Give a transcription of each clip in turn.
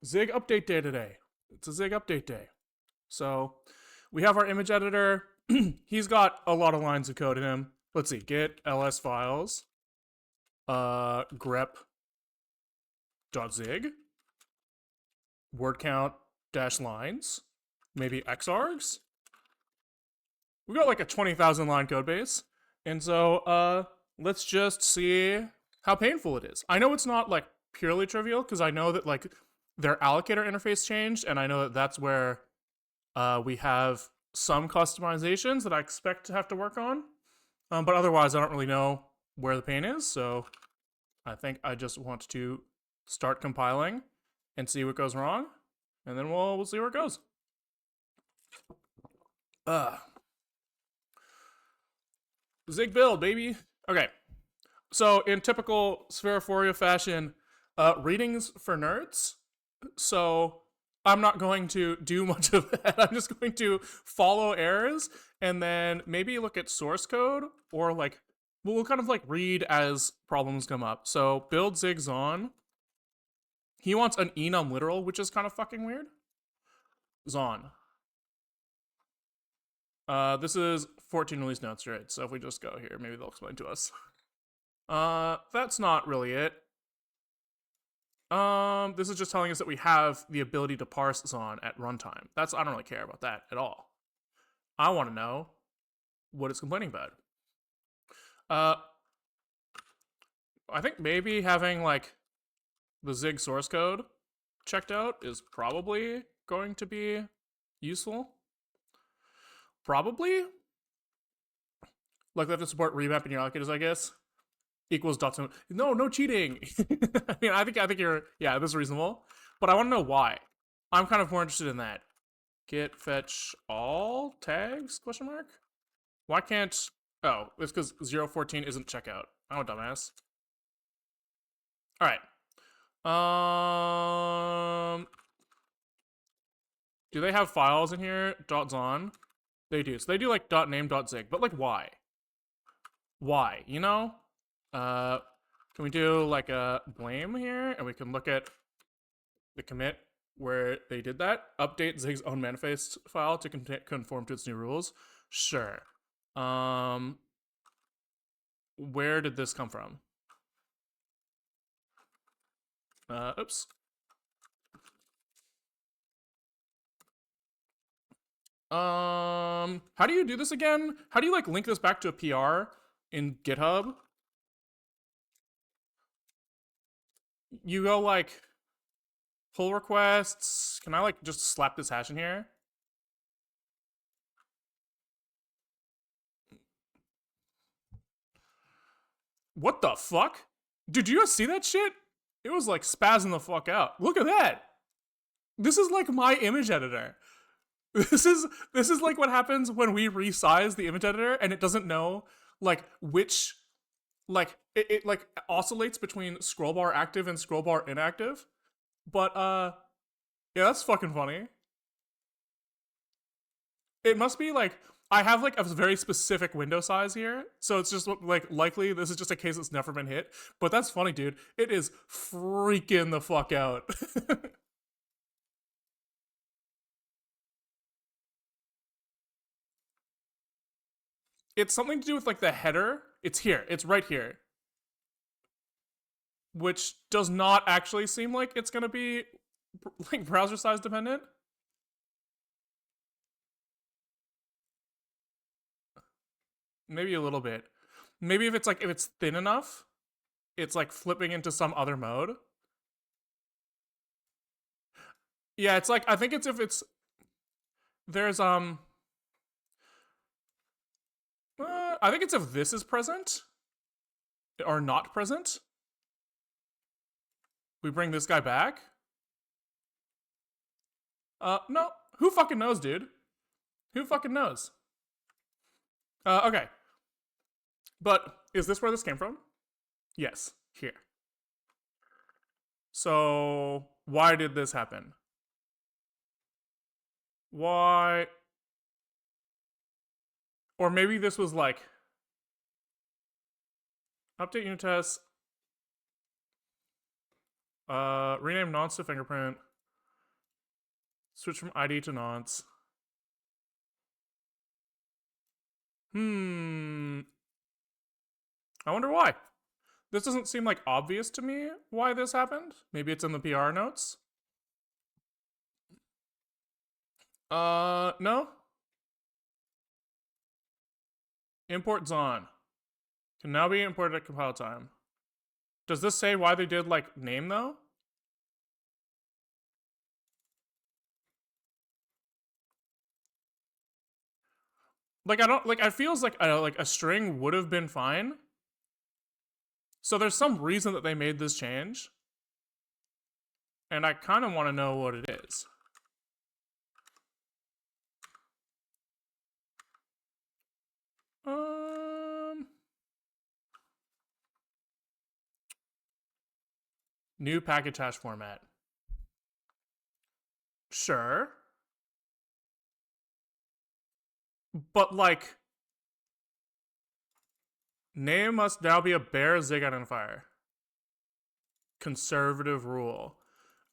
Zig update day today. It's a Zig update day. So we have our image editor. He's got a lot of lines of code in him. Let's see, git ls files, grep.zig, word count dash lines, maybe xargs. We got like a 20,000 line code base. And so let's just see how painful it is. I know it's not like purely trivial because I know that like their allocator interface changed, and I know that that's where we have some customizations that I expect to have to work on. But otherwise, I don't really know where the pain is, so I think I just want to start compiling and see what goes wrong, and then we'll see where it goes. Zig build, baby. Okay, so in typical Spherophoria fashion, readings for nerds. So I'm not going to do much of that. I'm just going to follow errors and then maybe look at source code, or like we'll kind of like read as problems come up. So build Zig's on. He wants an enum literal, which is kind of fucking weird. Zon. This is 14 release notes, right? So if we just go here, maybe they'll explain to us. That's not really it. This is just telling us that we have the ability to parse Zon at runtime. I don't really care about that at all. I want to know what it's complaining about. I think maybe having like the Zig source code checked out is probably going to be useful. Probably. Like they have to support remapping your allocators, I guess. Equals dots. No cheating. I mean, I think you're, yeah, this is reasonable. But I want to know why. I'm kind of more interested in that. Git fetch all tags, question mark? Why can't, oh, it's because 014 isn't checkout. I'm a dumbass. All right. Do they have files in here? .zon? They do. So they do like .name.zig, but like why? Why, you know? Can we do like a blame here, and we can look at the commit where they did that? Update Zig's own manifest file to conform to its new rules. Sure. Where did this come from? Oops. How do you do this again? How do you like link this back to a PR in GitHub? You go like pull requests. Can I like just slap this hash in here? What the fuck? Did you guys see that shit? It was like spazzing the fuck out. Look at that. This is like my image editor. This is like what happens when we resize the image editor and it doesn't know like which like it like oscillates between scroll bar active and scroll bar inactive. But yeah, that's fucking funny. It must be like I have like a very specific window size here, so it's just like likely this is just a case that's never been hit. But that's funny, dude. It is freaking the fuck out. It's something to do with like the header. It's here. It's right here, which does not actually seem like it's gonna be like browser size dependent. Maybe a little bit. Maybe if it's thin enough, it's like flipping into some other mode. Yeah, it's like I think it's if it's there's I think it's if this is present or not present. We bring this guy back. No. Who fucking knows, dude? Who fucking knows? Okay. But is this where this came from? Yes, here. So why did this happen? Why? Or maybe this was like update unit test, rename nonce to fingerprint. Switch from ID to nonce. I wonder why. This doesn't seem like obvious to me why this happened. Maybe it's in the PR notes. No. Import's on. Can now be imported at compile time. Does this say why they did, like, name, though? Like, I don't, like, it feels like a string would have been fine. So there's some reason that they made this change. And I kind of want to know what it is. New package hash format. Sure. But, like, name must now be a bare zig identifier. Conservative rule.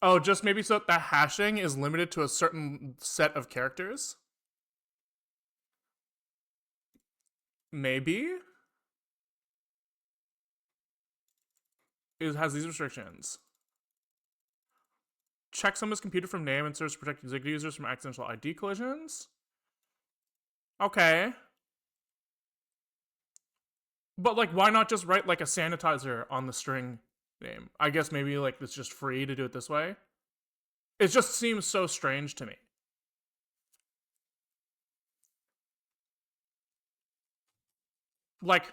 Oh, just maybe so that the hashing is limited to a certain set of characters? Maybe? It has these restrictions. Checksum is computed from name and serves to protect zig users from accidental ID collisions. Okay. But, like, why not just write, like, a sanitizer on the string name? I guess maybe, like, it's just free to do it this way. It just seems so strange to me. Like,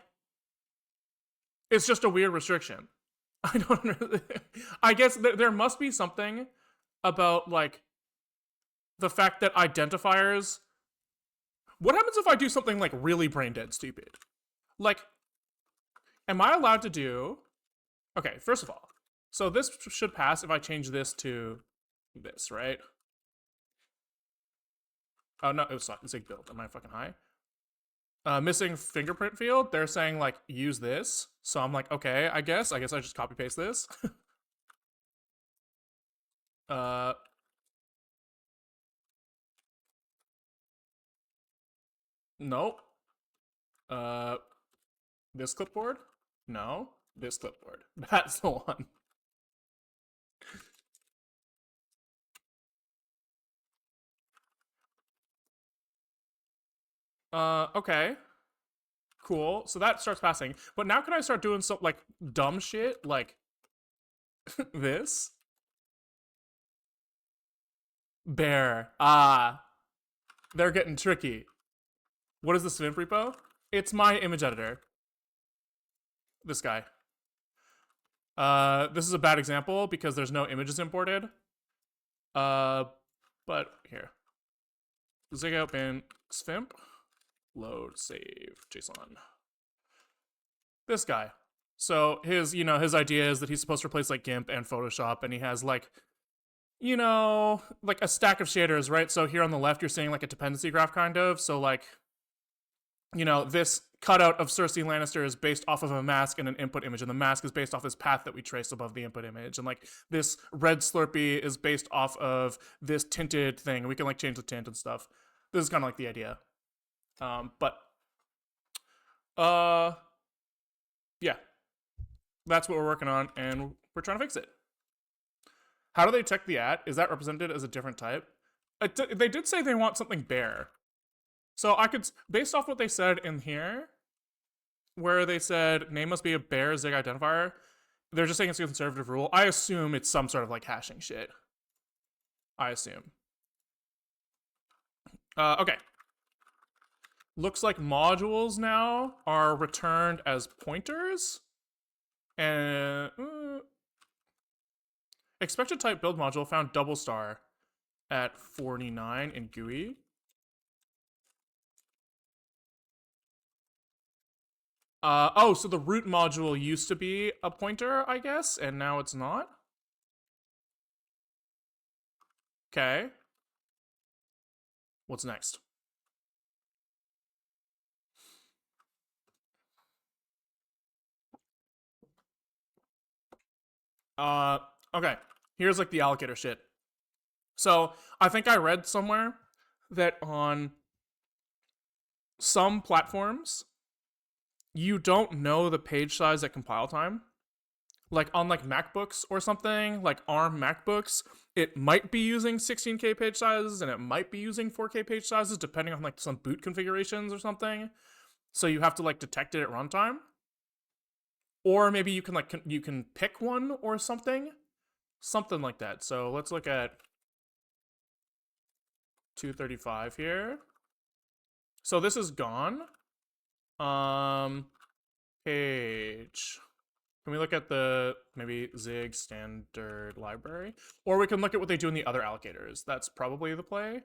it's just a weird restriction. I don't know. I guess there must be something about, like, the fact that identifiers. What happens if I do something, like, really brain dead stupid? Like, am I allowed to do. Okay, first of all, so this should pass if I change this to this, right? Oh, no, it was zig build. Am I fucking high? Missing fingerprint field, they're saying, like, use this. So I'm like, okay, I guess I just copy paste this. Nope. This clipboard? No. This clipboard. That's the one. Okay. Cool. So that starts passing. But now can I start doing some, like, dumb shit? Like, this? Bear. Ah. They're getting tricky. What is the Svimp repo? It's my image editor. This guy. This is a bad example because there's no images imported. But here. Zig out bin Svimp. Load, save, JSON. This guy. So his idea is that he's supposed to replace, like, GIMP and Photoshop, and he has, like, like a stack of shaders, right? So here on the left, you're seeing, like, a dependency graph, kind of. So, like, this cutout of Cersei Lannister is based off of a mask and an input image, and the mask is based off this path that we traced above the input image. And, like, this red Slurpee is based off of this tinted thing, and we can, like, change the tint and stuff. This is kind of like the idea. Yeah. That's what we're working on, and we're trying to fix it. How do they check the at? Is that represented as a different type? They did say they want something bare. So I could, based off what they said in here, where they said name must be a bare zig identifier, they're just saying it's a conservative rule. I assume it's some sort of, like, hashing shit. I assume. Okay. Looks like modules now are returned as pointers. And expected type build module found double star at 49 in GUI. So the root module used to be a pointer, I guess, and now it's not? Okay. What's next? Okay. Here's, like, the allocator shit. So I think I read somewhere that on some platforms, you don't know the page size at compile time. Like on like MacBooks or something, like ARM MacBooks, it might be using 16K page sizes and it might be using 4K page sizes depending on like some boot configurations or something. So you have to like detect it at runtime. Or maybe you can you can pick one or something like that. So let's look at 235 here. So this is gone. Page. Can we look at the maybe Zig standard library? Or we can look at what they do in the other allocators. That's probably the play.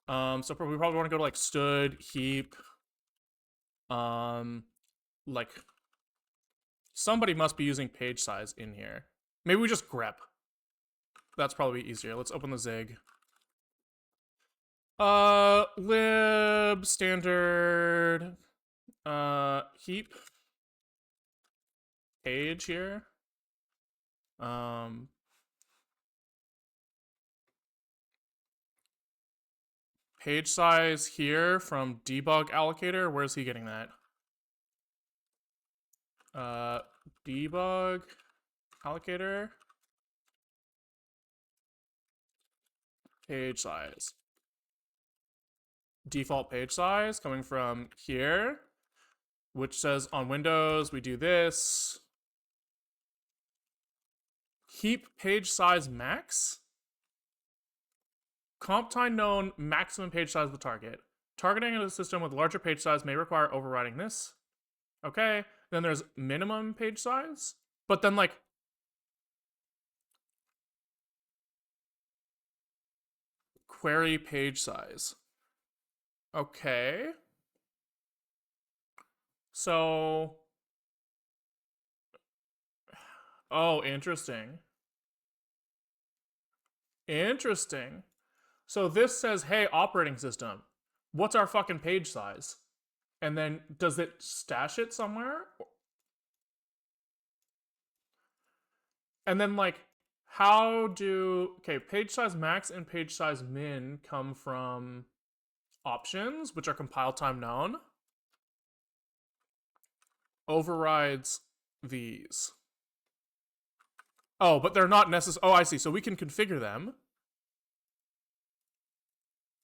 So we probably want to go to like stud, heap, like somebody must be using page size in here. Maybe we just grep. That's probably easier. Let's open the Zig. Lib standard heap page here. Page size here from debug allocator. Where's he getting that? Debug allocator. Page size. Default page size coming from here, which says on Windows we do this. Heap page size max. Comp time known maximum page size of the target. Targeting a system with larger page size may require overriding this. Okay. Then there's minimum page size. But then like query page size. Okay. So. Oh, interesting. Interesting. So this says, hey, operating system, what's our fucking page size? And then does it stash it somewhere? And then like, how do, okay, page size max and page size min come from options, which are compile time known. Overrides these. Oh, but they're not necessary. Oh, I see. So we can configure them.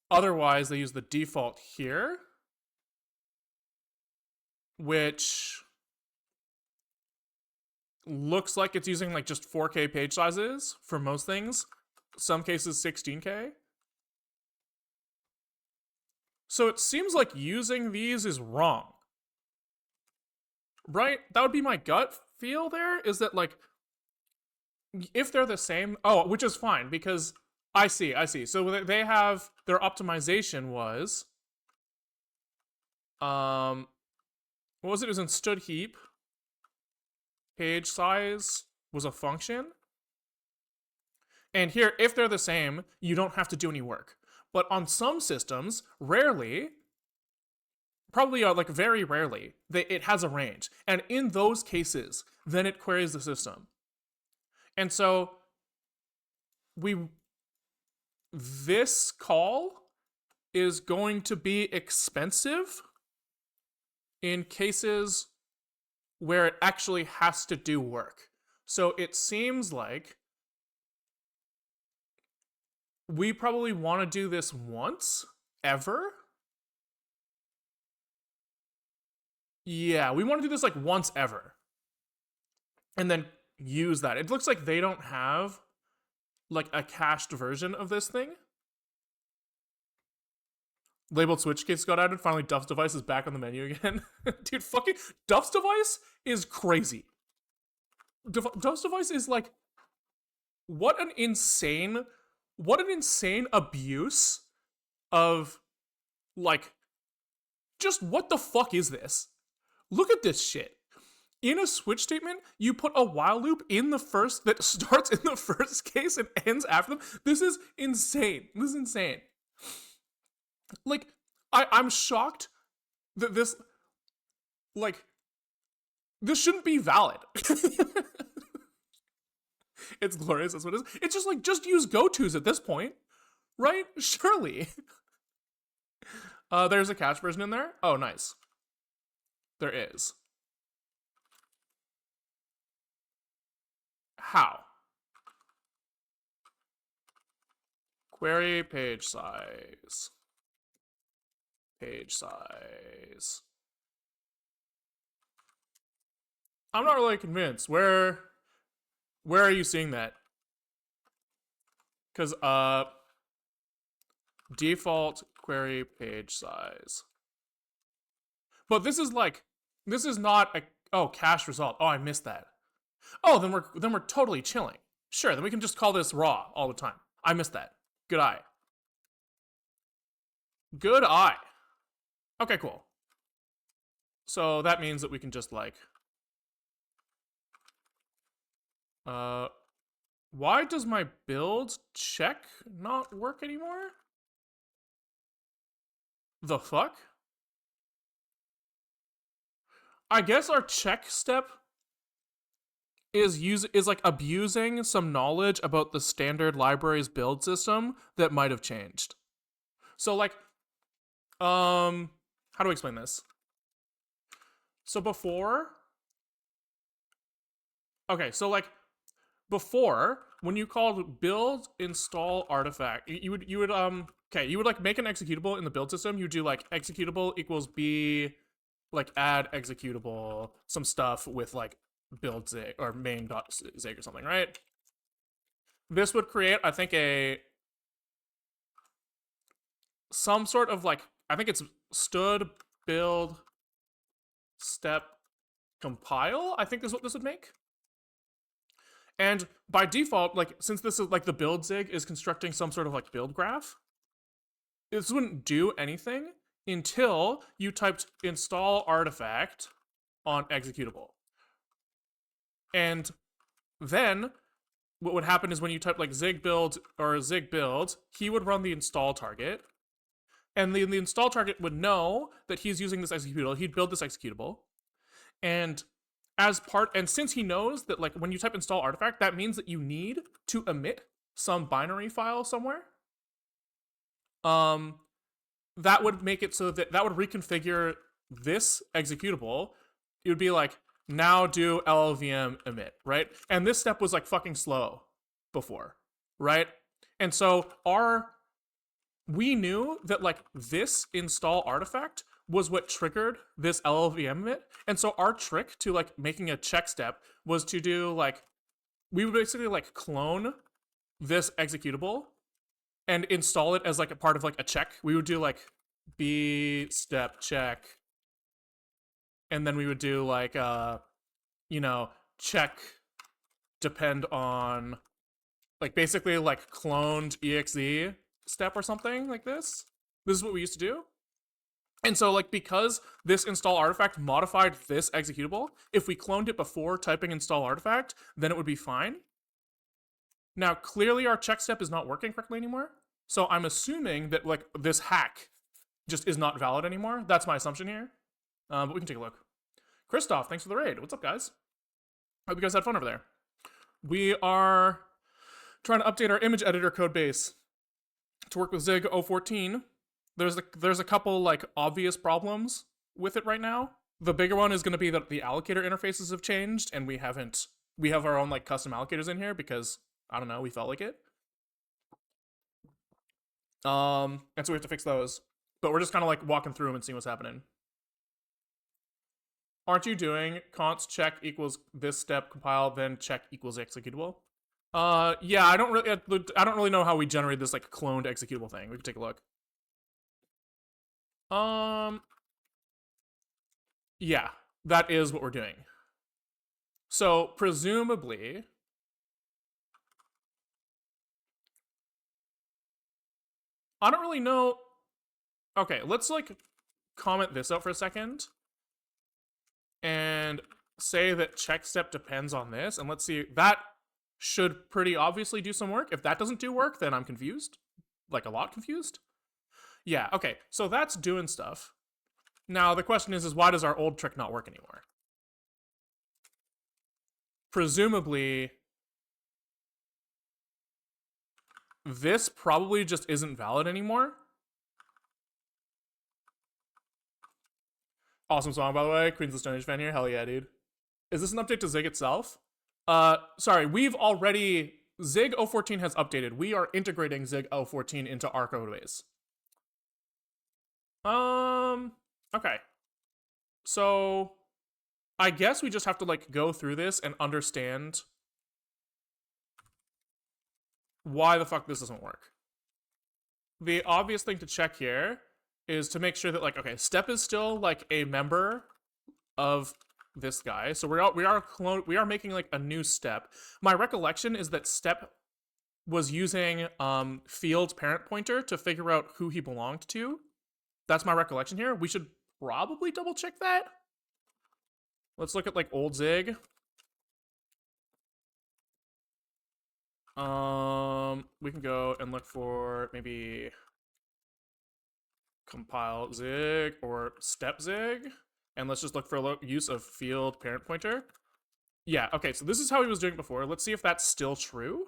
Otherwise, they use the default here, which looks like it's using like just 4K page sizes for most things. Some cases 16K. So it seems like using these is wrong. Right? That would be my gut feel there, is that like if they're the same, oh, which is fine because I see. So they have their optimization was what was it? It was in stud heap. Page size was a function. And here, if they're the same, you don't have to do any work. But on some systems, rarely, probably like very rarely, it has a range. And in those cases, then it queries the system. And so this call is going to be expensive in cases where it actually has to do work. So it seems like we probably want to do this once, ever. Yeah, we want to do this like once ever. And then use that. It looks like they don't have like a cached version of this thing. Labeled switch case got added. Finally, Duff's device is back on the menu again. Dude, fucking Duff's device is crazy. Duff's device is like, what an insane abuse of like, just what the fuck is this? Look at this shit. In a switch statement, you put a while loop in the first that starts in the first case and ends after them. This is insane. Like, I'm shocked that this shouldn't be valid. It's glorious. That's what it is. It's just like, just use go-tos at this point, right? Surely. There's a cache version in there. Oh, nice. There is. How? Query page size. Page size. I'm not really convinced. Where are you seeing that? Because default query page size. But this is not a cache result. Oh, I missed that. Oh, then we're totally chilling. Sure, then we can just call this raw all the time. I missed that. Good eye. Good eye. Okay, cool. So that means that we can just like why does my build check not work anymore? The fuck? I guess our check step is like abusing some knowledge about the standard library's build system that might have changed. So like how do I explain this? So before before, when you called build install artifact, you would you would like make an executable in the build system. You would do like executable equals b, like add executable, some stuff with like build zig or main.zig or something, right? This would create, I think, some sort of like, I think it's std build step compile, I think is what this would make. And by default, like, since this is like the build zig is constructing some sort of like build graph, this wouldn't do anything until you typed install artifact on executable. And then what would happen is when you type like zig build or zig build, he would run the install target. And the install target would know that he's using this executable. He'd build this executable. And since he knows that like when you type install artifact, that means that you need to emit some binary file somewhere. That would make it so that would reconfigure this executable. It would be like, now do llvm emit, right? And this step was like fucking slow before, right? And so we knew that like this install artifact was what triggered this llvm emit. And so our trick to like making a check step was to do like, we would basically like clone this executable and install it as like a part of like a check. We would do like b step check, and then we would do like check depend on like basically like cloned exe step or something like this. This is what we used to do. And so like because this install artifact modified this executable, if we cloned it before typing install artifact, then it would be fine. Now clearly our check step is not working correctly anymore. So I'm assuming that like this hack just is not valid anymore. That's my assumption here. But we can take a look. Christoph, thanks for the raid. What's up, guys? Hope you guys had fun over there. We are trying to update our image editor code base to work with Zig 014. There's a couple like obvious problems with it right now. The bigger one is going to be that the allocator interfaces have changed, and we have our own like custom allocators in here because I don't know, we felt like it. And so we have to fix those. But we're just kind of like walking through them and seeing what's happening. Aren't you doing const check equals this step compile then check equals executable? Yeah, I don't really know how we generate this like cloned executable thing. We can take a look. Yeah, that is what we're doing. So presumably, I don't really know. Okay, let's like comment this out for a second and say that check step depends on this, and let's see, that should pretty obviously do some work. If that doesn't do work, then I'm confused, like a lot confused. Yeah, okay, so that's doing stuff. Now the question is why does our old trick not work anymore? Presumably this probably just isn't valid anymore. Awesome song, by the way. Queens of the Stone Age fan here. Hell yeah, dude. Is this an update to Zig itself? Sorry, we've already... Zig 014 has updated. We are integrating Zig 014 into our codebase. Okay. So, I guess we just have to, like, go through this and understand why the fuck this doesn't work. The obvious thing to check here is to make sure that, like, okay, step is still, like, a member of this guy. So we are making, like, a new step. My recollection is that step was using field parent pointer to figure out who he belonged to. That's my recollection here. We should probably double check that. Let's look at, like, old Zig. We can go and look for maybe compile Zig or step Zig. And let's just look for use of field parent pointer. Yeah, okay, so this is how he was doing before. Let's see if that's still true.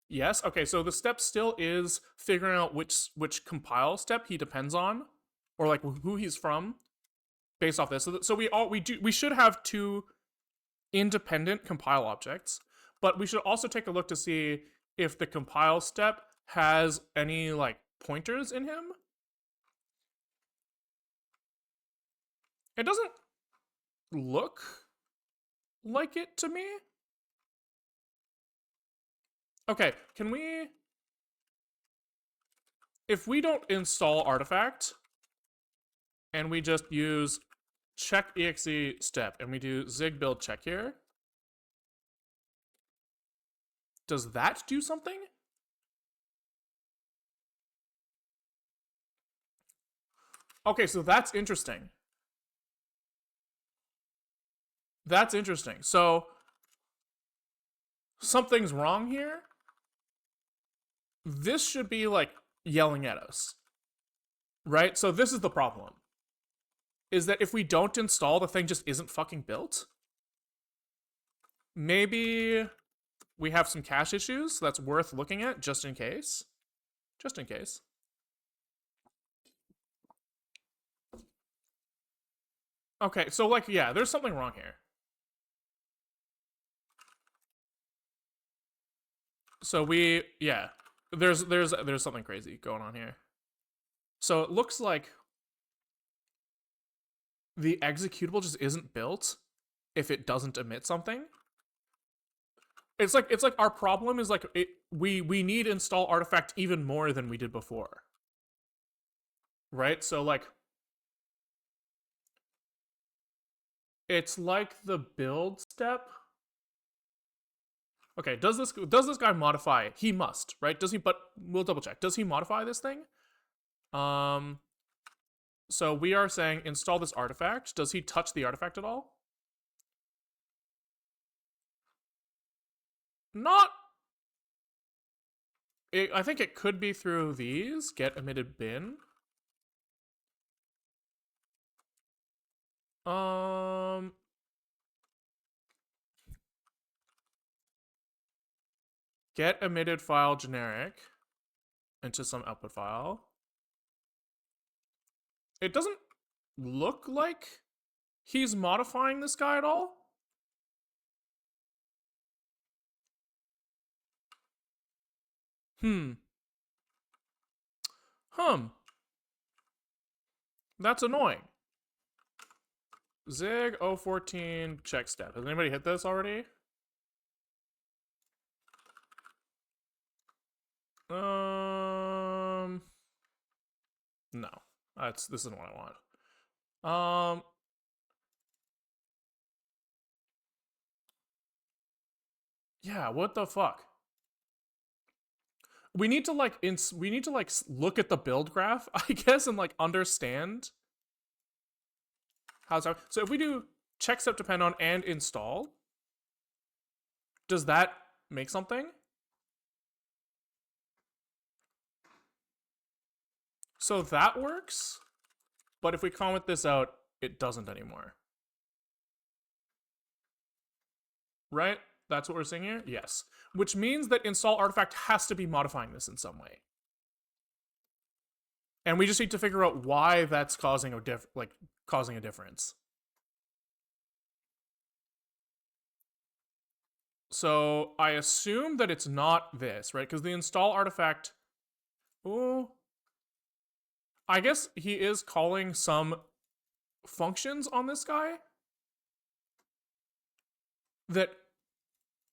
Yes, okay, so the step still is figuring out which compile step he depends on, or like who he's from, based off this. So we should have two independent compile objects, but we should also take a look to see if the compile step has any like pointers in him. It doesn't look like it to me. Okay, can we... If we don't install artifact, and we just use check exe step, and we do zig build check here, does that do something? Okay, so that's interesting. That's interesting. So, something's wrong here. This should be, like, yelling at us. Right? So this is the problem. Is that if we don't install, the thing just isn't fucking built. Maybe we have some cache issues that's worth looking at, just in case. Just in case. Okay, so, like, yeah, there's something wrong here. So yeah, there's something crazy going on here. So it looks like the executable just isn't built if it doesn't emit something. It's like our problem is like we need install artifact even more than we did before. Right? So like it's like the build step. Okay, does this guy modify? He must, right? Does he? But we'll double check. Does he modify this thing? So we are saying install this artifact. Does he touch the artifact at all? Not. I think it could be through these. Get emitted bin. Get emitted file generic into some output file. It doesn't look like he's modifying this guy at all. That's annoying. Zig 014 check step. Has anybody hit this already? No. This isn't what I want. Yeah, what the fuck? We need to like look at the build graph, I guess, and like understand how's that. So if we do check step depend on and install, does that make something? So that works, but if we comment this out, it doesn't anymore. Right? That's what we're seeing here? Yes. Which means that install artifact has to be modifying this in some way. And we just need to figure out why that's causing a difference. So I assume that it's not this, right? Because the install artifact. Oh, I guess he is calling some functions on this guy that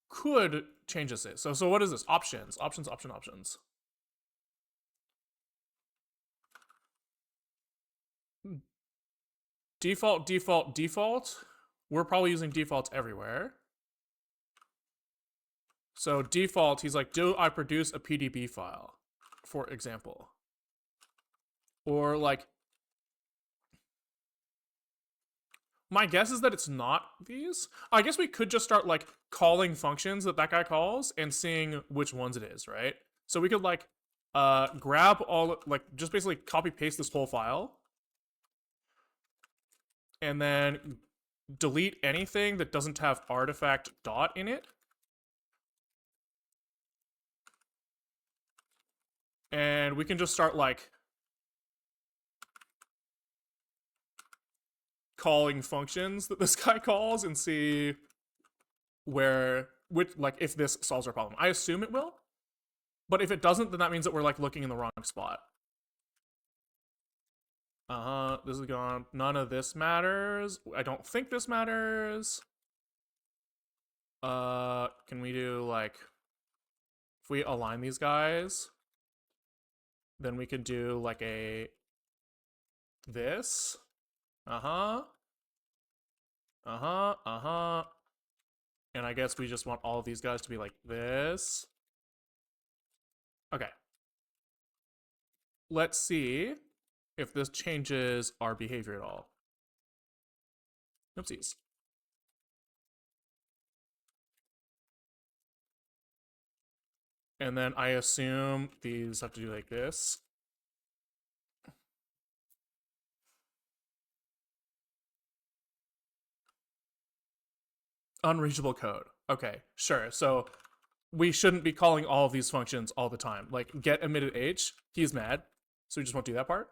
could change this. So what is this? Options. Default. We're probably using defaults everywhere. So default, he's like, do I produce a PDB file, for example? Or like, my guess is that it's not these. I guess we could just start like calling functions that guy calls and seeing which ones it is, right? So we could like grab all, like just basically copy paste this whole file and then delete anything that doesn't have artifact dot in it. And we can just start like calling functions that this guy calls and see if this solves our problem. I assume it will, but if it doesn't, then that means that we're like looking in the wrong spot. This is gone. None of this matters. I don't think this matters. Can we do like, if we align these guys, then we could do like this. And I guess we just want all of these guys to be like this. Okay. Let's see if this changes our behavior at all. Oopsies. And then I assume these have to do like this. Unreachable code. Okay, sure. So we shouldn't be calling all of these functions all the time. Like get emitted H, he's mad. So we just won't do that part.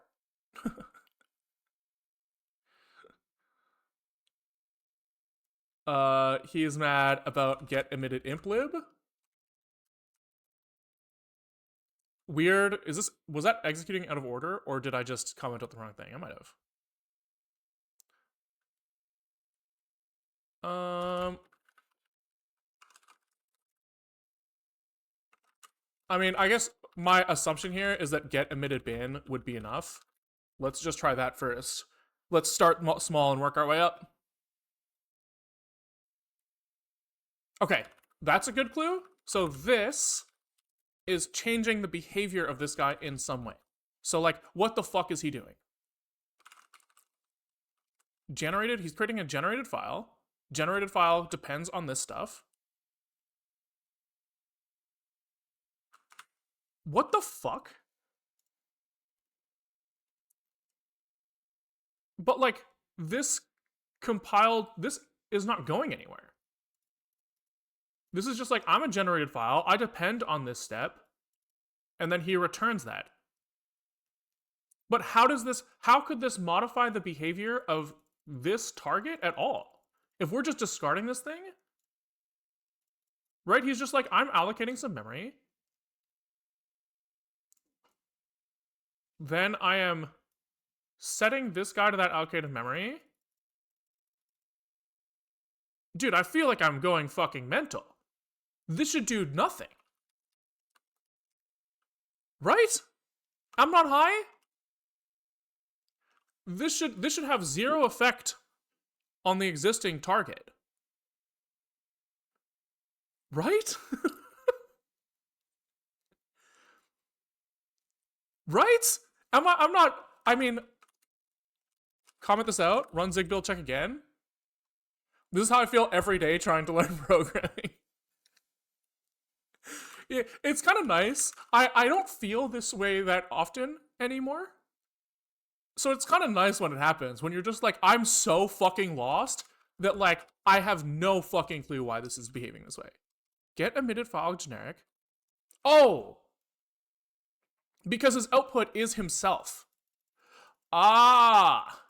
He's mad about get emitted implib. Weird. Was that executing out of order, or did I just comment out the wrong thing? I might have. I mean, I guess my assumption here is that get emitted bin would be enough. Let's just try that first. Let's start small and work our way up. Okay, that's a good clue. So this is changing the behavior of this guy in some way. So like, what the fuck is he doing? Generated, he's creating a generated file. Generated file depends on this stuff. What the fuck? But like, this is not going anywhere. This is just like, I'm a generated file, I depend on this step, and then he returns that. But how could this modify the behavior of this target at all? If we're just discarding this thing, right? He's just like, I'm allocating some memory. Then I am setting this guy to that allocated memory. Dude, I feel like I'm going fucking mental. This should do nothing. Right? I'm not high? This should have zero effect on the existing target. Right? Right? I mean, comment this out, run zig build check again. This is how I feel every day trying to learn programming. Yeah, it's kind of nice. I don't feel this way that often anymore. So it's kind of nice when it happens, when you're just like, I'm so fucking lost that like I have no fucking clue why this is behaving this way. Get emitted file generic. Oh, because his output is himself. Ah.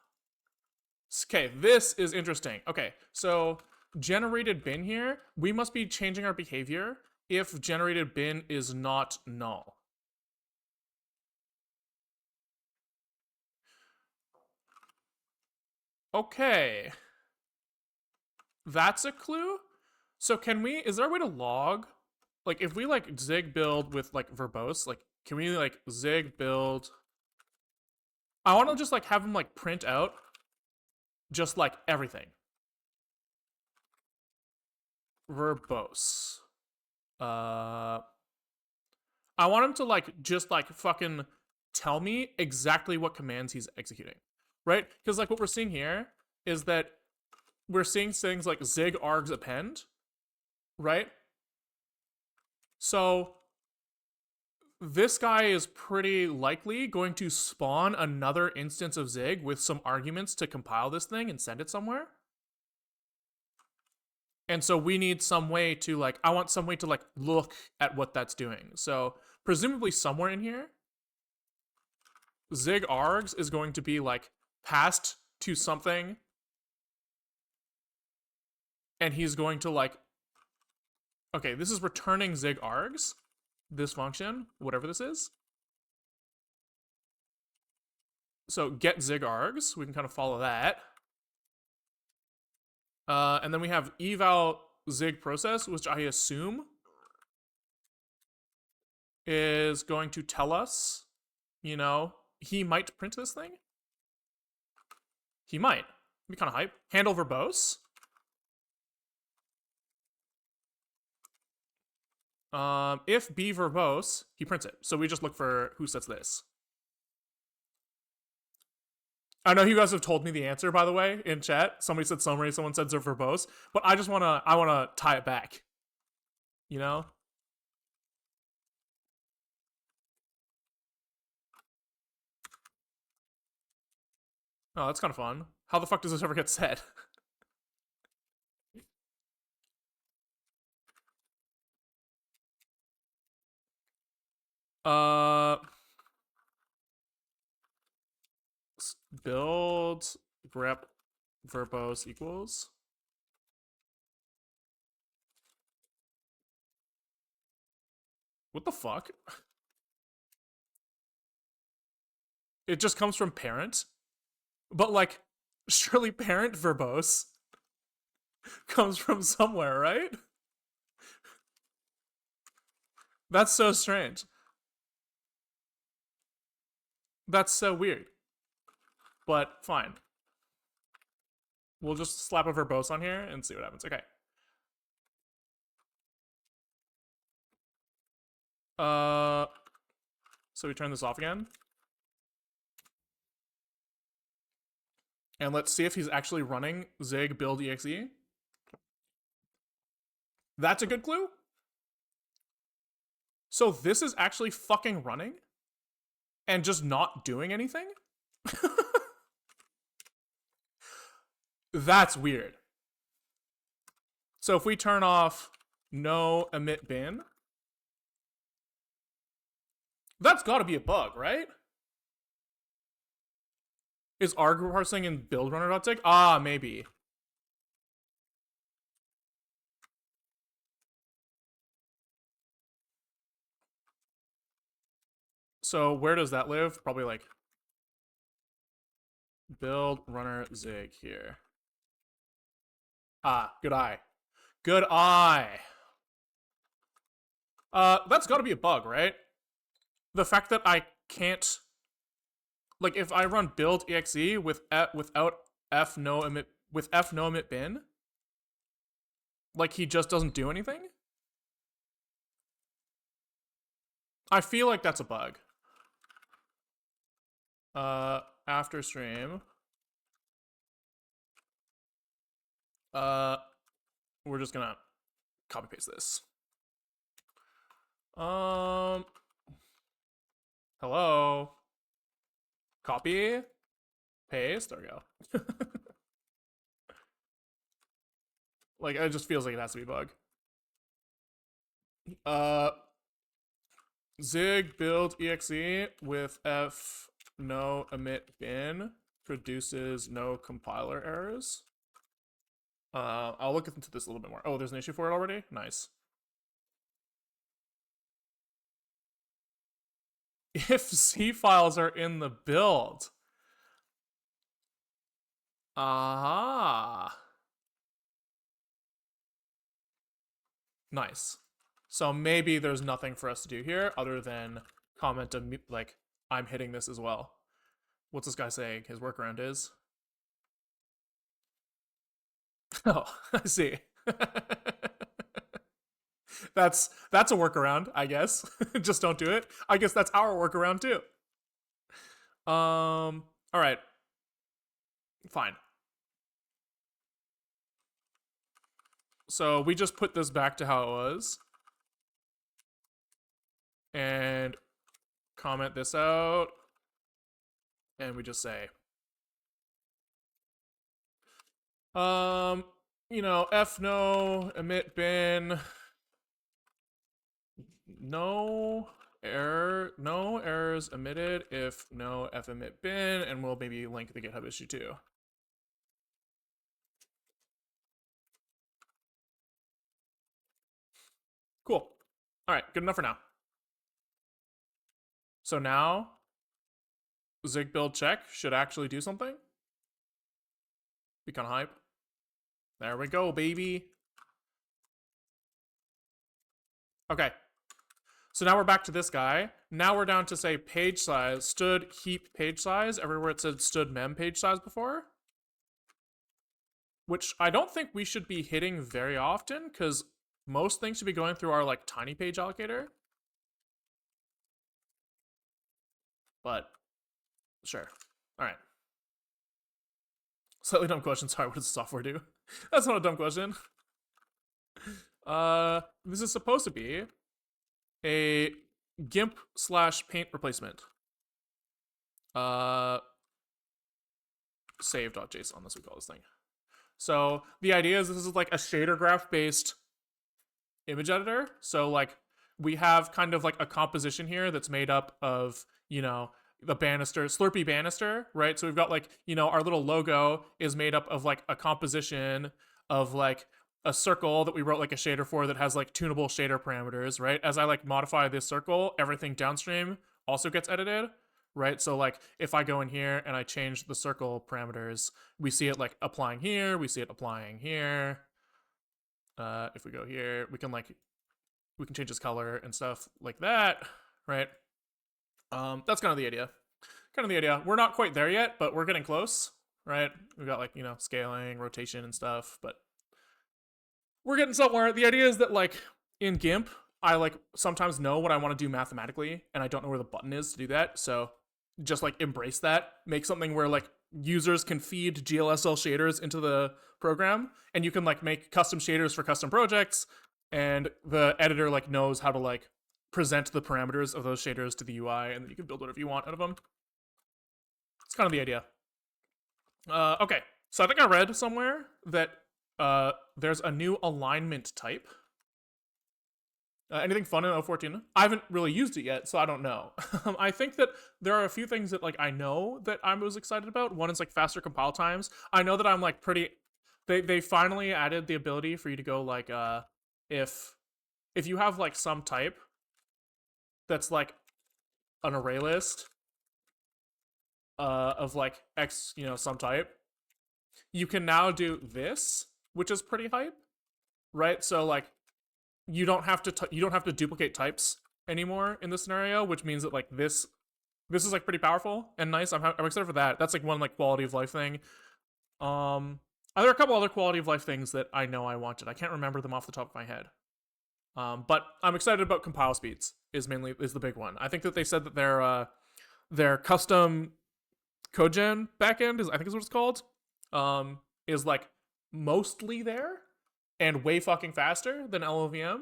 Okay, this is interesting. Okay, so generated bin here, we must be changing our behavior if generated bin is not null. Okay. That's a clue? So can we, is there a way to log? Like if we like zig build with like verbose, like can we like zig build? I want to just like have him like print out just like everything. Verbose. I want him to like just like fucking tell me exactly what commands he's executing, right? Because like what we're seeing here is that we're seeing things like zig args append, right? So this guy is pretty likely going to spawn another instance of zig with some arguments to compile this thing and send it somewhere. And so we need some way to like, I want some way to like look at what that's doing. So presumably somewhere in here, zig args is going to be like passed to something, and he's going to like, okay, this is returning zig args, this function, whatever this is. So get zig args, we can kind of follow that. And then we have eval zig process, which I assume is going to tell us, you know, he might print this thing. He might. Be kind of hype. Handle verbose. If be verbose, he prints it. So we just look for who sets this. I know you guys have told me the answer, by the way, in chat. Somebody said summary, someone said verbose, but I wanna tie it back. You know? Oh, that's kind of fun. How the fuck does this ever get set? uh, build grep verbose equals. What the fuck? It just comes from parent, but like, surely parent verbose comes from somewhere, right? That's so strange. That's so weird. But fine. We'll just slap a verbose on here and see what happens. Okay. So we turn this off again. And let's see if he's actually running zig build exe. That's a good clue. So this is actually fucking running and just not doing anything? That's weird. So if we turn off no emit bin, that's gotta be a bug, right? Is arg parsing in build runner.zig? Ah, maybe. So where does that live? Probably like build runner zig here. Ah, good eye. Good eye. That's gotta be a bug, right? The fact that I can't, like, if I run build exe with without f no emit with f no emit bin, like he just doesn't do anything. I feel like that's a bug. After stream, we're just gonna copy paste this. Hello. Copy, paste. There we go. Like, it just feels like it has to be a bug. Uh, Zig build exe with f no emit bin produces no compiler errors. I'll look into this a little bit more. Oh, there's an issue for it already? Nice. If C files are in the build. Aha. Nice. So maybe there's nothing for us to do here other than comment like, I'm hitting this as well. What's this guy saying his workaround is? Oh, I see. that's a workaround, I guess. Just don't do it. I guess that's our workaround too. All right. Fine. So we just put this back to how it was. And comment this out. And we just say, you know, f no emit bin, no errors emitted if no f emit bin, and we'll maybe link the GitHub issue too. Cool. All right, good enough for now. So now, Zig build check should actually do something. Be kind of hype. There we go, baby. Okay. So now we're back to this guy. Now we're down to say page size, stood heap page size, everywhere it said stood mem page size before. Which I don't think we should be hitting very often, because most things should be going through our like tiny page allocator. But sure. All right. Slightly dumb question. Sorry, what does the software do? That's not a dumb question. This is supposed to be a GIMP / paint replacement. Save.json, that's what we call this thing. So the idea is this is like a shader graph based image editor. So like we have kind of like a composition here that's made up of, you know, the banister, Slurpee banister, right? So we've got like, you know, our little logo is made up of like a composition of like a circle that we wrote like a shader for that has like tunable shader parameters, right? As I like modify this circle, everything downstream also gets edited, right? So like if I go in here and I change the circle parameters, we see it like applying here, we see it applying here. If we go here, we can change its color and stuff like that, right? That's kind of the idea. We're not quite there yet, but we're getting close, right? We've got like, you know, scaling, rotation and stuff, but we're getting somewhere. The idea is that like in GIMP, I like sometimes know what I want to do mathematically and I don't know where the button is to do that. So just like embrace that, make something where like users can feed GLSL shaders into the program and you can like make custom shaders for custom projects and the editor like knows how to like present the parameters of those shaders to the UI and then you can build whatever you want out of them. It's kind of the idea. Okay, so I think I read somewhere that there's a new alignment type. Anything fun in 014? I haven't really used it yet, so I don't know. I think that there are a few things that like I know that I was excited about. One is like faster compile times. I know that I'm like pretty. They finally added the ability for you to go like if you have like some type that's like an array list of like x, you know, some type, you can now do this, which is pretty hype, right? So like you don't have to duplicate types anymore in this scenario, which means that like this is like pretty powerful and nice. I'm excited for that. That's like one like quality of life thing. There are a couple other quality of life things that I know I wanted. I can't remember them off the top of my head. But I'm excited about compile speeds is the big one. I think that they said that their custom codegen backend I think is what it's called, is like mostly there and way fucking faster than LLVM.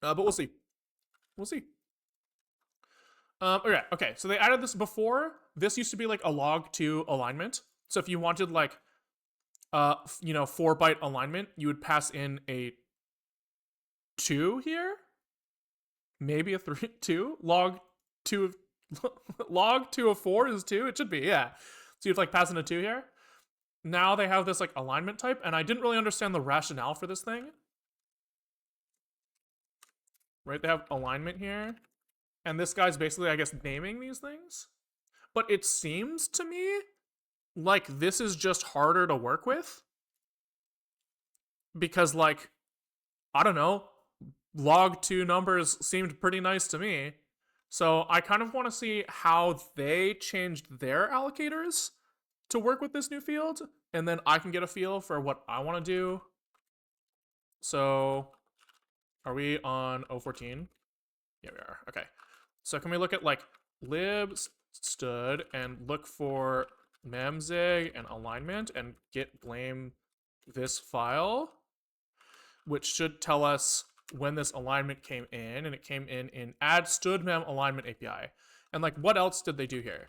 But we'll see. Okay, so they added this before. This used to be like a log2 alignment. So if you wanted like you know, 4-byte alignment, you would pass in a 2 here, maybe a 3, 2, log 2 of log 2 of 4 is 2. It should be, yeah. So you'd like pass in a 2 here. Now they have this like alignment type, and I didn't really understand the rationale for this thing. Right, they have alignment here, and this guy's basically, I guess, naming these things. But it seems to me like this is just harder to work with. Because, like, I don't know, log 2 numbers seemed pretty nice to me. So I kind of want to see how they changed their allocators to work with this new field, and then I can get a feel for what I want to do. So are we on 014? Yeah, we are. Okay. So can we look at like lib stud and look for memzig and alignment and git blame this file, which should tell us when this alignment came in, and it came in add stud mem alignment API. And like, what else did they do here?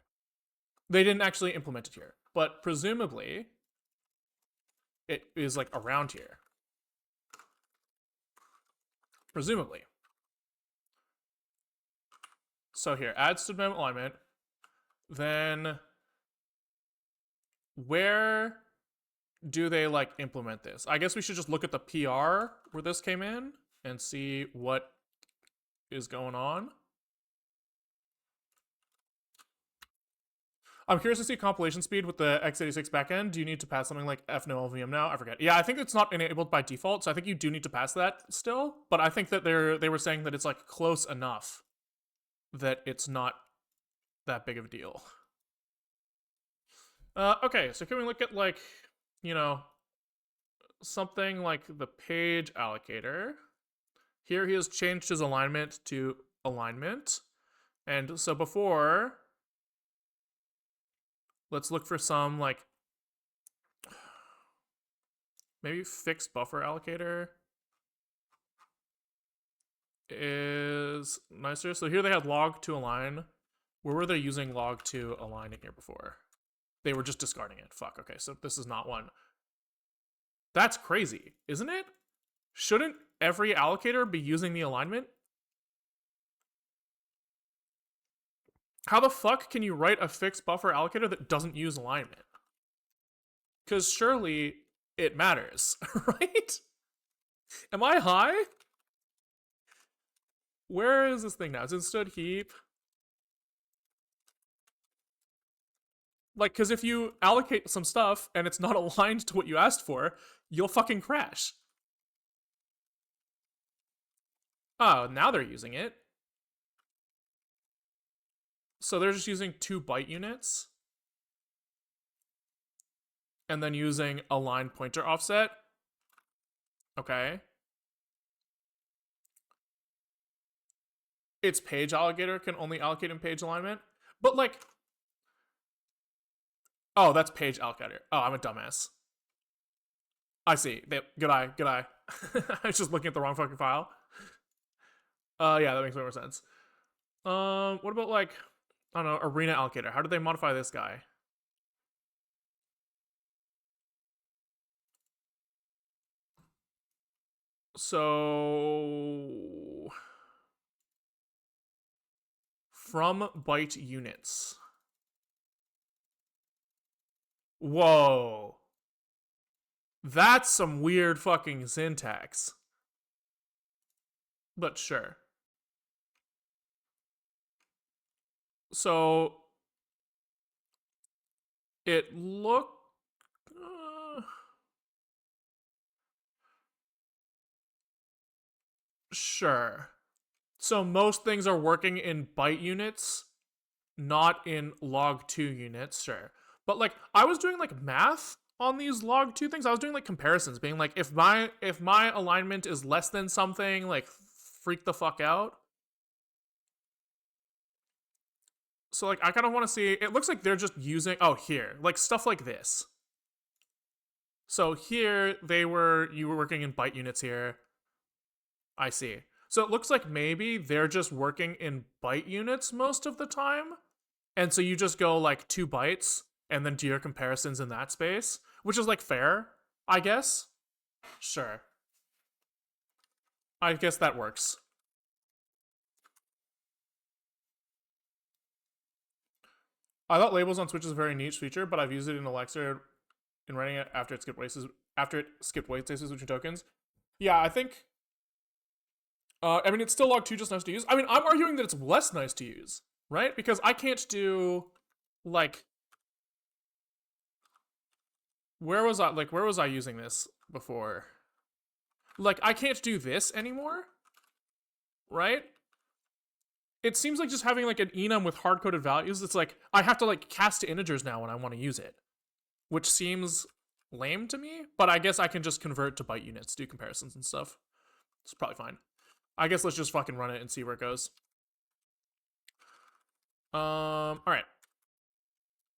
They didn't actually implement it here, but presumably it is like around here. Presumably. So here, add stud mem alignment. Then where do they like implement this? I guess we should just look at the PR where this came in and see what is going on. I'm curious to see compilation speed with the x86 backend. Do you need to pass something like fno-lvm now? I forget. Yeah, I think it's not enabled by default, so I think you do need to pass that still. But I think that they were saying that it's like close enough that it's not that big of a deal. Okay, so can we look at like, you know, something like the page allocator? Here he has changed his alignment to alignment. And so before, let's look for some like maybe fixed buffer allocator is nicer. So here they had log to align. Where were they using log to align in here before? They were just discarding it. Fuck, okay, so this is not one. That's crazy, isn't it? Shouldn't every allocator be using the alignment? How the fuck can you write a fixed buffer allocator that doesn't use alignment? Because surely it matters, right? Am I high? Where is this thing now? It's in stud heap. Like, because if you allocate some stuff and it's not aligned to what you asked for, you'll fucking crash. Oh, now they're using it. So they're just using 2 byte units. And then using align pointer offset. Okay. Its page allocator can only allocate in page alignment. But like, oh, that's page allocator. Oh, I'm a dumbass. I see. Good eye, good eye. I was just looking at the wrong fucking file. Yeah, that makes way more sense. What about like, I don't know, arena allocator? How did they modify this guy? So from byte units. Whoa. That's some weird fucking syntax. But sure. So it looked sure. So most things are working in byte units, not in log 2 units, sure. But like I was doing like math on these log 2 things. I was doing like comparisons, being like if my alignment is less than something, like freak the fuck out. So like I kind of want to see, it looks like they're just using, oh here, like stuff like this. So here you were working in byte units here. I see. So it looks like maybe they're just working in byte units most of the time. And so you just go like 2 bytes and then do your comparisons in that space. which is like fair, I guess. Sure. I guess that works. I thought labels on Switch is a very niche feature, but I've used it in Elixir in writing it after it skipped wait states switching tokens. Yeah, I think. I mean, it's still log 2 just nice to use. I mean, I'm arguing that it's less nice to use, right? Because I can't do like. Where was I using this before? Like, I can't do this anymore, right? It seems like just having like an enum with hard-coded values, it's like I have to like cast to integers now when I want to use it, which seems lame to me, but I guess I can just convert to byte units, do comparisons and stuff. It's probably fine. I guess let's just fucking run it and see where it goes. All right.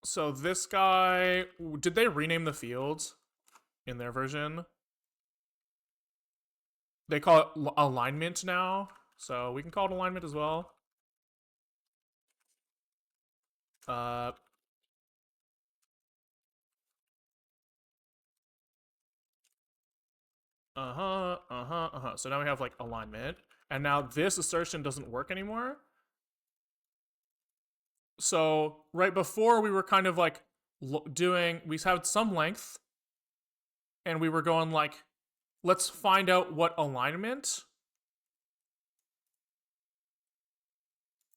So this guy, did they rename the fields in their version? They call it alignment now, so we can call it alignment as well. So now we have like alignment, and now this assertion doesn't work anymore. So right before we were kind of like we had some length, and we were going like, let's find out what alignment.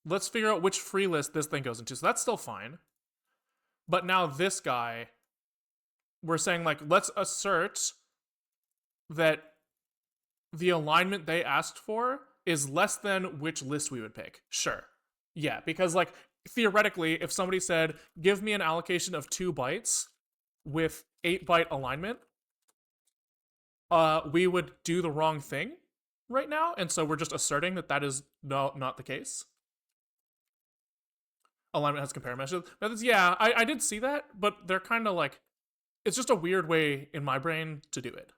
Let's figure out which free list this thing goes into. So that's still fine. But now this guy, we're saying like, let's assert that the alignment they asked for is less than which list we would pick. Sure. Yeah, because like theoretically, if somebody said, give me an allocation of 2 bytes with 8-byte alignment, we would do the wrong thing right now. And so we're just asserting that that is not the case. Alignment has compare methods. Yeah, I did see that, but they're kind of like, it's just a weird way in my brain to do it.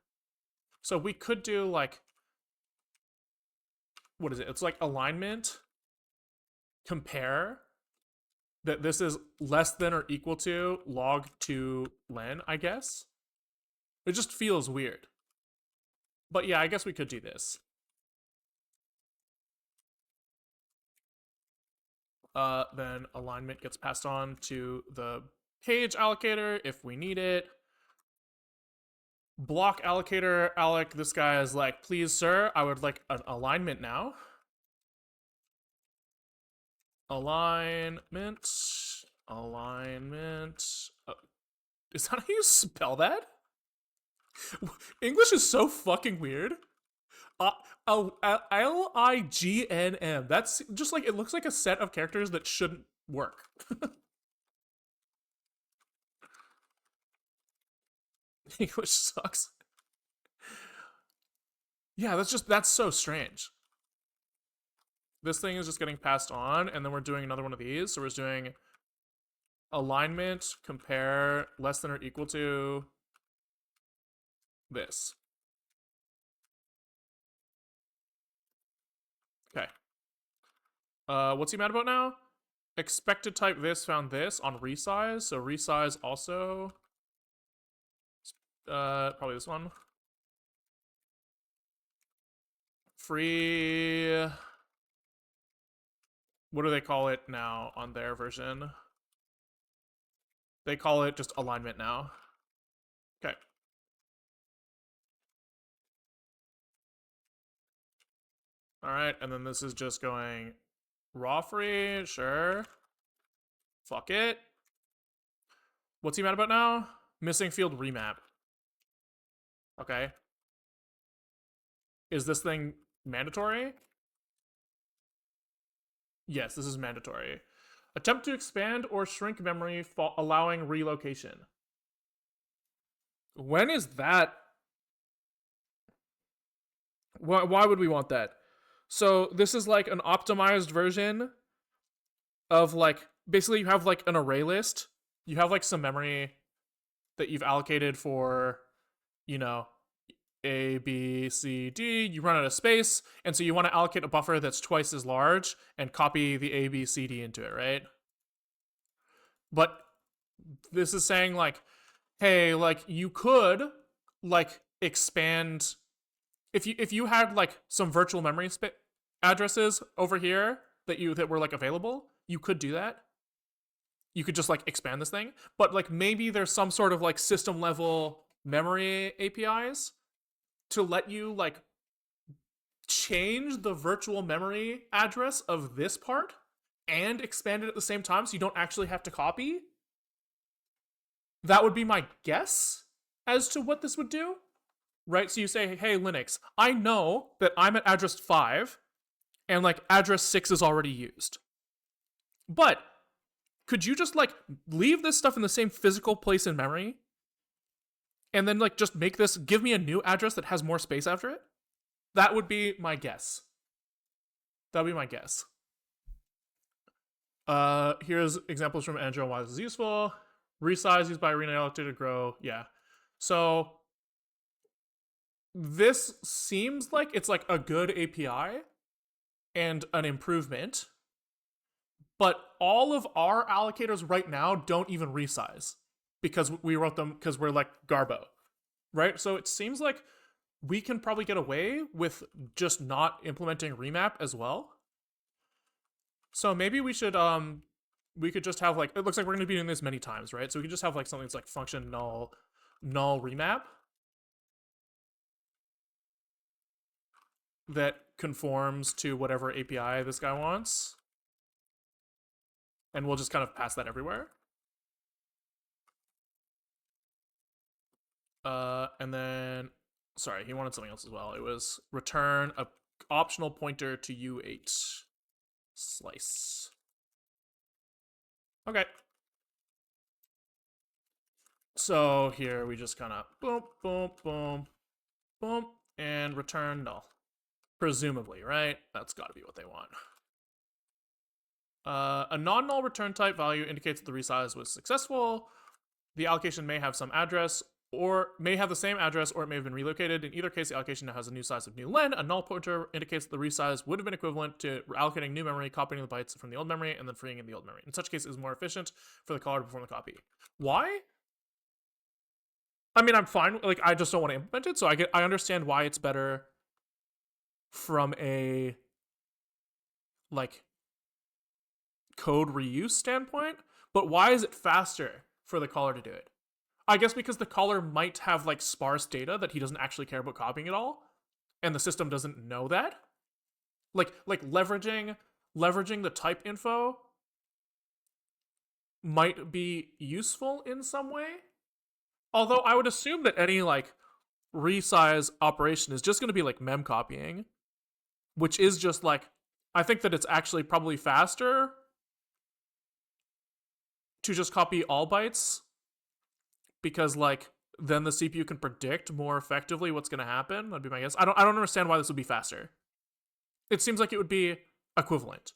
So we could do like, what is it? It's like alignment, compare, that this is less than or equal to log 2 len, I guess. It just feels weird. But yeah, I guess we could do this. Then alignment gets passed on to the page allocator if we need it. Block allocator, Alec, this guy is like, please, sir, I would like an alignment now. Alignment. Is that how you spell that? English is so fucking weird. Lignm. That's just like, it looks like a set of characters that shouldn't work. English sucks. Yeah, that's so strange. This thing is just getting passed on, and then we're doing another one of these. So we're just doing alignment, compare, less than or equal to this. Okay. What's he mad about now? Expected type this, found this on resize. So resize also, probably this one. Free, what do they call it now on their version? They call it just alignment now. Okay. All right, and then this is just going raw free, sure. Fuck it. What's he mad about now? Missing field remap. Okay. Is this thing mandatory? Yes, this is mandatory. Attempt to expand or shrink memory, allowing relocation. When is that? Why would we want that? So this is like an optimized version of like, basically you have like an array list. You have like some memory that you've allocated for, you know, A, B, C, D. You run out of space, and so you want to allocate a buffer that's twice as large and copy the A, B, C, D into it, right? But this is saying like, hey, like you could like expand if you had like some virtual memory addresses over here that were like available, you could do that. You could just like expand this thing, but like maybe there's some sort of like system level memory APIs to let you like change the virtual memory address of this part and expand it at the same time so you don't actually have to copy. That would be my guess as to what this would do. Right? So you say, hey, Linux, I know that I'm at address 5 and like address 6 is already used. But could you just like leave this stuff in the same physical place in memory and then like just make this give me a new address that has more space after it? That would be my guess. That would be my guess. Here's examples from Andrew on why this is useful. Resize used by arena allocator to grow. Yeah. So this seems like it's like a good API and an improvement, but all of our allocators right now don't even resize because we wrote them because we're like Garbo, right? So it seems like we can probably get away with just not implementing remap as well. So maybe we could just have like it looks like we're going to be doing this many times, right? So we could just have like something that's like function null remap that conforms to whatever API this guy wants. And we'll just kind of pass that everywhere. And then, sorry, he wanted something else as well. It was return a optional pointer to U8 slice. Okay. So here we just kind of boom, boom, boom, boom, and return null. Presumably, right? That's got to be what they want. A non-null return type value indicates that the resize was successful. The allocation may have some address or may have the same address or it may have been relocated. In either case, the allocation now has a new size of new len. A null pointer indicates that the resize would have been equivalent to allocating new memory, copying the bytes from the old memory, and then freeing in the old memory. In such case, it is more efficient for the caller to perform the copy. Why? I mean, I'm fine. Like, I just don't want to implement it, so I understand why it's better from a like code reuse standpoint, but why is it faster for the caller to do it? I guess because the caller might have like sparse data that he doesn't actually care about copying at all, and the system doesn't know that. Like leveraging the type info might be useful in some way. Although I would assume that any like resize operation is just going to be like mem copying, which is just like I think that it's actually probably faster to just copy all bytes because like then the CPU can predict more effectively what's going to happen. That'd be my guess. I don't understand why this would be faster. It seems like it would be equivalent,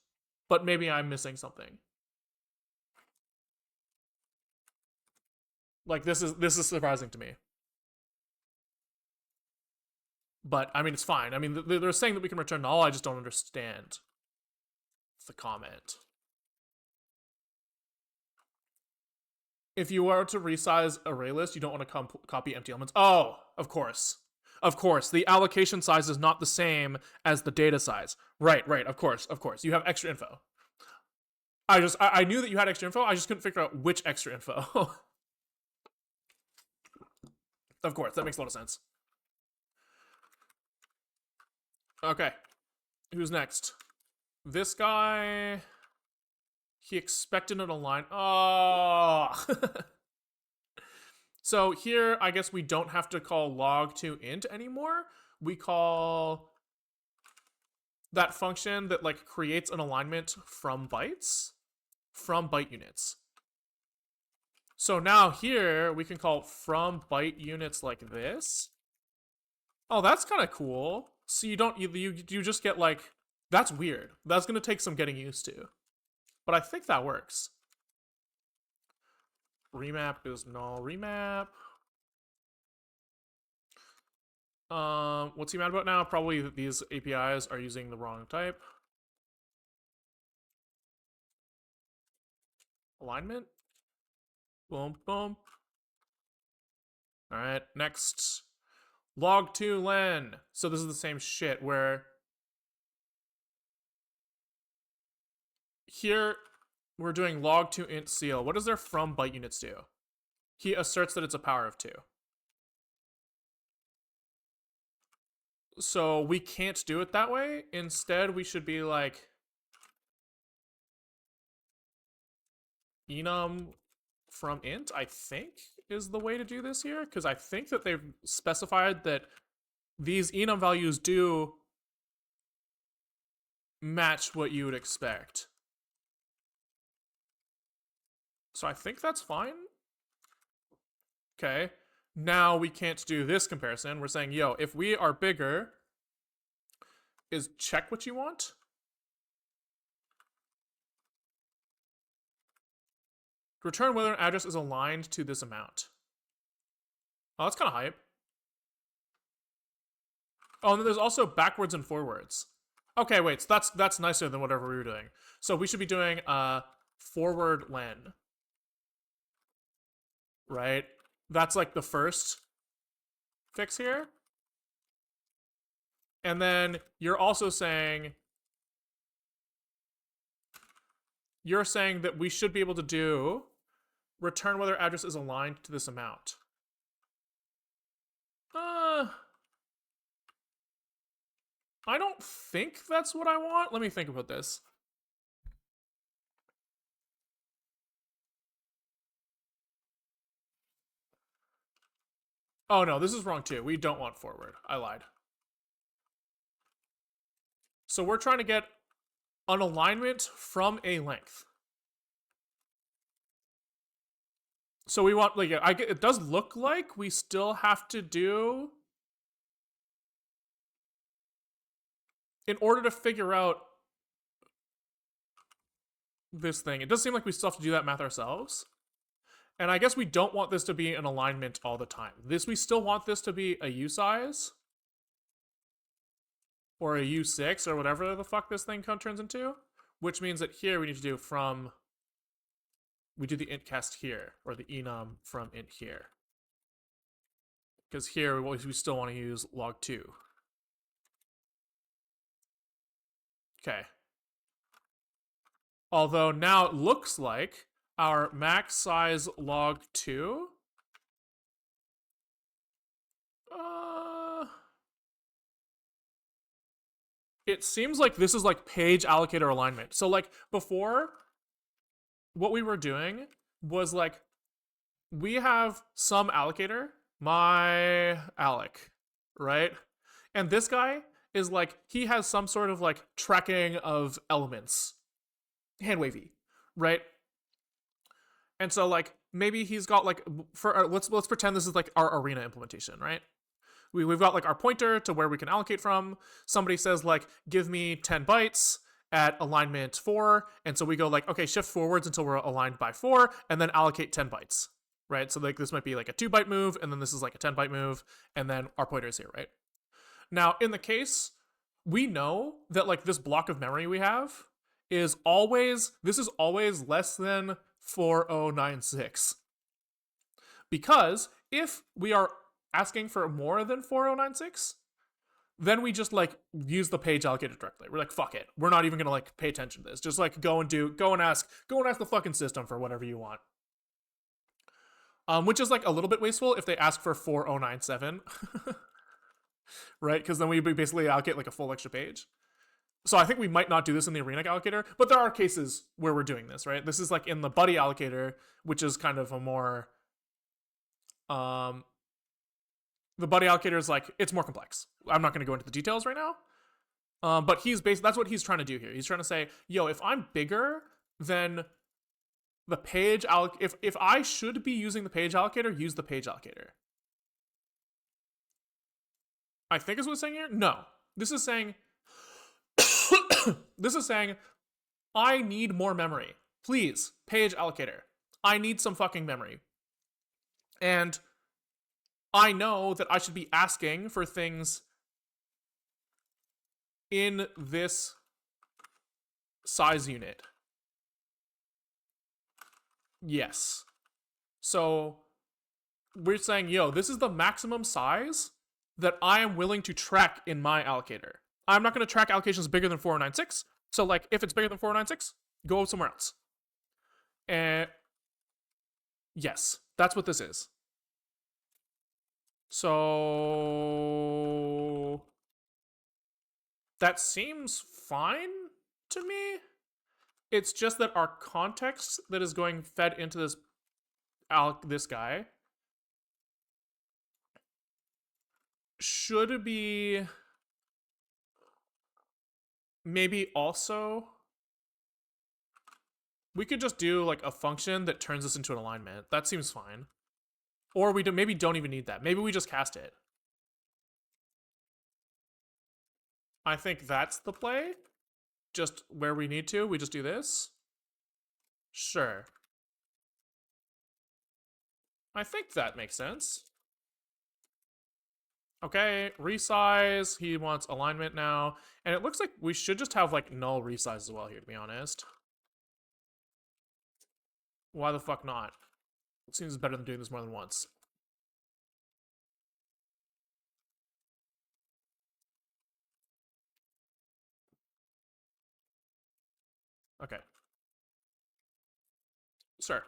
but maybe I'm missing something. Like this is surprising to me. But I mean, it's fine. I mean, they're saying that we can return null. I just don't understand the comment. If you are to resize array list, you don't want to copy empty elements. Oh, of course. Of course, the allocation size is not the same as the data size. Right, of course. You have extra info. I knew that you had extra info. I just couldn't figure out which extra info. Of course, that makes a lot of sense. Okay, who's next? This guy. He expected an align. Oh. So here, I guess we don't have to call log to int anymore. We call that function that like creates an alignment from bytes, from byte units. So now here we can call from byte units like this. Oh, that's kind of cool. So you don't you just get like that's weird. That's gonna take some getting used to, but I think that works. Remap is null remap. What's he mad about now? Probably that these APIs are using the wrong type. Alignment. Boom, boom. All right, next. Log2 len. So this is the same shit where here we're doing log2 int ceil. What does their from byte units do? He asserts that it's a power of 2. So we can't do it that way. Instead, we should be like enum from int, I think, is the way to do this here. Because I think that they've specified that these enum values do match what you would expect. So I think that's fine. Okay. Now we can't do this comparison. We're saying, yo, if we are bigger, is check what you want. Return whether an address is aligned to this amount. Oh, that's kind of hype. Oh, and then there's also backwards and forwards. Okay, wait, so that's nicer than whatever we were doing. So we should be doing forward len. Right? That's like the first fix here. And then you're also saying that we should be able to do return whether address is aligned to this amount. I don't think that's what I want. Let me think about this. Oh no, this is wrong too. We don't want forward. I lied. So we're trying to get an alignment from a length. So we want, like, it does look like we still have to do, in order to figure out this thing, it does seem like we still have to do that math ourselves. And I guess we don't want this to be an alignment all the time. We still want this to be a U size. Or a U6, or whatever the fuck this thing turns into. Which means that here we need to do from, we do the int cast here, or the enum from int here. Because here we still want to use log2. Okay. Although now it looks like our max size log2 it seems like this is like page allocator alignment. So like before, what we were doing was like, we have some allocator, my alloc, right? And this guy is like, he has some sort of like tracking of elements, hand wavy, right? And so like maybe he's got like, for let's pretend this is like our arena implementation, right? We've got like our pointer to where we can allocate from. Somebody says like, give me 10 bytes at alignment 4. And so we go like, okay, shift forwards until we're aligned by 4 and then allocate 10 bytes, right? So like this might be like a 2 byte move and then this is like a 10 byte move and then our pointer is here, right? Now in the case, we know that like this block of memory we have is always less than 4096. Because if we are asking for more than 4096, then we just like use the page allocator directly. We're like, fuck it. We're not even gonna like pay attention to this. Just like go and ask the fucking system for whatever you want. Which is like a little bit wasteful if they ask for 4097. Right? Because then we basically allocate like a full extra page. So I think we might not do this in the arena allocator, but there are cases where we're doing this, right? This is like in the buddy allocator, which is kind of a more the buddy allocator is like, it's more complex. I'm not going to go into the details right now. But that's what he's trying to do here. He's trying to say, yo, if I'm bigger than the page if I should be using the page allocator, use the page allocator. I think is what it's saying here. No, this is saying I need more memory. Please, page allocator. I need some fucking memory. And I know that I should be asking for things in this size unit. Yes. So we're saying, yo, this is the maximum size that I am willing to track in my allocator. I'm not going to track allocations bigger than 4096. So, like, if it's bigger than 4096, go somewhere else. And yes, that's what this is. So that seems fine to me. It's just that our context that is going fed into this guy should be maybe also we could just do like a function that turns this into an alignment. That seems fine. Or we maybe don't even need that. Maybe we just cast it. I think that's the play. Just where we need to, we just do this. Sure. I think that makes sense. Okay, resize. He wants alignment now. And it looks like we should just have like null resize as well here, to be honest. Why the fuck not? It seems better than doing this more than once. Okay. Sure.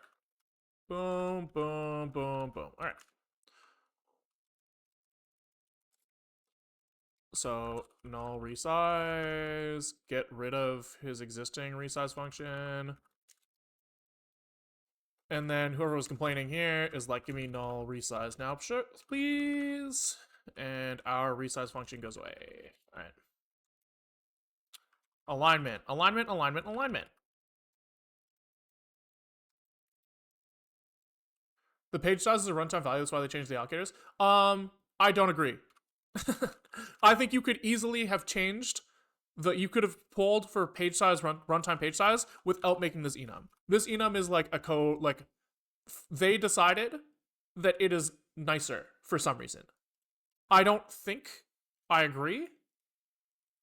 Boom, boom, boom, boom. All right. So null resize, get rid of his existing resize function. And then whoever was complaining here is like, give me null resize now, sure, please. And our resize function goes away. All right. Alignment, alignment, alignment, alignment. The page size is a runtime value, that's why they changed the allocators. I don't agree. I think you could easily have changed you could have pulled for page size runtime page size without making this enum. This enum is like a code like they decided that it is nicer for some reason. I don't think I agree,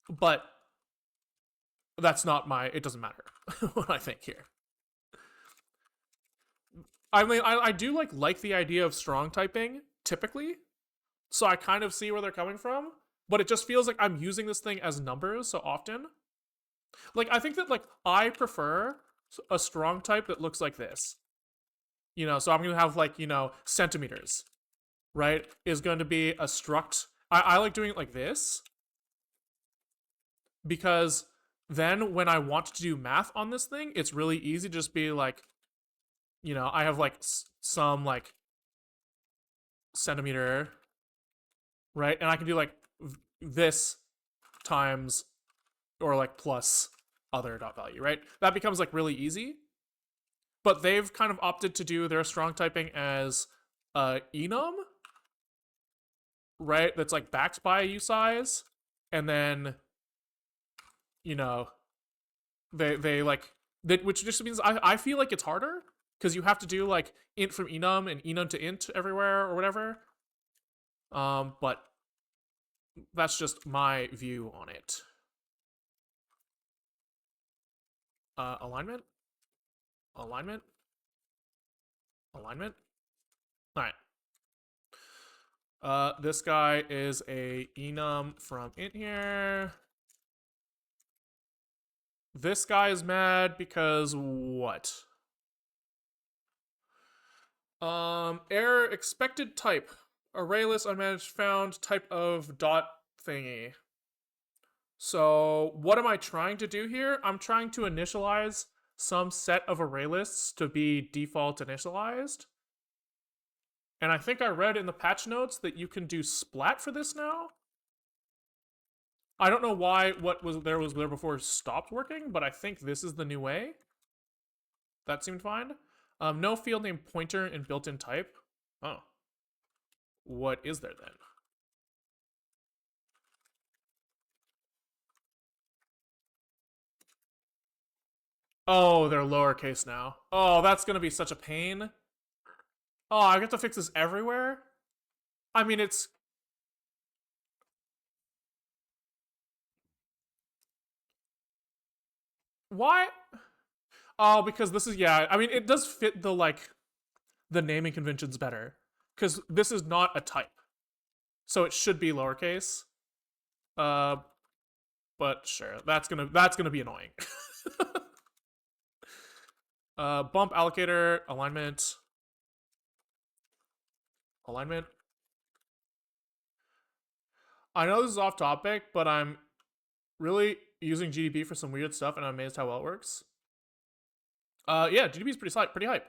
but that's not it doesn't matter what I think here. I mean, I do like the idea of strong typing typically, so I kind of see where they're coming from, but it just feels like I'm using this thing as numbers so often. Like, I think that, like, I prefer a strong type that looks like this. You know, so I'm going to have, like, centimeters, right? Is going to be a struct. I like doing it like this because then when I want to do math on this thing, it's really easy to just be like, I have, like, some, like, centimeter, right? And I can do, like, this times or like plus other dot value, right? That becomes like really easy. But they've kind of opted to do their strong typing as enum, right? That's like backed by a usize, and then they like that, which just means I feel like it's harder because you have to do like int from enum and enum to int everywhere or whatever. But that's just my view on it. Alignment, alignment, alignment. All right. This guy is a enum from int here. This guy is mad because what? Error expected type. Array list unmanaged found type of dot thingy. So what am I trying to do here? I'm trying to initialize some set of array lists to be default initialized. And I think I read in the patch notes that you can do splat for this now. I don't know why what was there before stopped working, but I think this is the new way. That seemed fine. No field name pointer in built-in type. Oh. What is there then? Oh, they're lowercase now. Oh, that's gonna be such a pain. Oh, I have to fix this everywhere? I mean, it's... Why? Oh, because this is, yeah, I mean, it does fit the, like, the naming conventions better. because this is not a type, so it should be lowercase. Uh, but sure, that's gonna be annoying. Bump allocator alignment. Alignment. I know this is off topic, but I'm really using GDP for some weird stuff, and I'm amazed how well it works. Yeah, GDP is pretty hype.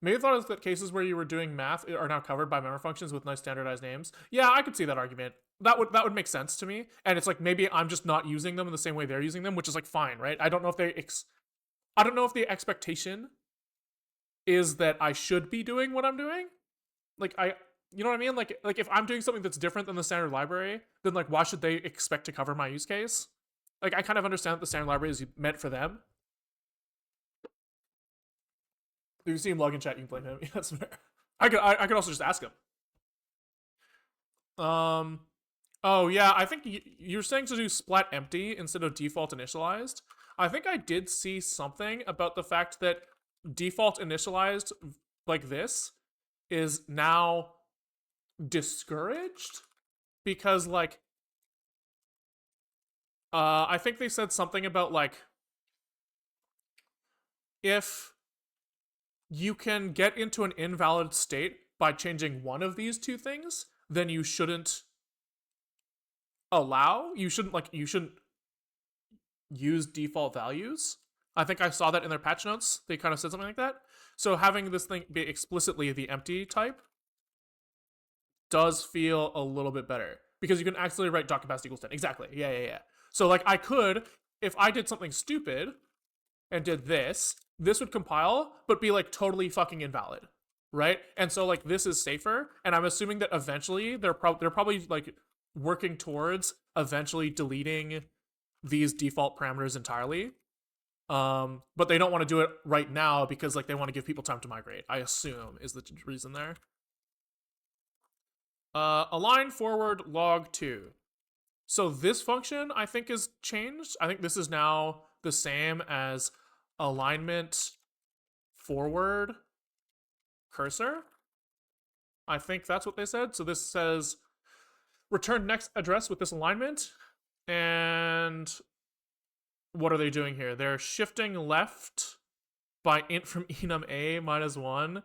Maybe thought it that cases where you were doing math are now covered by member functions with nice standardized names. Yeah, I could see that argument. That would make sense to me. And it's like maybe I'm just not using them in the same way they're using them, which is like fine, right? I don't know if the expectation is that I should be doing what I'm doing. Like you know what I mean? Like if I'm doing something that's different than the standard library, then like why should they expect to cover my use case? Like I kind of understand that the standard library is meant for them. If you see him log in chat, you can blame him. Yeah, that's fair. I could also just ask him. Oh yeah, I think you're saying to do splat empty instead of default initialized. I think I did see something about the fact that default initialized like this is now discouraged because like I think they said something about like if you can get into an invalid state by changing one of these two things, then you shouldn't you shouldn't use default values. I think I saw that in their patch notes. They kind of said something like that. So having this thing be explicitly the empty type does feel a little bit better because you can actually write .capacity equals 10. Exactly. Yeah. So like I could, if I did something stupid and did this would compile but be like totally fucking invalid, right? And so like this is safer, and I'm assuming that eventually they're probably like working towards eventually deleting these default parameters entirely. But they don't want to do it right now because like they want to give people time to migrate, I assume is the reason there. Align forward log 2. So this function I think is changed. I think this is now the same as alignment forward cursor. I think that's what they said. So this says return next address with this alignment. And what are they doing here? They're shifting left by int from enum a -1.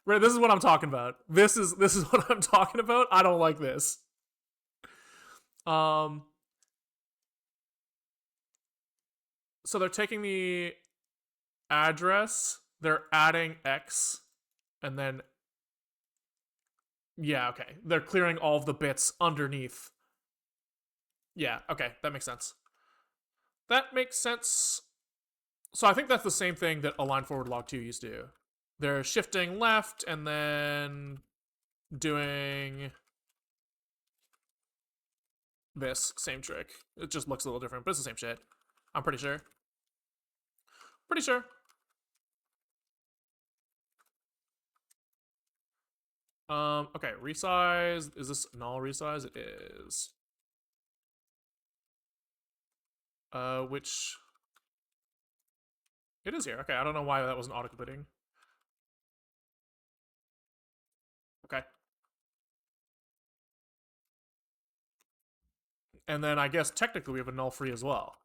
Right, this is what I'm talking about. This is what I'm talking about. I don't like this. So they're taking the address, they're adding x, and then yeah, okay. They're clearing all of the bits underneath. Yeah, okay, that makes sense. That makes sense. So I think that's the same thing that align forward log 2 used to do. They're shifting left and then doing this same trick. It just looks a little different, but it's the same shit. I'm pretty sure. Pretty sure. Okay, resize. Is this null resize? It is. Which it is here. Okay, I don't know why that wasn't auto-completing. Okay. And then I guess technically we have a null free as well.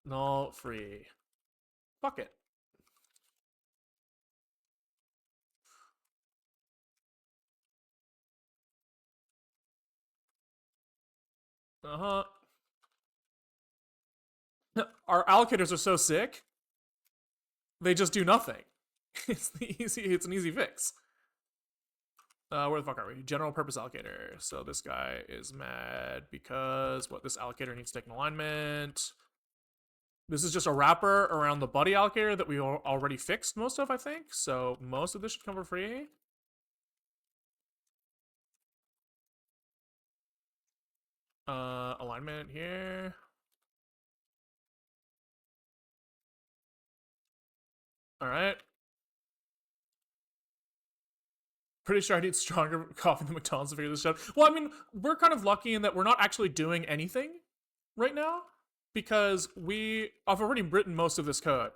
Null free. Fuck it. Uh-huh. Our allocators are so sick, they just do nothing. It's an easy fix. Where the fuck are we? General purpose allocator. So this guy is mad because this allocator needs to take an alignment. This is just a wrapper around the buddy allocator that we already fixed most of, I think. So most of this should come for free. Alignment here. All right. Pretty sure I need stronger coffee than McDonald's to figure this out. Well, I mean, we're kind of lucky in that we're not actually doing anything right now because I've already written most of this code,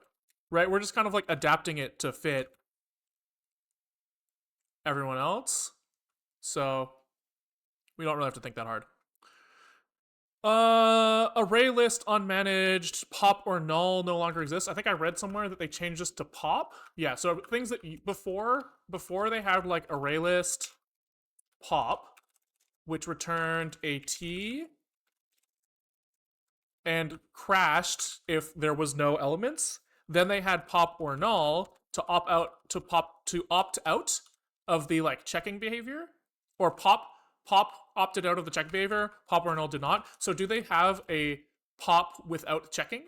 right? We're just kind of like adapting it to fit everyone else. So we don't really have to think that hard. Array list unmanaged, pop or null no longer exists. I think I read somewhere that they changed this to pop. Yeah, so things that before they had like array list pop, which returned a T and crashed if there was no elements. Then they had pop or null to opt out of the like checking behavior, or pop opted out of the check behavior, pop or null did not. So do they have a pop without checking?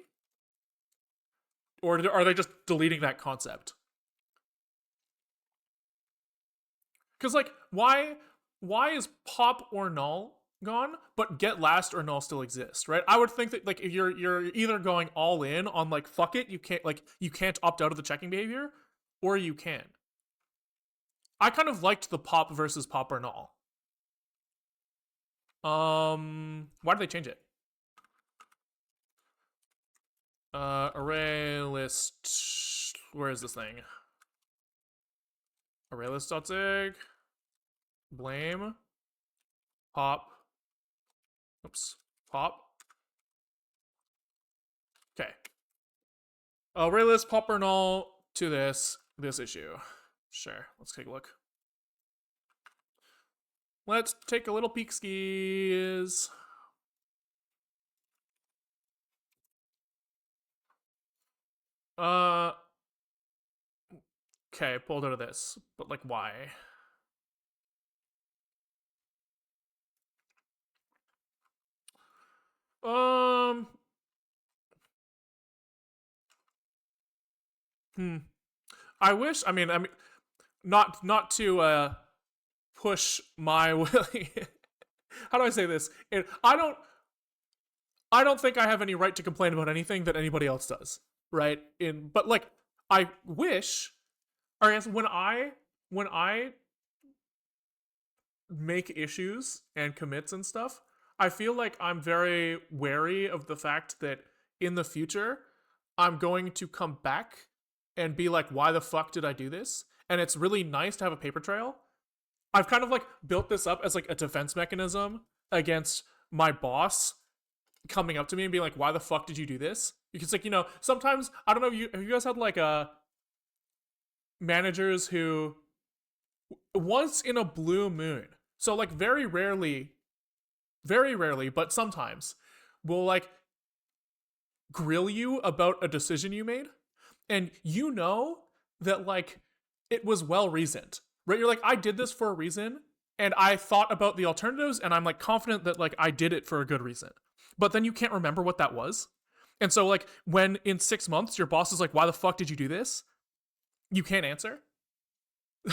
Or are they just deleting that concept? Because like why is pop or null gone, but get last or null still exists, right? I would think that like if you're either going all in on like fuck it, you can't opt out of the checking behavior, or you can. I kind of liked the pop versus pop or null. Why did they change it? Array list. Where is this thing? Array list.zig. Blame. Pop. Oops. Pop. Okay. Array list pop or null to this issue. Sure. Let's take a look. Let's take a little peek skis. Okay, pulled out of this, but like why? I wish. I mean, not to push my willy. How do I say this? I don't think I have any right to complain about anything that anybody else does, right? But like I wish, or I guess when I make issues and commits and stuff, I feel like I'm very wary of the fact that in the future I'm going to come back and be like, why the fuck did I do this? And it's really nice to have a paper trail. I've kind of like built this up as like a defense mechanism against my boss coming up to me and being like, why the fuck did you do this? Because like, sometimes I don't know, have you guys had like managers who once in a blue moon, so like very rarely, but sometimes will like grill you about a decision you made, and that like it was well reasoned, right? You're like, I did this for a reason, and I thought about the alternatives, and I'm like confident that like I did it for a good reason. But then you can't remember what that was. And so like when in 6 months your boss is like, why the fuck did you do this? You can't answer.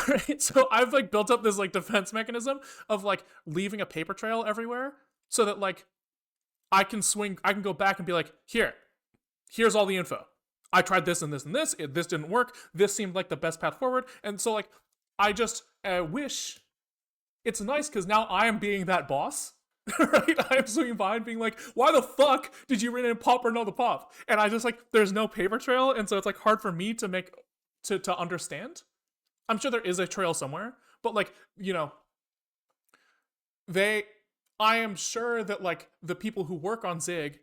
Right? So I've like built up this like defense mechanism of like leaving a paper trail everywhere so that like I can go back and be like, here's all the info. I tried this and this and this. This didn't work. This seemed like the best path forward. And so like I just wish it's nice because now I am being that boss. Right? I am swinging behind being like, why the fuck did you rename pop or not the pop? And I just like, there's no paper trail. And so it's like hard for me to make, to understand. I'm sure there is a trail somewhere, but like, I am sure that like the people who work on Zig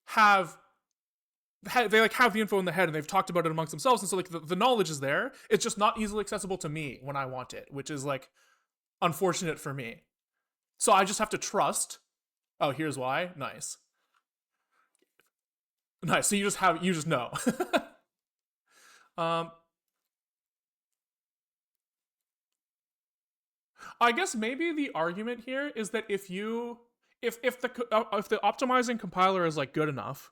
have the info in the head and they've talked about it amongst themselves. And so like the knowledge is there. It's just not easily accessible to me when I want it, which is like unfortunate for me. So I just have to trust. Oh, here's why. Nice. Nice. So you just know. I guess maybe the argument here is that if the optimizing compiler is like good enough,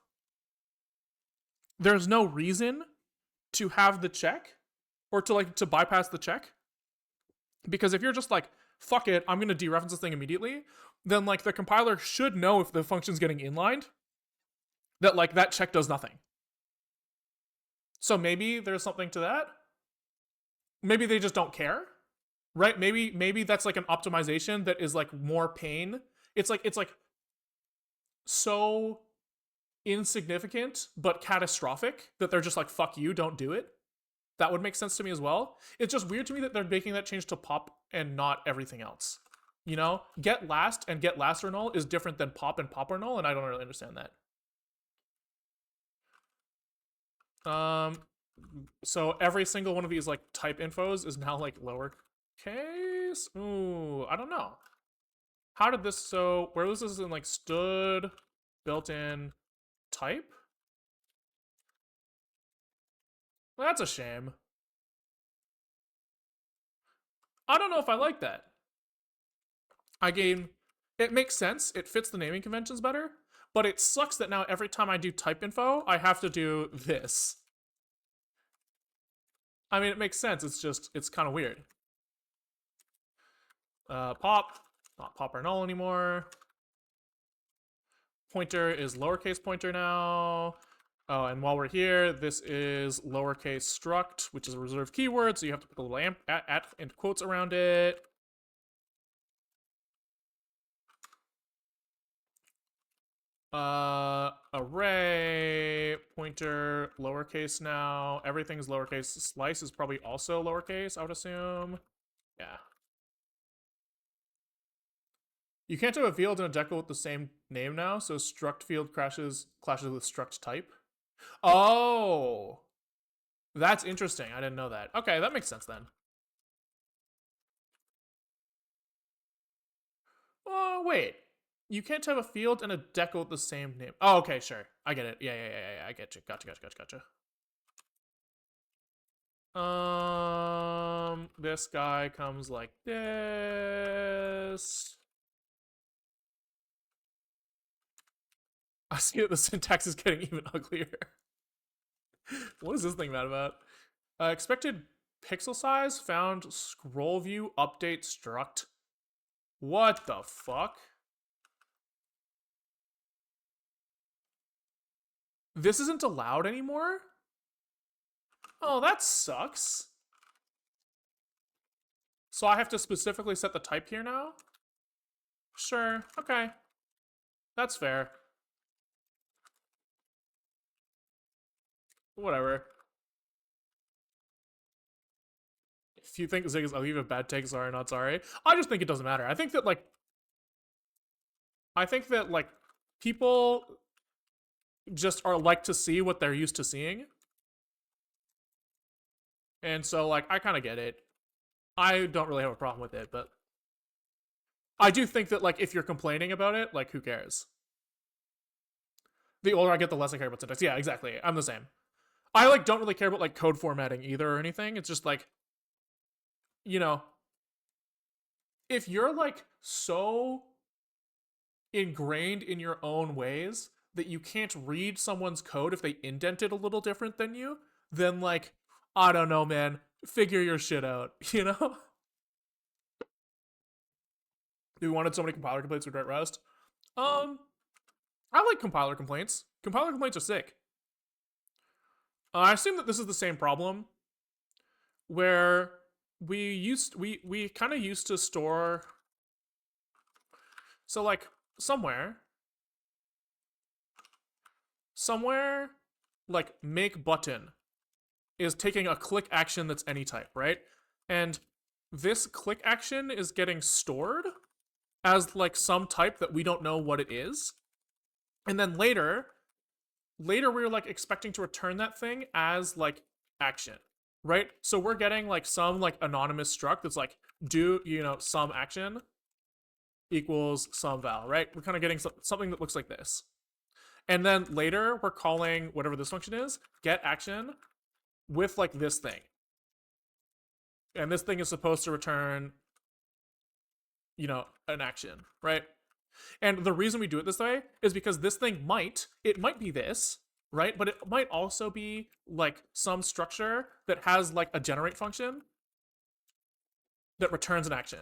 there's no reason to have the check or to bypass the check. Because if you're just like, fuck it, I'm going to dereference this thing immediately, then like the compiler should know if the function's getting inlined, that like that check does nothing. So maybe there's something to that. Maybe they just don't care, right? Maybe that's like an optimization that is like more pain. It's like so insignificant but catastrophic that they're just like, fuck you, don't do it. That would make sense to me as well. It's just weird to me that they're making that change to pop and not everything else. You know, get last and get last or null is different than pop and pop or null, and I don't really understand that. So every single one of these like type infos is now like lowercase. Ooh, I don't know. How did this? So where was this in like stood, built-in type? Well, that's a shame. I don't know if I like that. Again, it makes sense. It fits the naming conventions better, but it sucks that now every time I do type info, I have to do this. I mean, it makes sense. It's just, it's kind of weird. Pop, not pop or null anymore. Pointer is lowercase pointer now. Oh, and while we're here, this is lowercase struct, which is a reserved keyword, so you have to put a little at and quotes around it. Array, pointer, lowercase now. Everything's lowercase. Slice is probably also lowercase, I would assume. Yeah. You can't have a field and a decal with the same name now, so struct field clashes with struct type. Oh! That's interesting. I didn't know that. Okay, that makes sense then. Oh, wait. You can't have a field and a decal with the same name. Oh, okay, sure. I get it. Yeah. I get you. Gotcha. This guy comes like this. I see that the syntax is getting even uglier. What is this thing mad about? Expected pixel size found scroll view update struct. What the fuck? This isn't allowed anymore? Oh, that sucks. So I have to specifically set the type here now? Sure, okay. That's fair. Whatever. If you think Zig is ugly, a bad take, sorry, not sorry. I just think it doesn't matter. I think that like people just are like to see what they're used to seeing. And so like I kind of get it. I don't really have a problem with it, but I do think that like if you're complaining about it, like who cares? The older I get, the less I care about syntax. Yeah, exactly. I'm the same. I like don't really care about like code formatting either or anything. It's just like, you know, if you're like so ingrained in your own ways that you can't read someone's code if they indent it a little different than you, then like, I don't know, man. Figure your shit out, you know? We wanted so many compiler complaints with Rust. I like compiler complaints. Compiler complaints are sick. I assume that this is the same problem where we kind of used to store, so like somewhere like make button is taking a click action that's any type, right? And this click action is getting stored as like some type that we don't know what it is. And then later we're like expecting to return that thing as like action, right? So we're getting like some like anonymous struct that's like do, you know, some action equals some val, right? We're kind of getting something that looks like this. And then later we're calling whatever this function is, get action with like this thing. And this thing is supposed to return, you know, an action, right? And the reason we do it this way is because this thing might be this, right? But it might also be like some structure that has like a generate function that returns an action,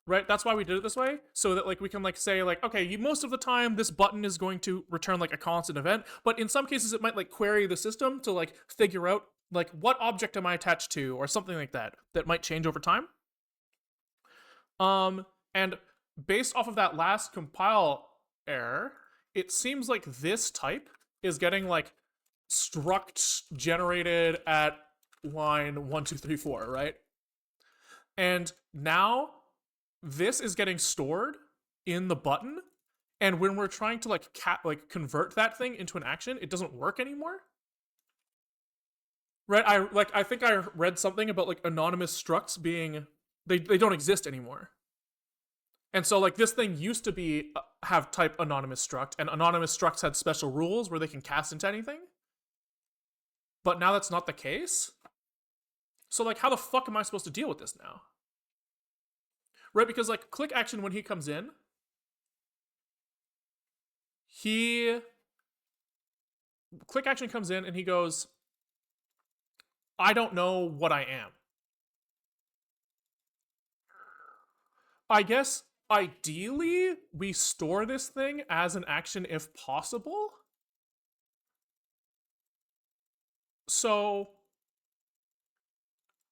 right? That's why we did it this way, so that like we can like say like, okay, most of the time this button is going to return like a constant event, but in some cases it might like query the system to like figure out like what object am I attached to or something like that might change over time. And based off of that last compile error, it seems like this type is getting like struct generated at line 1, 2, 3, 4, right? And now this is getting stored in the button, and when we're trying to like convert that thing into an action, it doesn't work anymore. Right? I think I read something about like anonymous structs being they don't exist anymore. And so like this thing used to be have type anonymous struct, and anonymous structs had special rules where they can cast into anything. But now that's not the case. So like how the fuck am I supposed to deal with this now? Right? Because like click action when he comes in, he click action comes in and he goes, I don't know what I am. I guess ideally we store this thing as an action if possible. So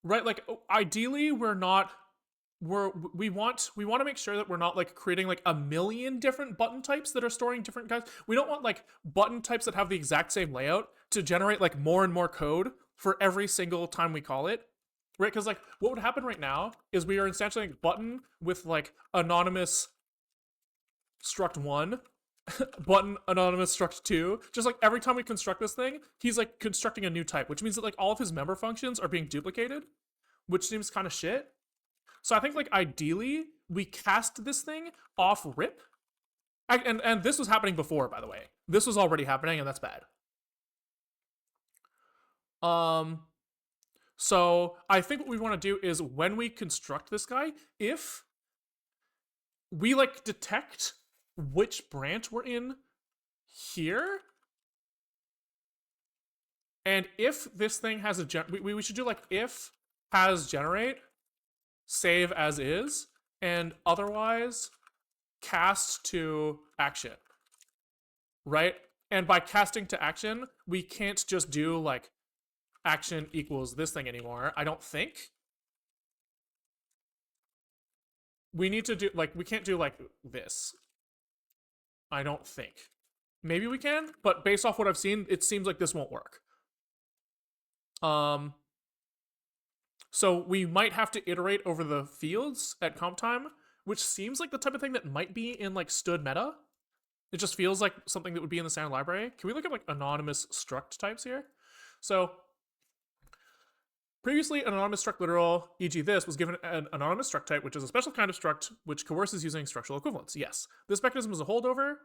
right, like ideally we want to make sure that we're not like creating like a million different button types that are storing different guys. We don't want like button types that have the exact same layout to generate like more and more code for every single time we call it. Right? Because like what would happen right now is we are instantiating button with like anonymous struct 1, button anonymous struct 2. Just like every time we construct this thing, he's like constructing a new type, which means that like all of his member functions are being duplicated, which seems kind of shit. So I think like ideally we cast this thing off rip. And this was happening before, by the way. This was already happening, and that's bad. So I think what we want to do is when we construct this guy, if we like detect which branch we're in here, and if this thing has a we should do like if has generate, save as is, and otherwise cast to action, right? And by casting to action, we can't just do like action equals this thing anymore, I don't think. We need to do like we can't do like this, I don't think. Maybe we can, but based off what I've seen, it seems like this won't work. So we might have to iterate over the fields at comp time, which seems like the type of thing that might be in like stood meta. It just feels like something that would be in the standard library. Can we look at like anonymous struct types here? So previously, an anonymous struct literal, e.g. this, was given an anonymous struct type, which is a special kind of struct which coerces using structural equivalence. Yes. This mechanism is a holdover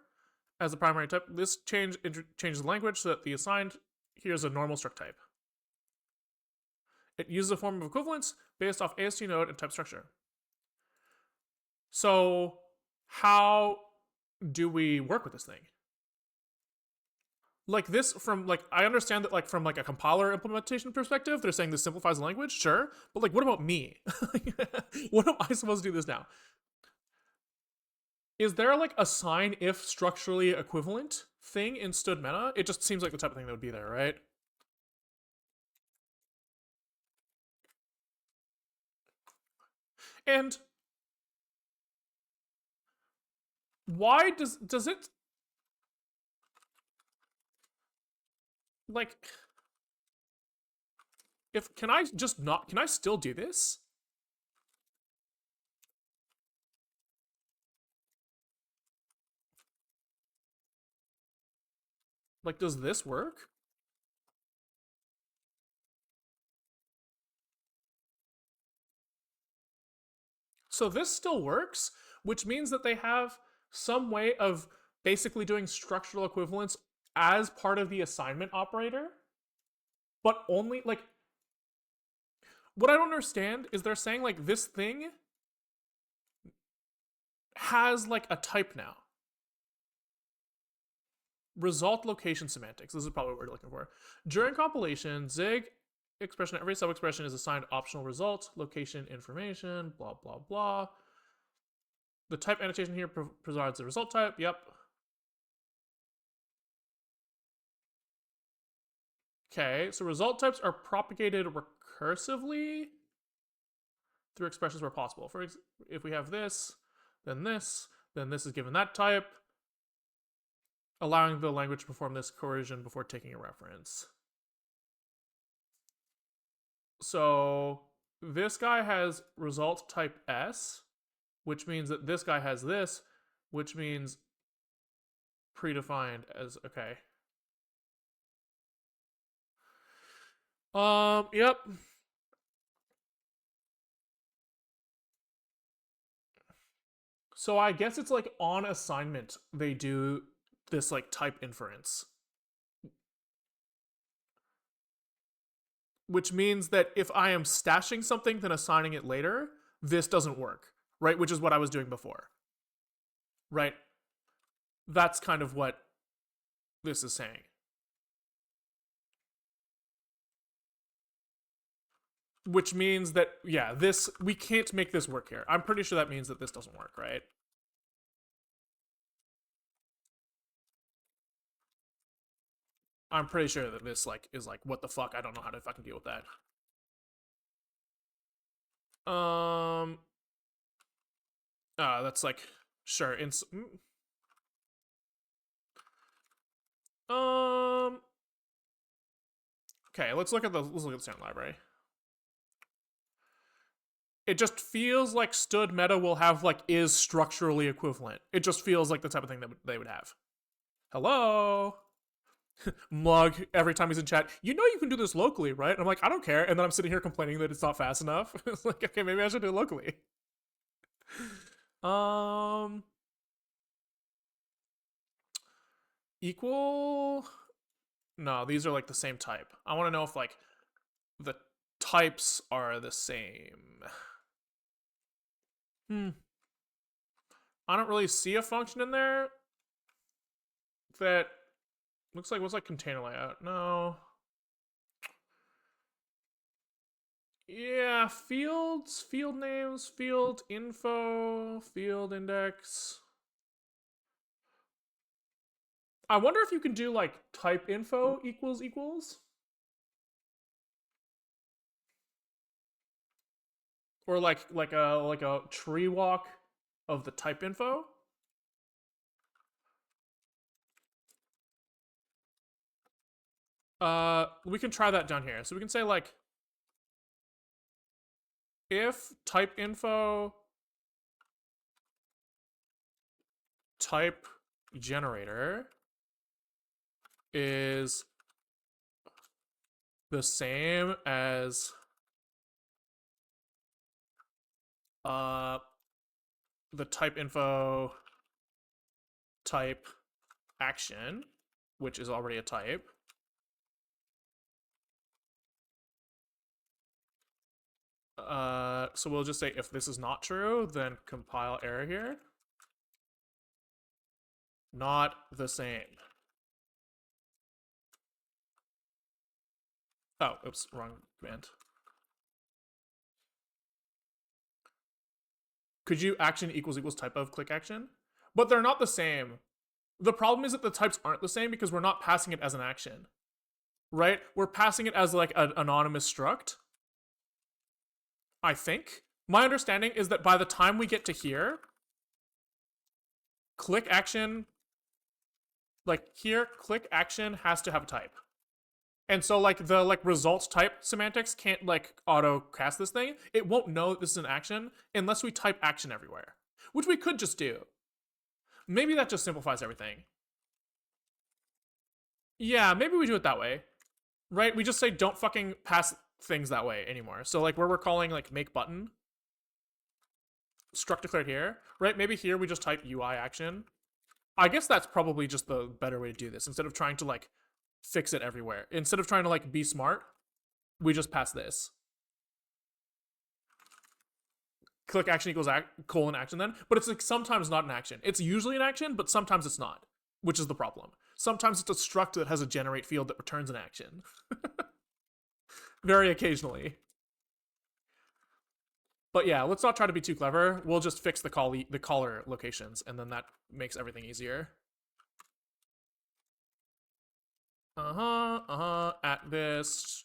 as the primary type. This changes the language so that the assigned here is a normal struct type. It uses a form of equivalence based off AST node and type structure. So how do we work with this thing? Like this from like I understand that like from like a compiler implementation perspective, they're saying this simplifies the language, sure. But like what about me? What am I supposed to do this now? Is there like a sign if structurally equivalent thing in stood meta? It just seems like the type of thing that would be there, right? And why does it like if can I just not can I still do this? Like does this work? So this still works, which means that they have some way of basically doing structural equivalence as part of the assignment operator, but only like what I don't understand is they're saying like this thing has like a type now. Result location semantics. This is probably what we're looking for. During compilation, Zig expression, every sub-expression is assigned optional result, location information, blah, blah, blah. The type annotation here provides the result type. Yep. Okay, so result types are propagated recursively through expressions where possible. For if we have this, then this is given that type. allowing the language to perform this coercion before taking a reference. So this guy has result type S, which means that this guy has this, which means predefined as okay. Yep. So I guess it's like on assignment they do this like type inference. Which means that if I am stashing something then assigning it later, this doesn't work, right? Which is what I was doing before. Right? That's kind of what this is saying. Which means that, yeah, this, we can't make this work here. I'm pretty sure that means that this doesn't work, right? I'm pretty sure that this like is like, what the fuck? I don't know how to fucking deal with that. That's like, sure. Okay, let's look at the sound library. It just feels like stud meta will have like is structurally equivalent. It just feels like the type of thing that they would have. Hello? Mug, every time he's in chat, you know you can do this locally, right? And I'm like, I don't care. And then I'm sitting here complaining that it's not fast enough. It's like, okay, maybe I should do it locally. Equal? No, these are like the same type. I want to know if like the types are the same. I don't really see a function in there that looks like what's like container layout. No. Yeah, fields, field names, field info, field index. I wonder if you can do like type info equals equals. Or like a tree walk of the type info. We can try that down here. So we can say like if type info type generator is the same as the type info type action, which is already a type. So we'll just say if this is not true, then compile error here. Not the same. Oh, oops, wrong command. Could you action equals equals type of click action? But they're not the same. The problem is that the types aren't the same because we're not passing it as an action, right? We're passing it as like an anonymous struct. I think. My understanding is that by the time we get to here, click action, like here, click action has to have a type. And so like the like results type semantics can't like auto cast this thing. It won't know that this is an action unless we type action everywhere, which we could just do. Maybe that just simplifies everything. Yeah, maybe we do it that way. Right? We just say don't fucking pass things that way anymore. So like where we're calling like make button, struct declared here, right? Maybe here we just type UI action. I guess that's probably just the better way to do this instead of trying to like fix it everywhere. Instead of trying to like be smart, we just pass this. Click action equals colon action then, but it's like sometimes not an action. It's usually an action, but sometimes it's not, which is the problem. Sometimes it's a struct that has a generate field that returns an action. Very occasionally. But yeah, let's not try to be too clever. We'll just fix the caller locations, and then that makes everything easier. At this.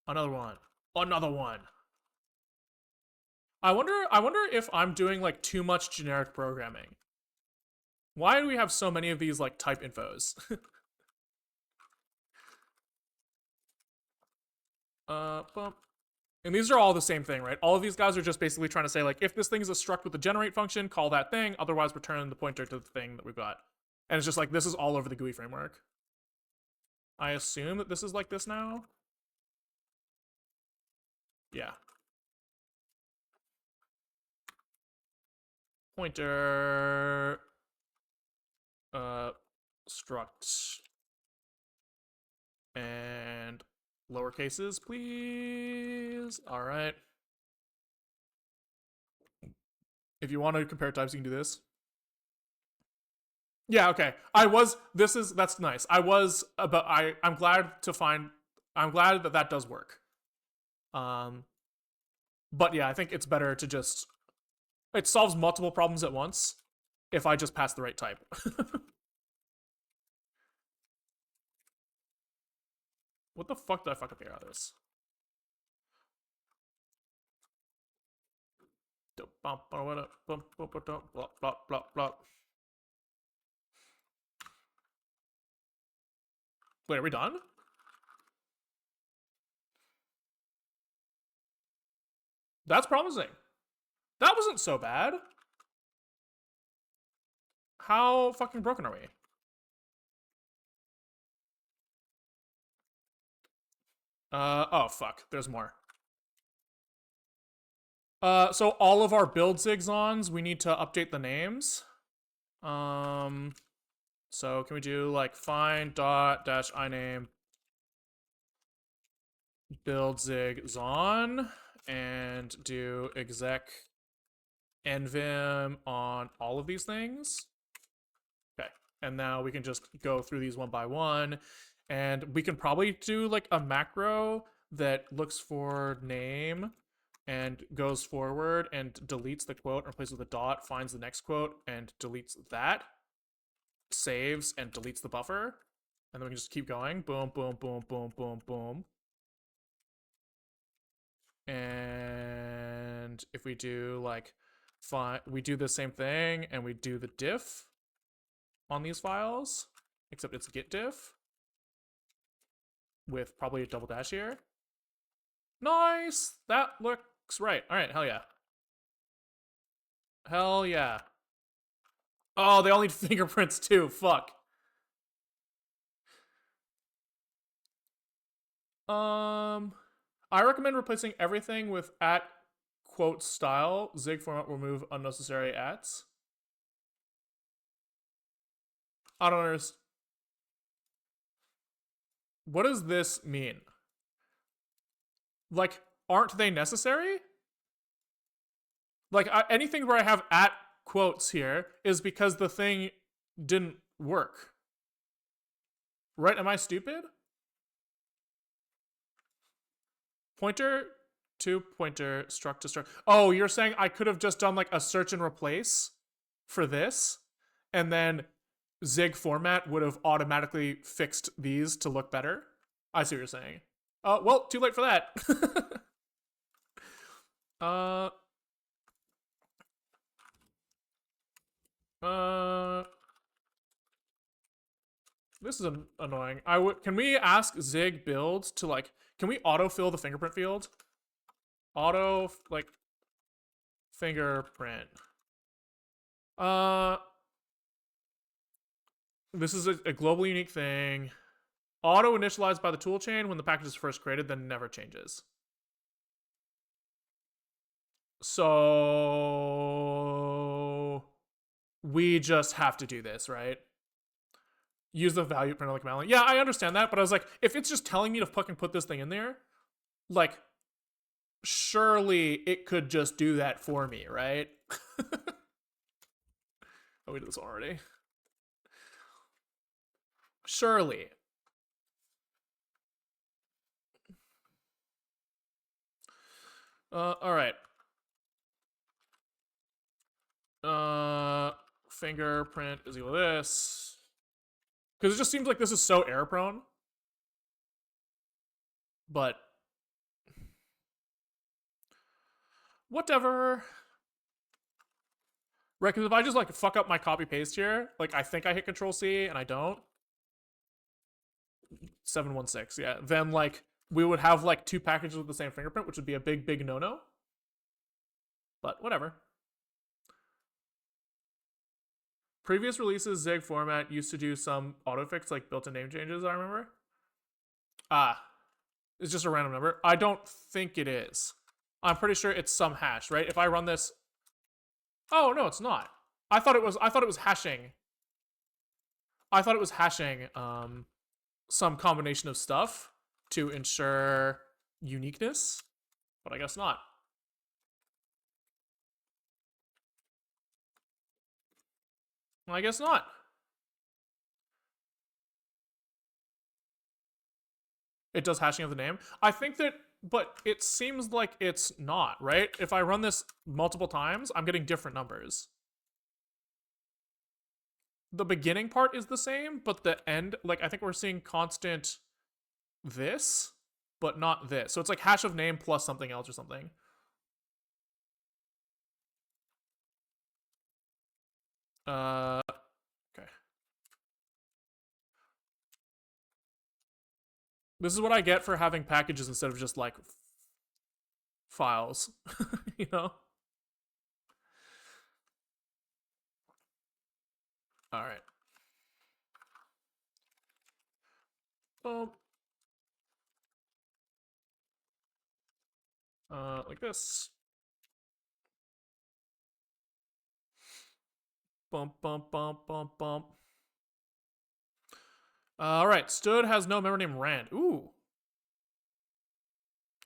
Another one. Another one. I wonder if I'm doing like too much generic programming. Why do we have so many of these like type infos? Bump. And these are all the same thing, right? All of these guys are just basically trying to say, like, if this thing is a struct with the generate function, call that thing, otherwise return the pointer to the thing that we've got. And it's just like, this is all over the GUI framework. I assume that this is like this now. Yeah. Pointer. Struct. And lower cases, please. All right. If you want to compare types, you can do this. Yeah, okay. That's nice. I'm glad that that does work. Um, but yeah, I think it's better to just, it solves multiple problems at once if I just pass the right type. What the fuck did I fuck up here out of this? Wait, are we done? That's promising. That wasn't so bad. How fucking broken are we? Oh fuck, there's more. So all of our build zigzons, we need to update the names. So can we do like find dot dash iname build zig zon and do exec nvim on all of these things? Okay, and now we can just go through these one by one, and we can probably do like a macro that looks for name and goes forward and deletes the quote and replaces with a dot, finds the next quote and deletes that, saves and deletes the buffer, and then we can just keep going. Boom, boom, boom, boom, boom, boom. And if we do like, we do the same thing and we do the diff on these files, except it's git diff with probably a double dash here. Nice! That looks right. All right, hell yeah. Hell yeah. Oh, they all need fingerprints too. Fuck. I recommend replacing everything with at quote style. Zig format will remove unnecessary ats. I don't understand. What does this mean? Like, aren't they necessary? Like, anything where I have at quotes here is because the thing didn't work. Right? Am I stupid? Pointer to pointer, struct to struct. Oh, you're saying I could have just done like a search and replace for this, and then Zig format would have automatically fixed these to look better? I see what you're saying. Well, too late for that. uh, this is annoying. Can we ask Zig build to like, can we autofill the fingerprint field? Auto, like, fingerprint. This is a globally unique thing. Auto initialized by the toolchain when the package is first created, then never changes. So we just have to do this, right? Use the value printer like Malin. Yeah, I understand that, but I was like, if it's just telling me to fucking put this thing in there, like, surely it could just do that for me, right? Oh, we did this already. Surely. All right. Fingerprint is equal to this. Because it just seems like this is so error prone. But Whatever. Right, because if I just like fuck up my copy paste here, like I think I hit Control C and I don't. 716, yeah. Then like we would have like two packages with the same fingerprint, which would be a big no-no. But whatever. Previous releases, Zig format used to do some autofix, like built-in name changes, I remember. It's just a random number. I don't think it is. I'm pretty sure it's some hash, right? If I run this. Oh no, it's not. I thought it was hashing. I thought it was hashing some combination of stuff to ensure uniqueness, but I guess not. I guess not. It does hashing of the name. I think that, but it seems like it's not, right? If I run this multiple times, I'm getting different numbers. The beginning part is the same, but the end, like I think we're seeing constant this, but not this. So it's like hash of name plus something else or something. Okay. This is what I get for having packages instead of just like files, you know? All right. Boom. Like this. Bump, bump, bump, bump, bump. All right. Stud has no member name Rand. Ooh.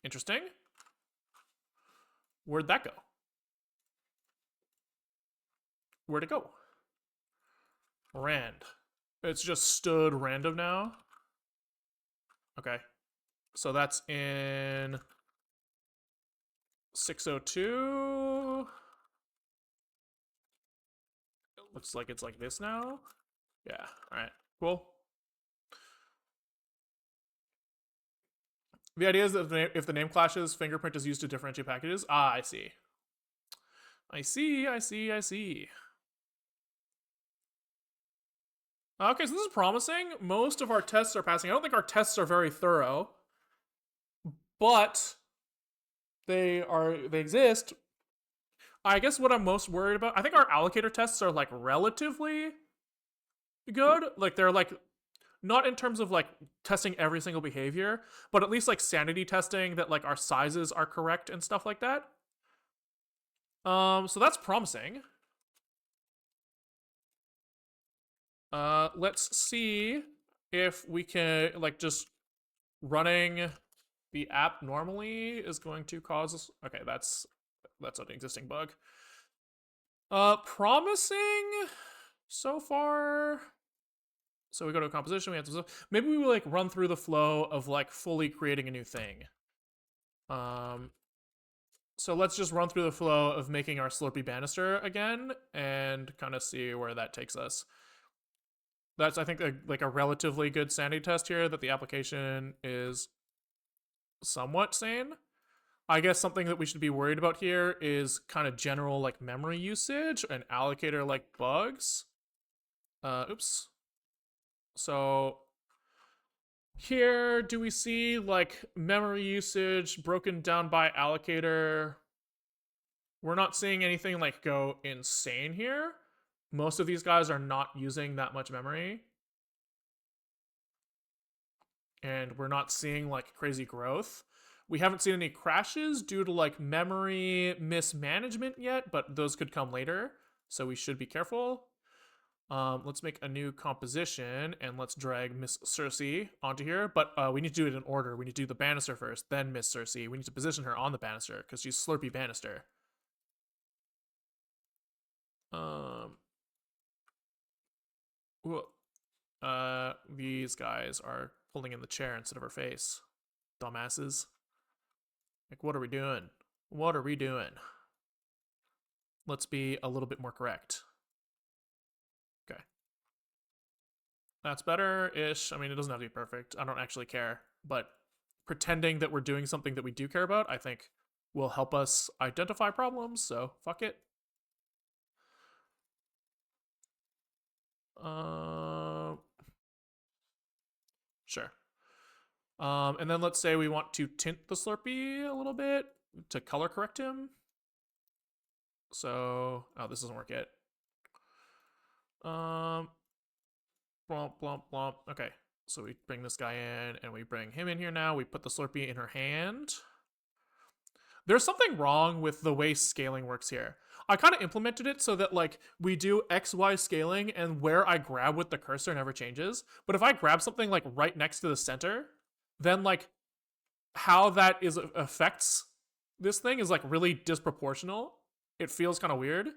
Interesting. Where'd that go? Where'd it go? Rand. It's just stood random now. Okay. So that's in 602. It looks like it's like this now. Yeah. All right. Cool. The idea is that if the name clashes, fingerprint is used to differentiate packages. Ah, I see. I see. Okay, so this is promising. Most of our tests are passing. I don't think our tests are very thorough, but they exist. I guess what I'm most worried about, I think our allocator tests are like relatively good. Like they're like not in terms of like testing every single behavior, but at least like sanity testing that like our sizes are correct and stuff like that. So that's promising. Let's see if we can like just running the app normally is going to cause. Okay, that's an existing bug. Promising so far. So we go to composition. We have to maybe we like run through the flow of like fully creating a new thing. So let's just run through the flow of making our Slurpee banister again and kind of see where that takes us. That's I think like a relatively good sanity test here that the application is somewhat sane. I guess something that we should be worried about here is kind of general like memory usage and allocator like bugs. Oops. So here, do we see like memory usage broken down by allocator? We're not seeing anything like go insane here. Most of these guys are not using that much memory. And we're not seeing like crazy growth. We haven't seen any crashes due to like memory mismanagement yet, but those could come later. So we should be careful. Let's make a new composition and let's drag Miss Cersei onto here. But we need to do it in order. We need to do the banister first, then Miss Cersei. We need to position her on the banister because she's Slurpee Banister. These guys are pulling in the chair instead of her face. Dumbasses. Like, what are we doing? What are we doing? Let's be a little bit more correct. Okay. That's better-ish. I mean, it doesn't have to be perfect. I don't actually care. But pretending that we're doing something that we do care about, I think will help us identify problems, so fuck it. Sure. And then let's say we want to tint the Slurpee a little bit to color correct him. So, oh, this doesn't work yet. Blomp, blomp, blomp. Okay, so we bring this guy in and we bring him in here now. We put the Slurpee in her hand. There's something wrong with the way scaling works here. I kind of implemented it so that like we do XY scaling and where I grab with the cursor never changes. But if I grab something like right next to the center, then like how that is affects this thing is like really disproportional. It feels kind of weird.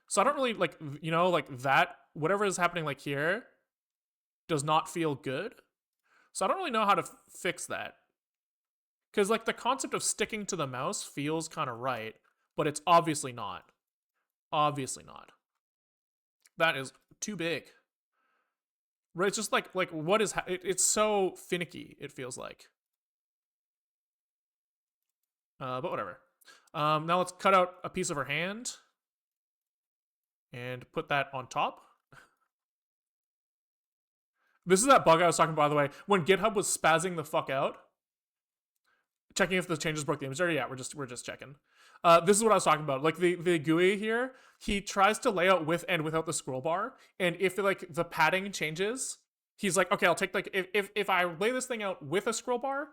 So I don't really like, you know, like that, whatever is happening like here does not feel good. So I don't really know how to fix that. Because like the concept of sticking to the mouse feels kind of right, but it's obviously not. Obviously not. That is too big. Right? It's just like what is it's so finicky. It feels like. But whatever. Now let's cut out a piece of her hand and put that on top. This is that bug I was talking about, by the way, when GitHub was spazzing the fuck out. Checking if the changes broke the image editor. Yeah, we're just checking. This is what I was talking about. Like the GUI here, he tries to lay out with and without the scroll bar, and if like the padding changes, he's like, okay, I'll take like if I lay this thing out with a scroll bar,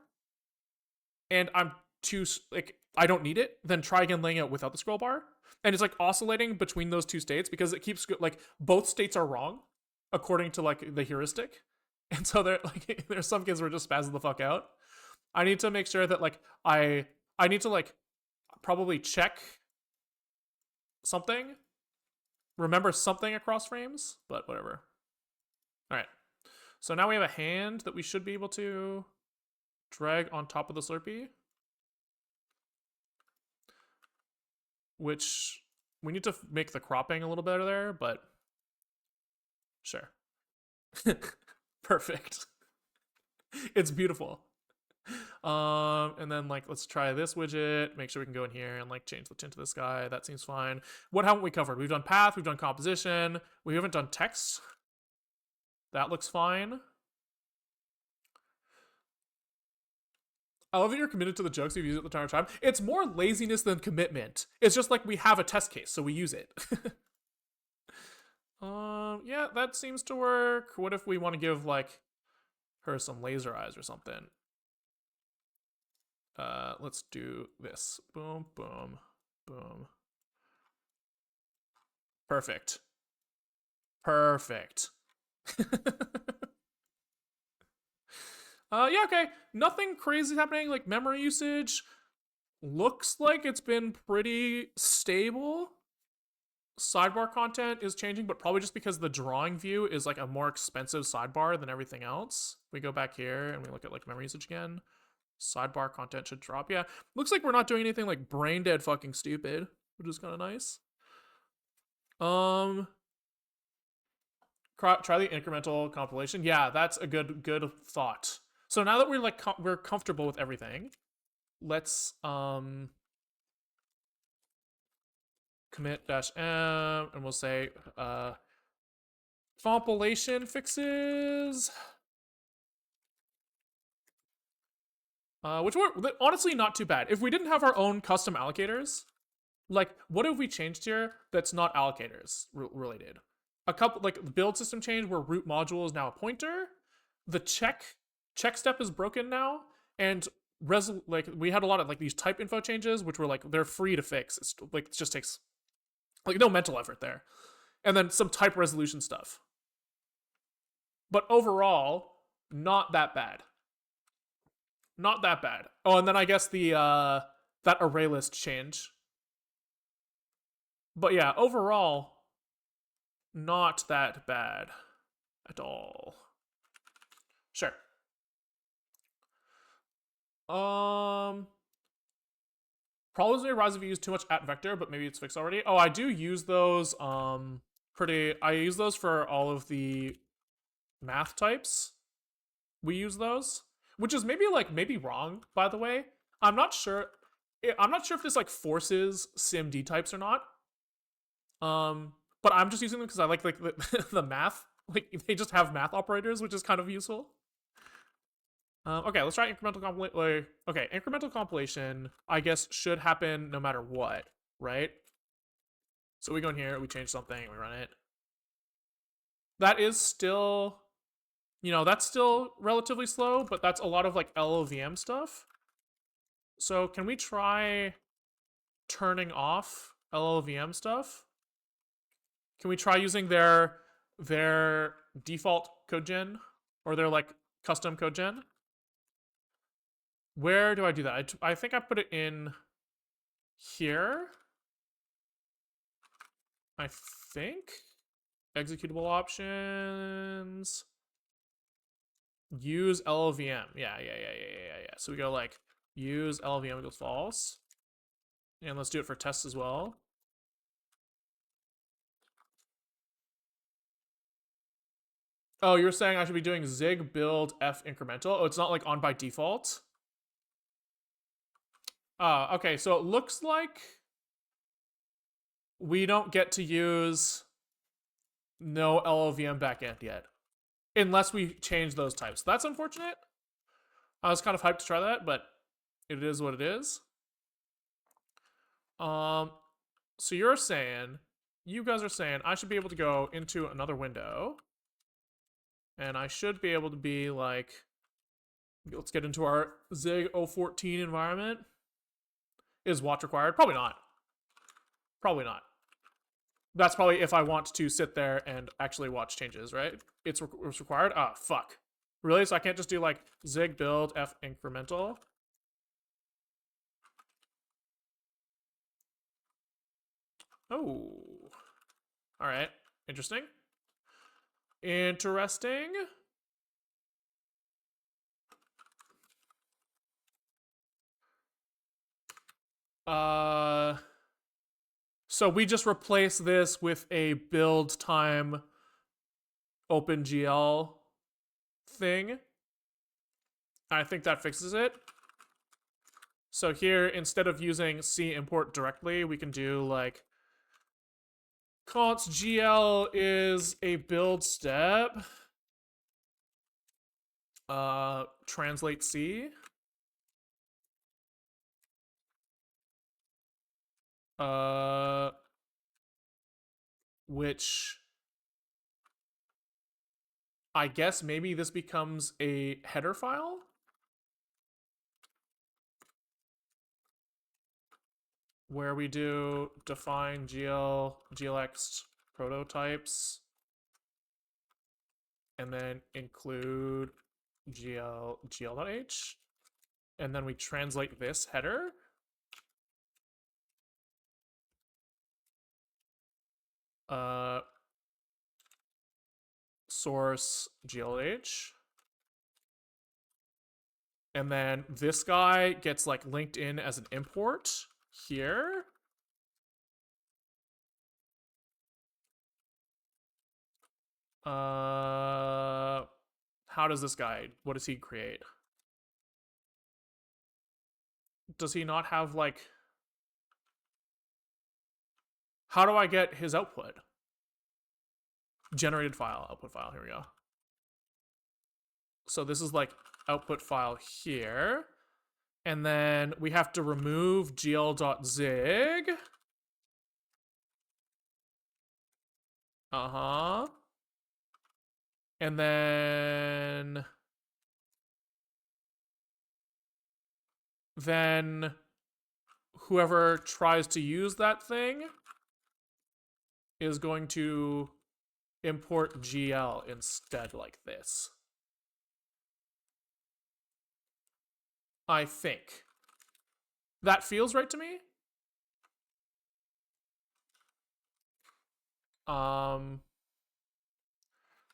and I'm too like I don't need it, then try again laying out without the scroll bar, and it's like oscillating between those two states because it keeps like both states are wrong according to like the heuristic, and so there like there's some kids who are just spazzing the fuck out. I need to make sure that like I need to like probably check something, remember something across frames, but whatever. All right. So now we have a hand that we should be able to drag on top of the Slurpee, which we need to make the cropping a little better there, but sure. Perfect. It's beautiful. And then like let's try this widget, make sure we can go in here and like change the tint of this guy. That seems fine. What haven't we covered? We've done path, we've done composition, we haven't done text. That looks fine. I love that you're committed to the jokes you've used at the entire time. It's more laziness than commitment. It's just like we have a test case, so we use it. Yeah, that seems to work. What if we want to give like her some laser eyes or something? Let's do this. Boom, boom, boom. Perfect. Perfect. Yeah, okay. Nothing crazy happening. Like memory usage looks like it's been pretty stable. Sidebar content is changing, but probably just because the drawing view is like a more expensive sidebar than everything else. We go back here and we look at like memory usage again. Sidebar content should drop. Yeah, looks like we're not doing anything like brain dead fucking stupid, which is kind of nice. Try the incremental compilation. Yeah, that's a good thought. So now that we're like we're comfortable with everything, let's commit -m and we'll say compilation fixes. Which were honestly not too bad. If we didn't have our own custom allocators, like what have we changed here that's not allocators related? A couple like the build system change where root module is now a pointer. The check step is broken now, and like we had a lot of like these type info changes, which were like they're free to fix. It's like it just takes like no mental effort there, and then some type resolution stuff. But overall, not that bad. Not that bad. Oh, and then I guess the that array list change. But yeah, overall, not that bad at all. Sure. Problems may arise if you use too much at vector, but maybe it's fixed already. Oh, I do use those I use those for all of the math types. We use those, which is maybe wrong, by the way. I'm not sure. I'm not sure if this like forces SIMD types or not. But I'm just using them because I like the, the math. Like they just have math operators, which is kind of useful. Okay, let's try incremental compilation. Okay, incremental compilation, I guess, should happen no matter what, right? So we go in here, we change something, we run it. That is still, that's still relatively slow, but that's a lot of like LLVM stuff. So can we try turning off LLVM stuff? Can we try using their default code gen or their like custom code gen? Where do I do that? I think I put it in here. I think executable options. Use LLVM. Yeah. So we go like use LLVM equals false. And let's do it for tests as well. Oh, you're saying I should be doing zig build f incremental? Oh, it's not like on by default? Okay, so it looks like we don't get to use no LLVM backend yet. Unless we change those types. That's unfortunate. I was kind of hyped to try that, but it is what it is. So you guys are saying I should be able to go into another window, and I should be able to be like, let's get into our Zig 014 environment. Is watch required? Probably not. Probably not. That's probably if I want to sit there and actually watch changes, right? It's required. Ah, fuck. Really? So I can't just do like zig build f incremental? Oh. All right. Interesting. Interesting. So we just replace this with a build time OpenGL thing. I think that fixes it. So here, instead of using C import directly, we can do like const GL is a build step. Translate C. Which I guess maybe this becomes a header file. Where we do define glx prototypes, and then include gl.h, and then we translate this header. Source glh, and then this guy gets like linked in as an import here. How does this guy, what does he create? Does he not have like, how do I get his output? Generated file, output file, here we go. So this is like output file here. And then we have to remove gl.zig. Uh-huh. And then whoever tries to use that thing is going to import GL instead like this. I think. That feels right to me.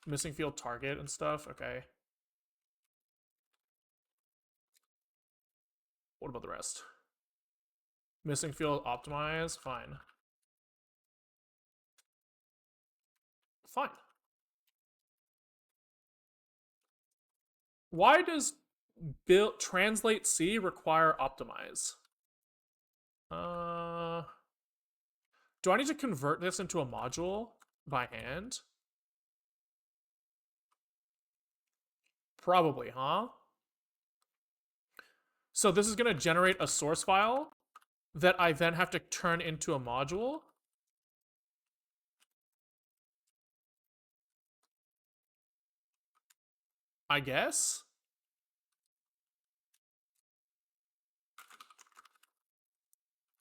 Missing field target and stuff. Okay. What about the rest? Missing field optimize. Fine. Fine. Why does build translate C require optimize? Do I need to convert this into a module by hand? Probably, huh? So this is going to generate a source file that I then have to turn into a module. I guess.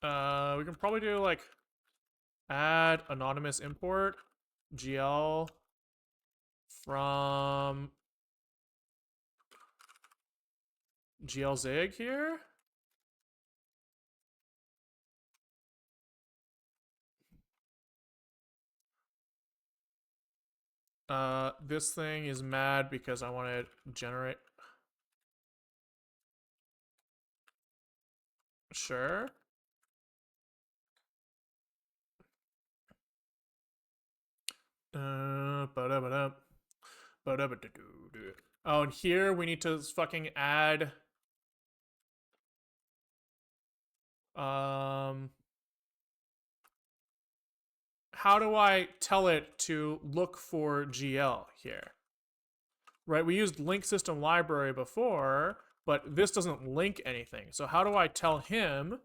We can probably do like add anonymous import GL from glzig here. This thing is mad because I want to generate. Sure. Ba-da-ba-da. Ba-da-ba-da-doo-doo. Oh, and here we need to fucking add. How do I tell it to look for GL here? Right, we used link system library before, but this doesn't link anything. So how do I tell him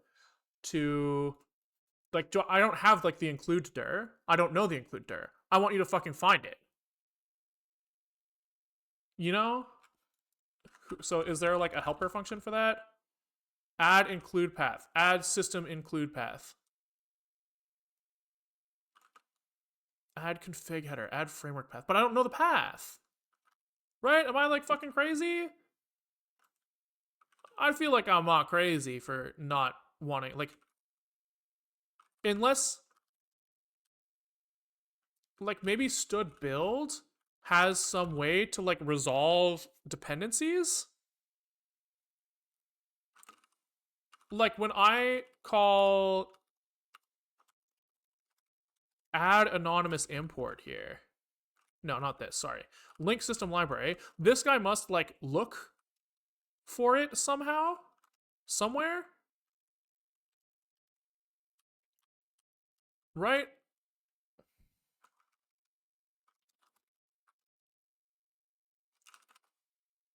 to like I don't have like the include dir. I don't know the include dir. I want you to fucking find it. You know? So is there like a helper function for that? Add include path. Add system include path. Add config header. Add framework path. But I don't know the path. Right? Am I like fucking crazy? I feel like I'm not crazy for not wanting like unless like maybe stood build has some way to like resolve dependencies. Like when I call add anonymous import here. No, not this, sorry. Link system library. This guy must like look for it somehow, somewhere. Right?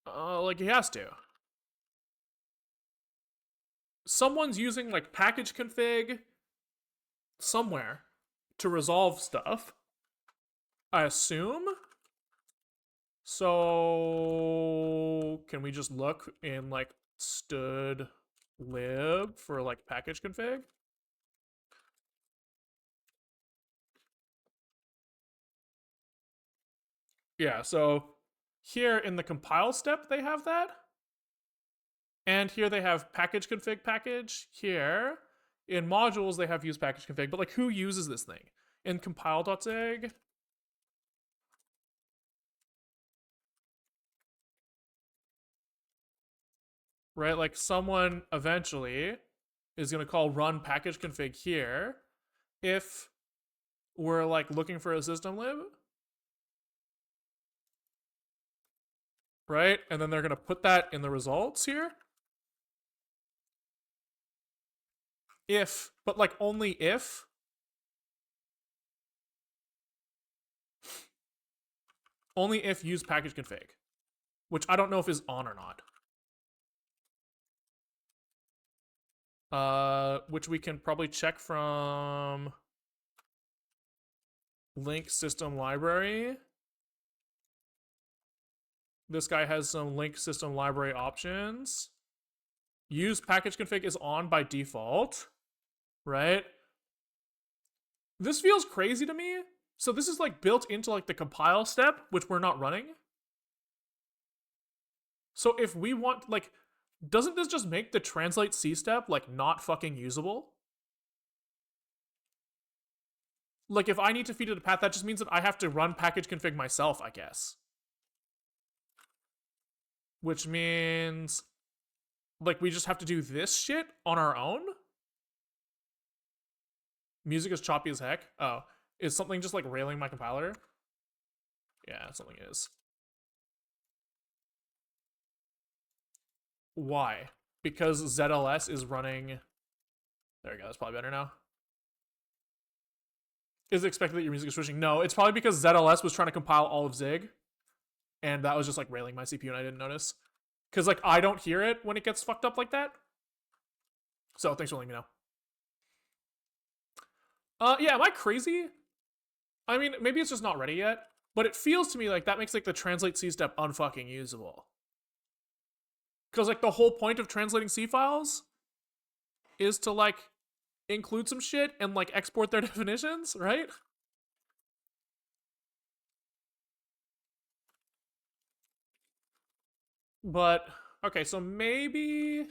Like he has to. Someone's using like package config somewhere to resolve stuff. I assume. So can we just look in like stood lib for like package config? Yeah, so here in the compile step they have that. And here they have package config package. Here in modules they have use package config, but like who uses this thing? In compile.zig, right? Like someone eventually is going to call run package config here if we're like looking for a system lib, right? And then they're going to put that in the results here. If, but like only if. Only if use package config, which I don't know if is on or not. Which we can probably check from link system library. This guy has some link system library options. Use package config is on by default, right? This feels crazy to me. So this is like built into like the compile step, which we're not running. So if we want like, doesn't this just make the translate C step like not fucking usable? Like if I need to feed it a path, that just means that I have to run package config myself, I guess. Which means like we just have to do this shit on our own? Music is choppy as heck. Oh, is something just like railing my compiler? Yeah, something is. Why? Because ZLS is running There we go. That's probably better now. Is it expected that your music is switching? No, it's probably because ZLS was trying to compile all of Zig, and that was just like railing my CPU, and I didn't notice. Because like I don't hear it when it gets fucked up like that. So thanks for letting me know. Yeah, am I crazy? I mean, maybe it's just not ready yet, but it feels to me like that makes like the translate C step unfucking usable. Because like the whole point of translating C files is to like include some shit and like export their definitions, right? But okay, so maybe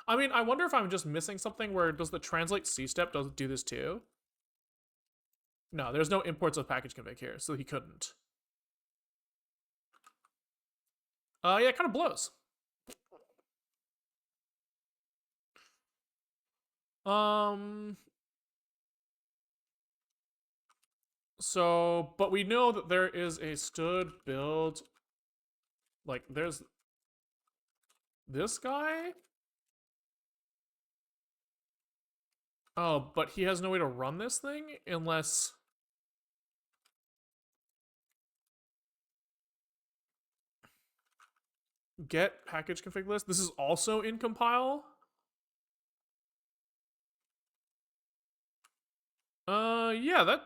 I mean, I wonder if I'm just missing something where does the translate C step does do this too? No, there's no imports of package config here, so he couldn't. Yeah, it kind of blows. So, but we know that there is a std build. Like, there's this guy. Oh, but he has no way to run this thing unless. Get package config list. This is also in compile. Yeah, that.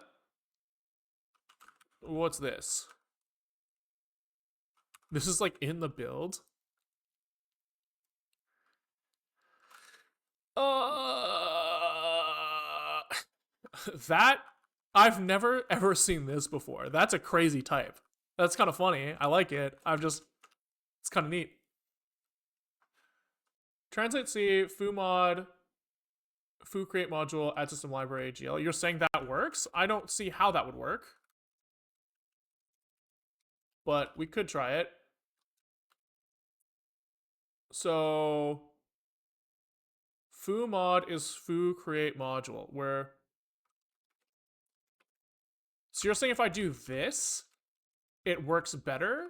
What's this? This is like in the build. That I've never ever seen this before. That's a crazy type. That's kind of funny. I like it. It's kind of neat. Translate C, foo mod, foo create module, add system library, GL. You're saying that works? I don't see how that would work. But we could try it. So foo mod is foo create module, where so you're saying if I do this, it works better?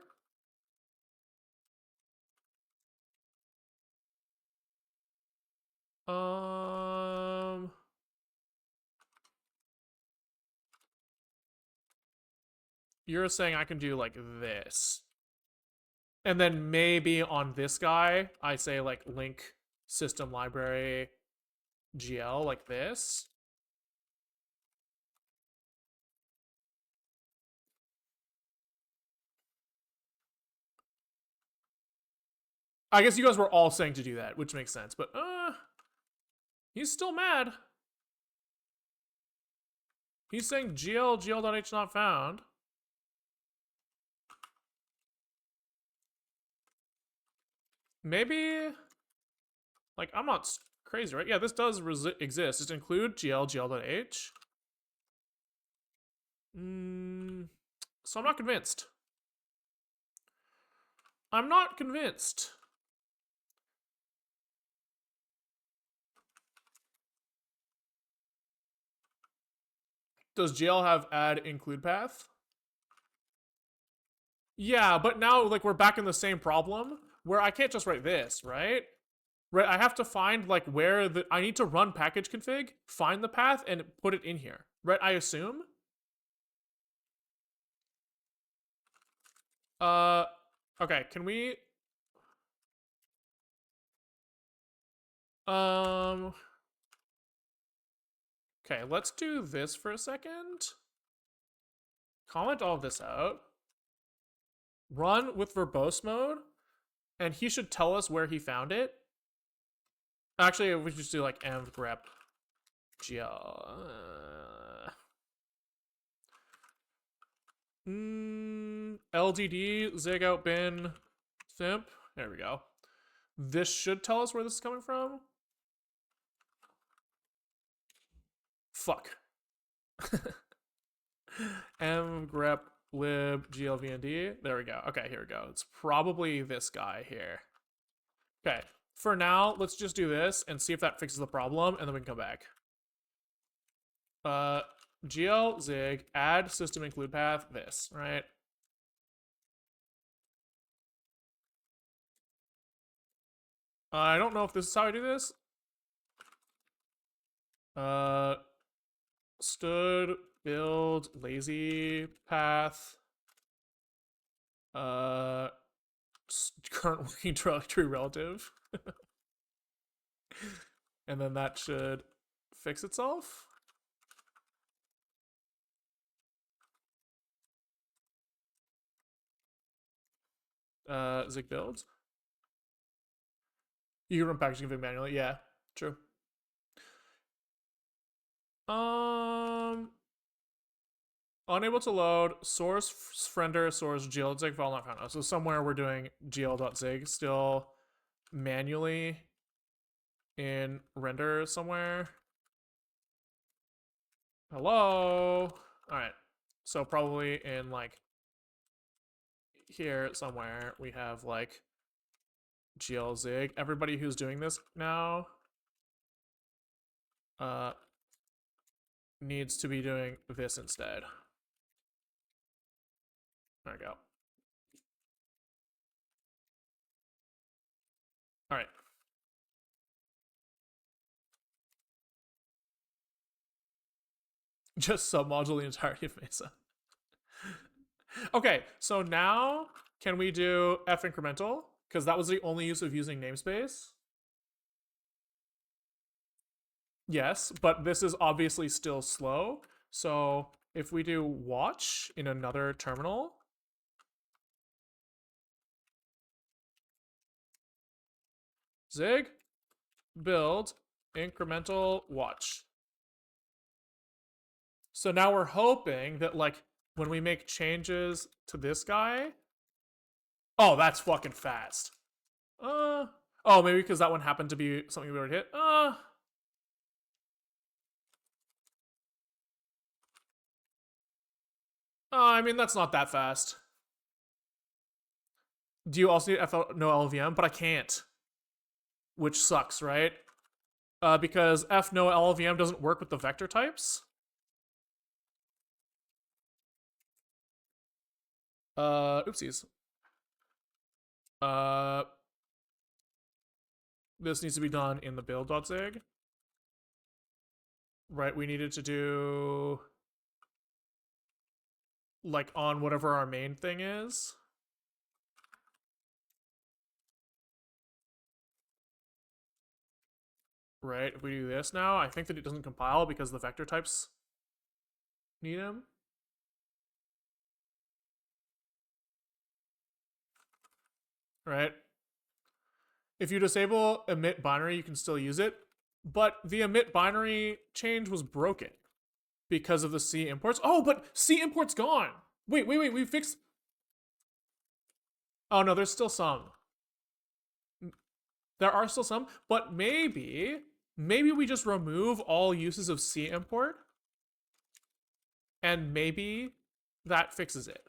You're saying I can do like this. And then maybe on this guy, I say like link system library GL like this. I guess you guys were all saying to do that, which makes sense. But he's still mad. He's saying gl.h not found. Maybe, like, I'm not crazy, right? Yeah, this does exist. Just include gl.h. So I'm not convinced. I'm not convinced. Does GL have add include path? Yeah, but now like we're back in the same problem where I can't just write this, right? Right, I have to find like where the I need to run package config, find the path, and put it in here. Right, I assume. Okay, can we okay, let's do this for a second. Comment all of this out. Run with verbose mode, and he should tell us where he found it. Actually, we should just do like env grep gl. LDD zig out bin simp. There we go. This should tell us where this is coming from. Fuck. M grep lib glvnd. There we go. Okay, here we go. It's probably this guy here. Okay. For now, let's just do this and see if that fixes the problem, and then we can come back. GL zig add system include path this, right? I don't know if this is how I do this. Stood build lazy path. Current working tree relative. And then that should fix itself. Zig builds. You can run packaging config manually. Yeah, true. Unable to load source friender source gl.zig file not found. So somewhere we're doing gl.zig still manually in render somewhere. Hello. All right. So probably in like here somewhere we have like glzig. Everybody who's doing this now needs to be doing this instead. There we go. All right. Just submodule the entirety of Mesa. Okay, so now can we do f incremental? Because that was the only use of using namespace. Yes, but this is obviously still slow. So if we do watch in another terminal, zig build incremental watch. So now we're hoping that like when we make changes to this guy, oh, that's fucking fast. Oh, maybe because that one happened to be something we already hit. I mean that's not that fast. Do you also need no LVM? But I can't, which sucks, right? Because f no LVM doesn't work with the vector types. Oopsies. This needs to be done in the build.zig. Right, we needed to do like on whatever our main thing is. Right, if we do this now, I think that it doesn't compile because the vector types need them. Right? If you disable emit binary, you can still use it, but the emit binary change was broken because of the C imports. Oh, but C import's gone. Wait, we fixed. Oh no, there's still some. There are still some, but maybe we just remove all uses of C import, and maybe that fixes it,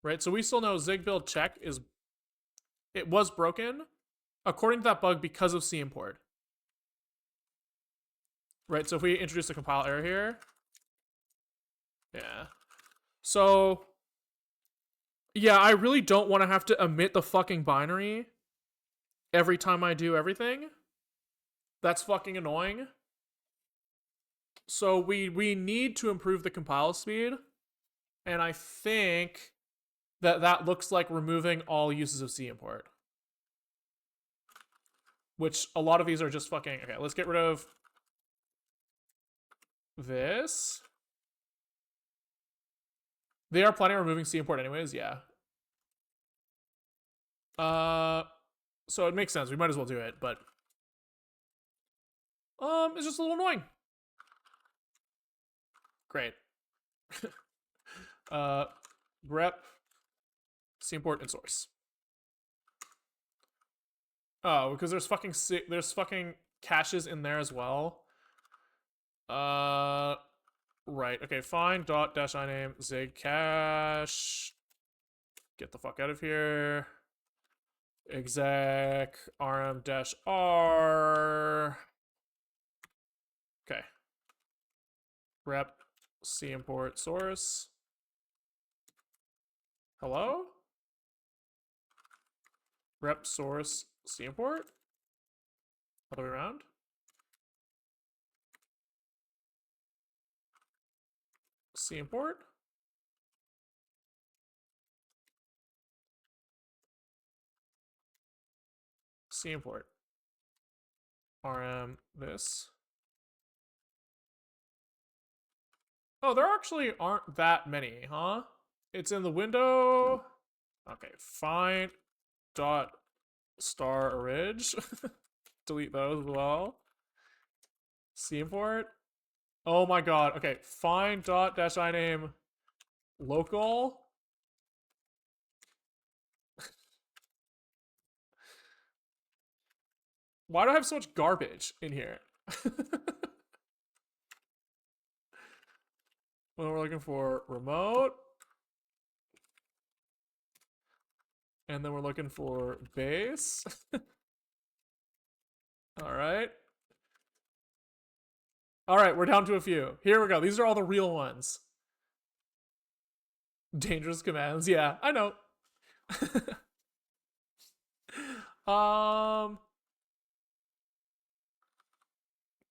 right? So we still know zig build check it was broken according to that bug because of C import, right? So if we introduce a compile error here, yeah. So yeah, I really don't want to have to omit the fucking binary every time I do everything. That's fucking annoying. So we need to improve the compile speed, and I think that looks like removing all uses of C import. Which a lot of these are just fucking okay, let's get rid of this. They are planning on removing C import anyways, yeah. So it makes sense. We might as well do it, but it's just a little annoying. Great. Grep C import and source. Oh, because there's fucking caches in there as well. Right. Okay, fine. Dot dash iname zig cache. Get the fuck out of here. Exec rm dash r. Okay. Rep C import source. Hello? Rep source C import? Other way around? C import. C import. RM this. Oh, there actually aren't that many, huh? It's in the window. Okay, fine. Dot star orig. Delete those as well. C import. Oh my god. Okay, find dot dash iname local. Why do I have so much garbage in here? Well, we're looking for remote. And then we're looking for base. All right. All right, we're down to a few. Here we go. These are all the real ones. Dangerous commands. Yeah, I know. um.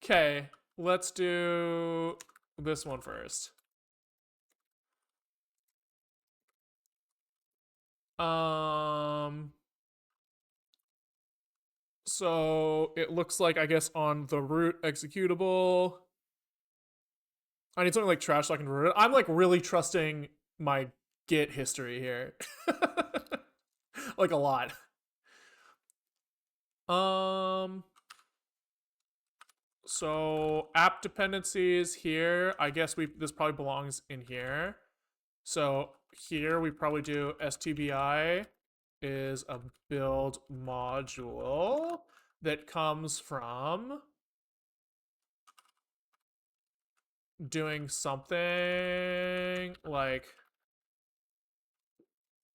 Okay, let's do this one first. Um. So it looks like, I guess, on the root executable, I need something like trash so I can root it. I'm like really trusting my Git history here. Like a lot. Um so app dependencies here, I guess this probably belongs in here. So here we probably do stbi is a build module that comes from doing something like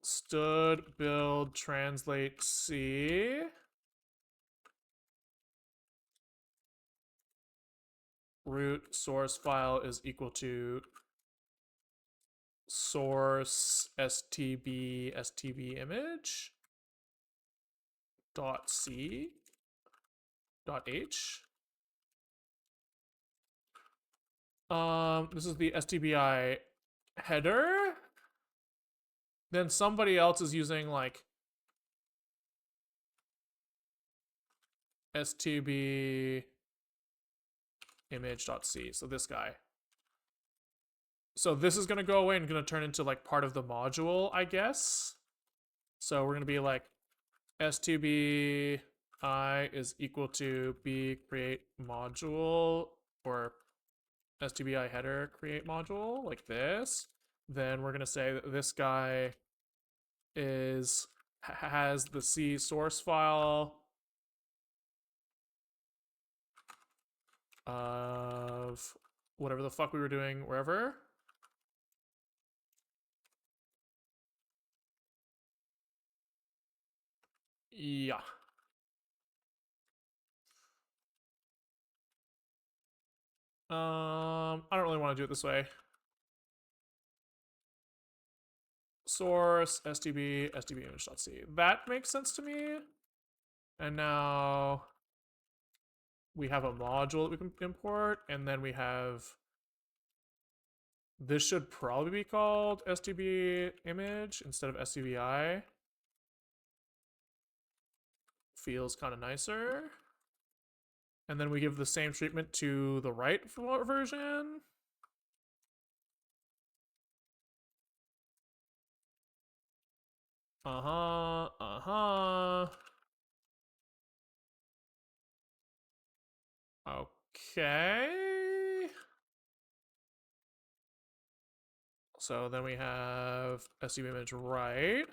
std build translate C root source file is equal to source stb image dot c dot h. This is the stbi header. Then somebody else is using like stb image.c. So this guy. So this is going to go away and going to turn into like part of the module, I guess. So we're going to be like stbi is equal to b create module or stbi header create module like this. Then we're going to say that this guy has the C source file of whatever the fuck we were doing wherever. Yeah. I don't really want to do it this way. Source stb image.c. That makes sense to me. And now we have a module that we can import, and then we have this should probably be called stb image instead of stbi. Feels kind of nicer. And then we give the same treatment to the right version. Okay. So then we have stb image right.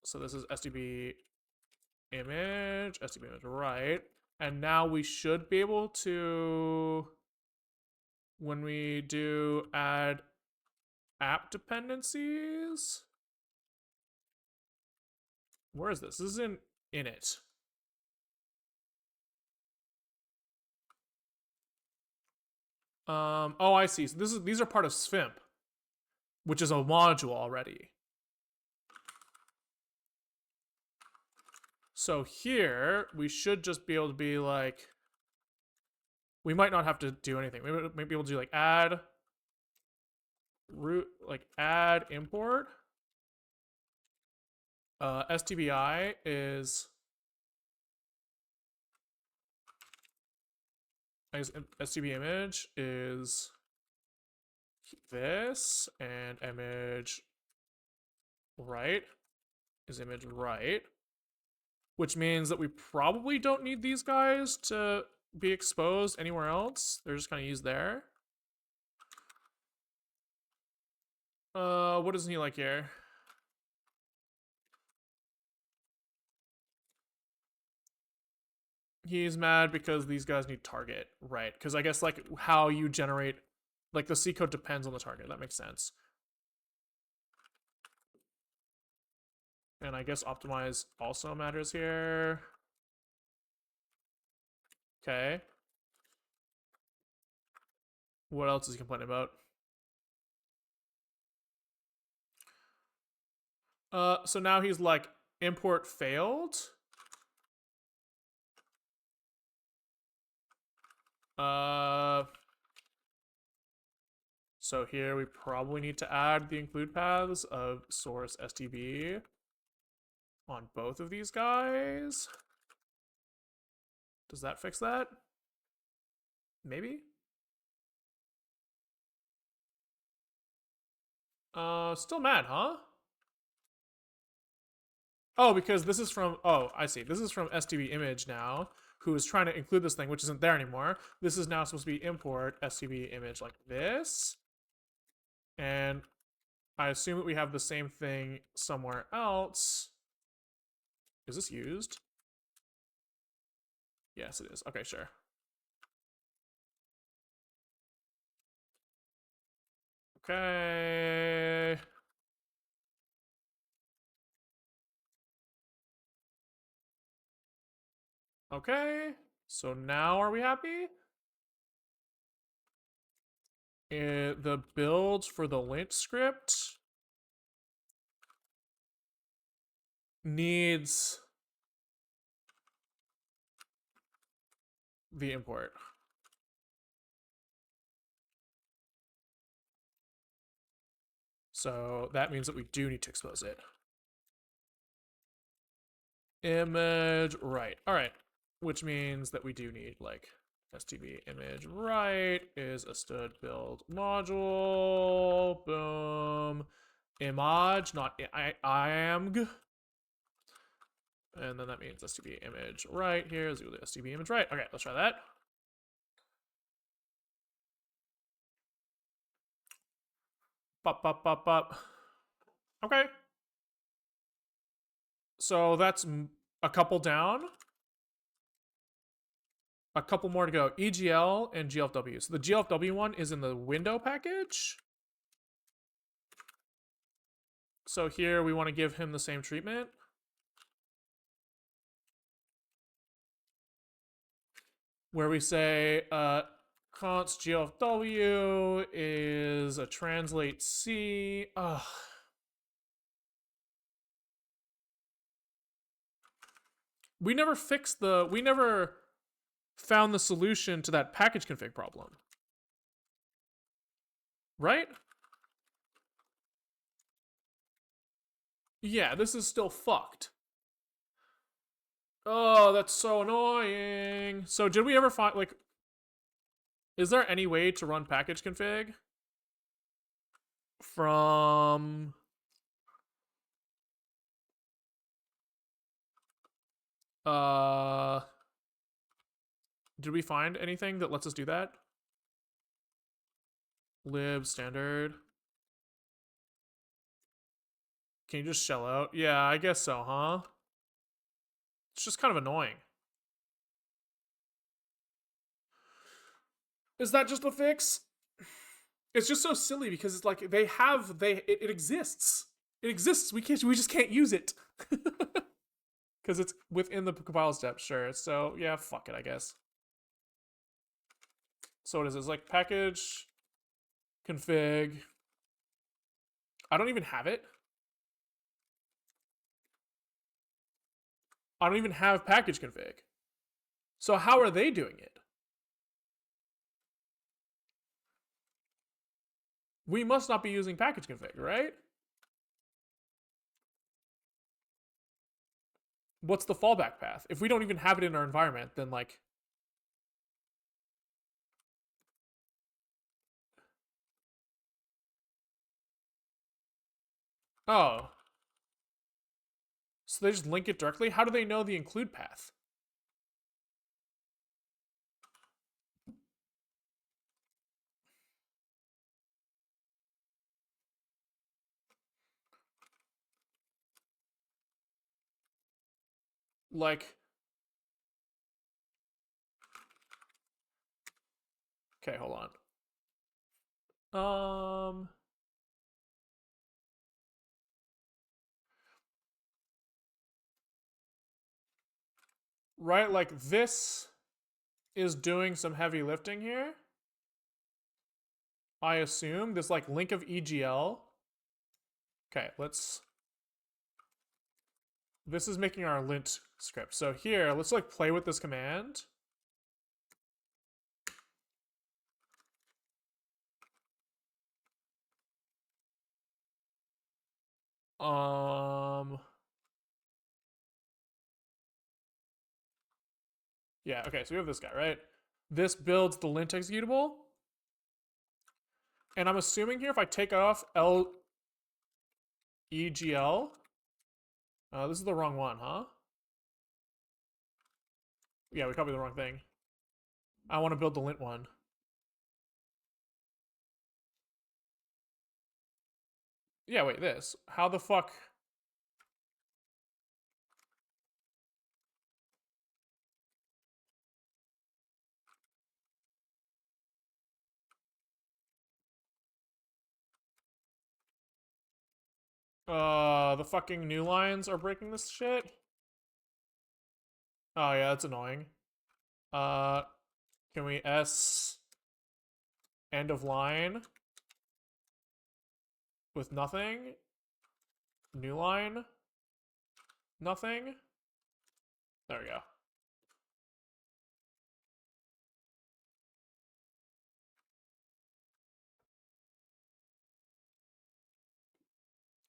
So this is stb image right. And now we should be able to, when we do add app dependencies, where is this? This is in init. Oh, I see. So these are part of svimp, which is a module already. So here we should just be able to be like we might not have to do anything. Maybe we'll do like add root, like add import. STBI is STB image is this, and image right is image right, which means that we probably don't need these guys to be exposed anywhere else. They're just kind of used there. What doesn't he like here? He's mad because these guys need target, right? Because I guess like how you generate, like the C code depends on the target. That makes sense. And I guess optimize also matters here. Okay. What else is he complaining about? So now he's like, import failed. So here we probably need to add the include paths of source STB on both of these guys. Does that fix that? Maybe? Still mad, huh? Oh, because this is from, oh, I see. This is from STB image now, who is trying to include this thing, which isn't there anymore. This is now supposed to be import STB image like this. And I assume that we have the same thing somewhere else. Is this used? Yes, it is. Okay, sure. Okay. Okay. So now are we happy? The build for the lint script needs the import. So that means that we do need to expose it. Image right. All right. Which means that we do need like STB image right is a stud build module. Boom. Image, not IAMG. And then that means STB image right here is equal to STB image right. Okay, let's try that. Pop, pop, pop, pop. Okay. So that's a couple down. A couple more to go. EGL and GLFW. So the GLFW one is in the window package. So here we want to give him the same treatment. Where we say const GLFW is a translate C. Ugh. We never found the solution to that package config problem. Right? Yeah, this is still fucked. Oh, that's so annoying. So did we ever find, like, is there any way to run package config from did we find anything that lets us do that? Lib standard. Can you just shell out? Yeah, I guess so, huh? It's just kind of annoying. Is that just a fix? It's just so silly because it's like it exists. It exists. We just can't use it. Because it's within the compile step, sure. So yeah, fuck it, I guess. So what is this? Like package config. I don't even have it. I don't even have package config. So how are they doing it? we must not be using package config, right? What's the fallback path? If we don't even have it in our environment, then like, oh, so they just link it directly? How do they know the include path? Like, okay, hold on. Right, like this is doing some heavy lifting here. I assume this like link of EGL. Okay, let's. This is making our lint script. So here, let's like play with this command. Yeah, okay, so we have this guy, right? This builds the lint executable. And I'm assuming here if I take off LEGL, this is the wrong one, huh? Yeah, we copied the wrong thing. I want to build the lint one. Yeah, wait, this. How the fuck? The fucking new lines are breaking this shit? Oh yeah, that's annoying. Uh, can we S end of line with nothing? New line? Nothing? There we go.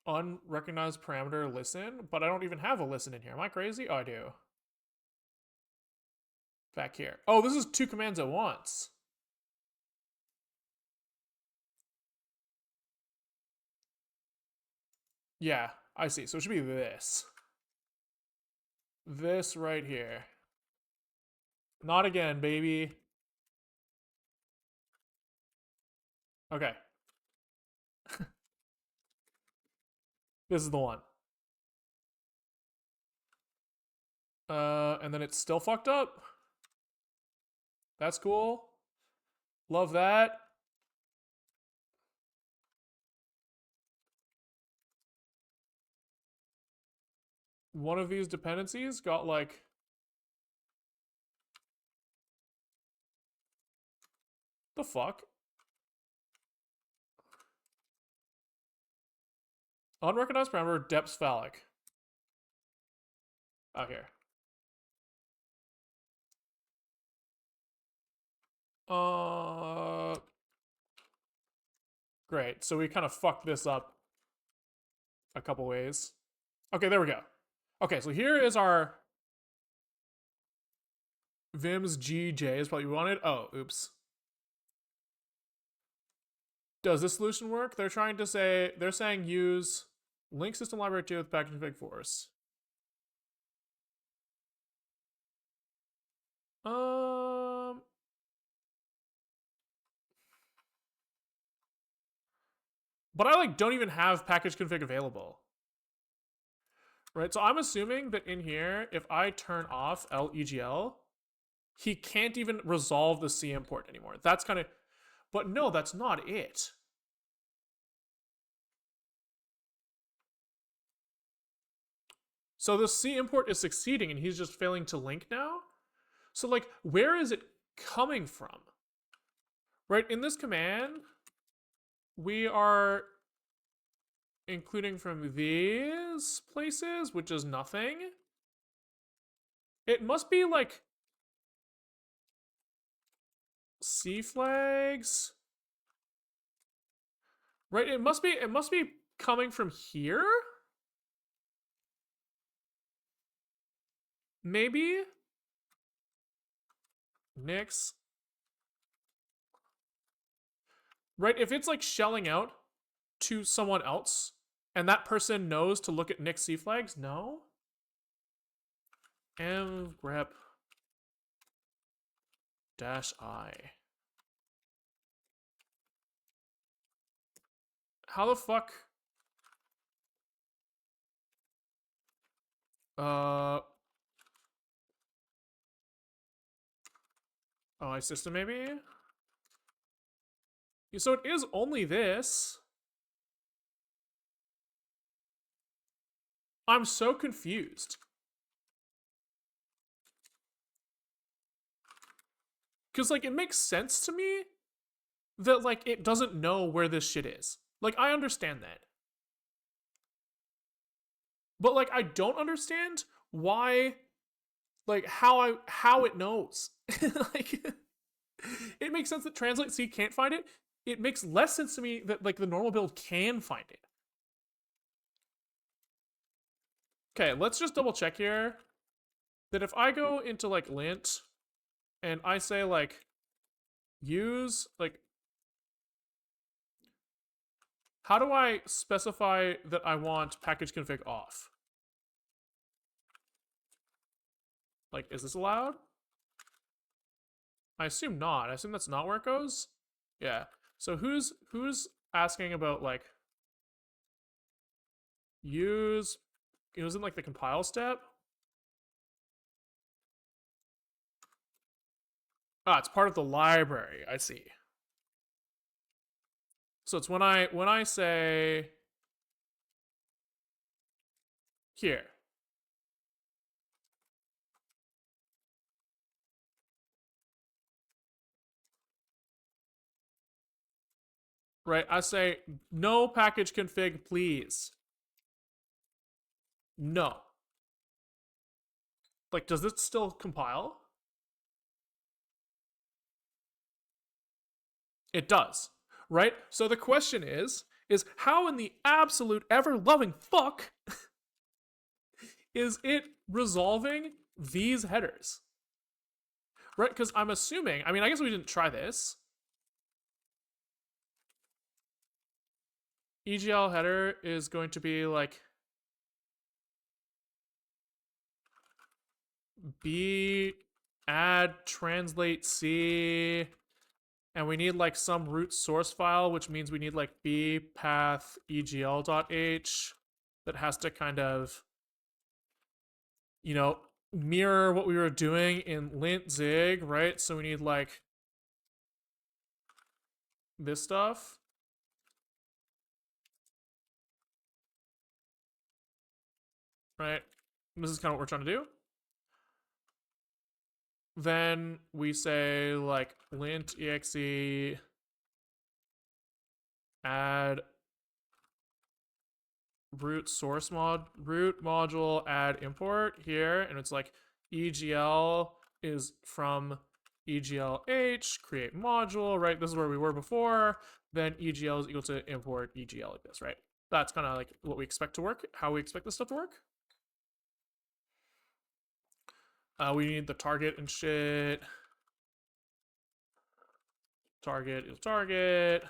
Unrecognized parameter listen, but I don't even have a listen in here. Am I crazy? Oh, I do. Back here. Oh, this is two commands at once. Yeah, I see. So it should be this. This right here. Not again, baby. Okay. This is the one. And then it's still fucked up. That's cool. Love that. One of these dependencies got like the fuck? Unrecognized parameter depth phallic. Oh, here. Great. So we kind of fucked this up a couple ways. Okay, there we go. Okay, so here is our Vim's GJ is probably what we wanted. Oh, oops. Does this solution work? They're saying use link system library 2 with package config force. But I like don't even have package config available. Right? So I'm assuming that in here, if I turn off LEGL, he can't even resolve the C import anymore. That's kind of, but no, that's not it. So the C import is succeeding and he's just failing to link now. So like, where is it coming from? Right, in this command, we are including from these places, which is nothing. It must be like C flags. Right? It must be coming from here? Maybe? Nix. Right? If it's like shelling out to someone else and that person knows to look at Nix C flags, no? M grep dash I. How the fuck? Oh, I system maybe? So it is only this. I'm so confused. Because, like, it makes sense to me that, like, it doesn't know where this shit is. Like, I understand that. But, like, I don't understand why, like, how it knows. Like, it makes sense that Translate C can't find it. It makes less sense to me that, like, the normal build can find it. Okay, let's just double check here that if I go into, like, lint and I say, like, use, like, how do I specify that I want package config off? Like, is this allowed? I assume not. I assume that's not where it goes. Yeah. So who's asking about, like, use? It was in, like, the compile step. Ah, it's part of the library. I see. So it's when I say here. Right? I say no package config, please. No. Like, does this still compile? It does. Right? So the question is how in the absolute ever loving fuck is it resolving these headers? Right? Because I'm assuming, I mean, I guess we didn't try this. EGL header is going to be like B add translate C, and we need like some root source file, which means we need like B path egl.h that has to kind of, you know, mirror what we were doing in lint zig, right? So we need like this stuff. Right? This is kind of what we're trying to do. Then we say like lint exe add root module add import here, and it's like egl is from eglh create module, right? This is where we were before. Then egl is equal to import egl like this, right? That's kind of like what we expect to work, how we expect this stuff to work. We need the target and shit. Target equals target,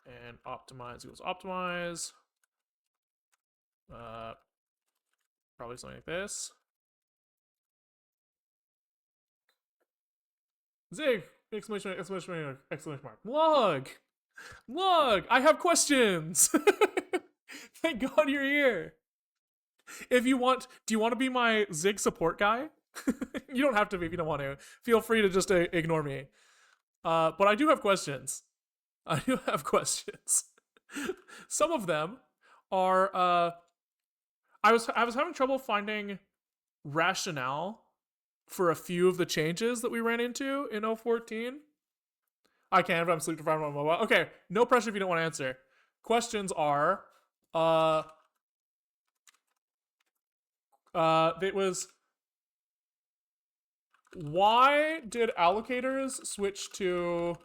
and optimize equals optimize. Probably something like this. Zig! Exclamation mark, exclamation mark, exclamation mark. Log! I have questions! Thank God you're here. If you want, do you want to be my Zig support guy? You don't have to be if you don't want to. Feel free to just ignore me. But I do have questions. I do have questions. Some of them are I was having trouble finding rationale for a few of the changes that we ran into in 014. I can, but I'm sleep deprived on my mobile. Okay, no pressure if you don't want to answer. Questions are, it was, why did allocators switch to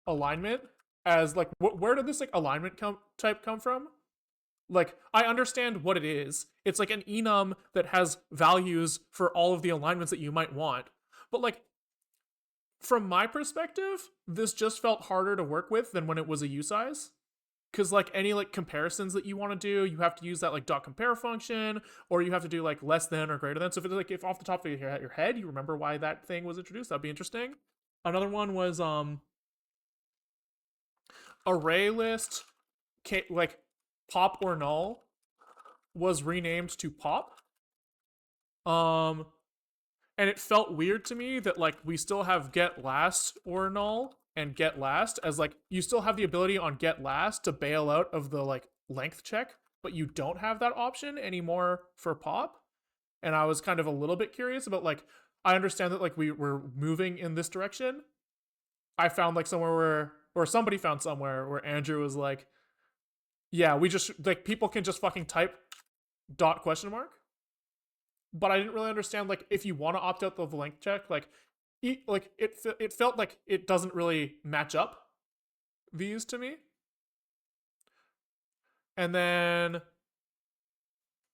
alignment as like where did this like alignment type come from? Like I understand what it is. It's like an enum that has values for all of the alignments that you might want. But like from my perspective, this just felt harder to work with than when it was a usize. Because like any like comparisons that you want to do, you have to use that like dot compare function, or you have to do like less than or greater than. So if it's like if off the top of your head you remember why that thing was introduced, that'd be interesting. Another one was array list, like pop or null was renamed to pop. Um, and it felt weird to me that like we still have get last or null and get last as like you still have the ability on get last to bail out of the like length check, but you don't have that option anymore for pop. And I was kind of a little bit curious about like I understand that like we were moving in this direction. I found like somewhere where or somebody found somewhere where Andrew was like, yeah, we just like people can just fucking type dot question mark. But I didn't really understand like if you want to opt out the length check, like it felt like it doesn't really match up these to me. And then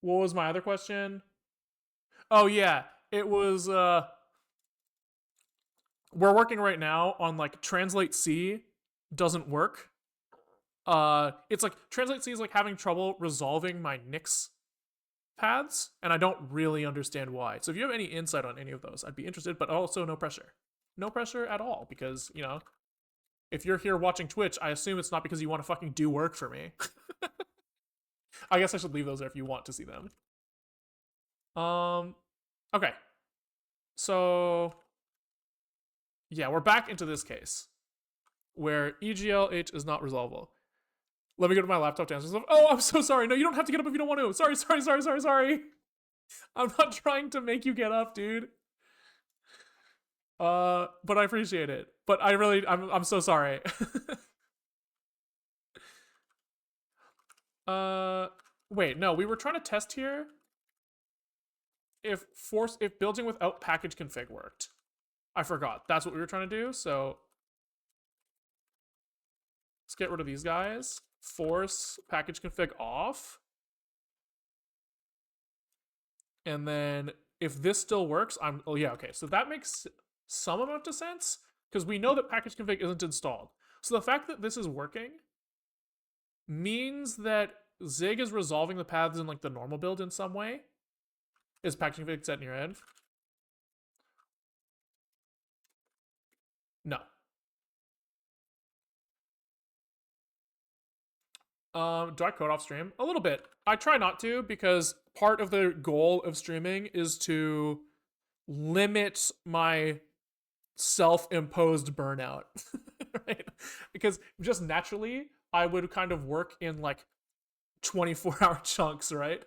what was my other question? Oh yeah, it was we're working right now on like translate C doesn't work. It's like translate C is like having trouble resolving my Nix paths, and I don't really understand why. So if you have any insight on any of those, I'd be interested, but also no pressure. No pressure at all, because, you know, if you're here watching Twitch, I assume it's not because you want to fucking do work for me. I guess I should leave those there if you want to see them. Okay. So, yeah, we're back into this case where EGLH is not resolvable. Let me go to my laptop to answer stuff. Oh, I'm so sorry. No, you don't have to get up if you don't want to. Sorry. I'm not trying to make you get up, dude. But I appreciate it. But I'm so sorry. uh, wait, no, we were trying to test here if building without package config worked. I forgot. That's what we were trying to do. So let's get rid of these guys. Force package config off. And then if this still works, oh yeah, okay. So that makes some amount of sense because we know that package config isn't installed. So the fact that this is working means that Zig is resolving the paths in like the normal build in some way. Is package config set in your head? No. Do I code off stream? A little bit. I try not to because part of the goal of streaming is to limit my self-imposed burnout. Right? Because just naturally, I would kind of work in like 24-hour chunks, right?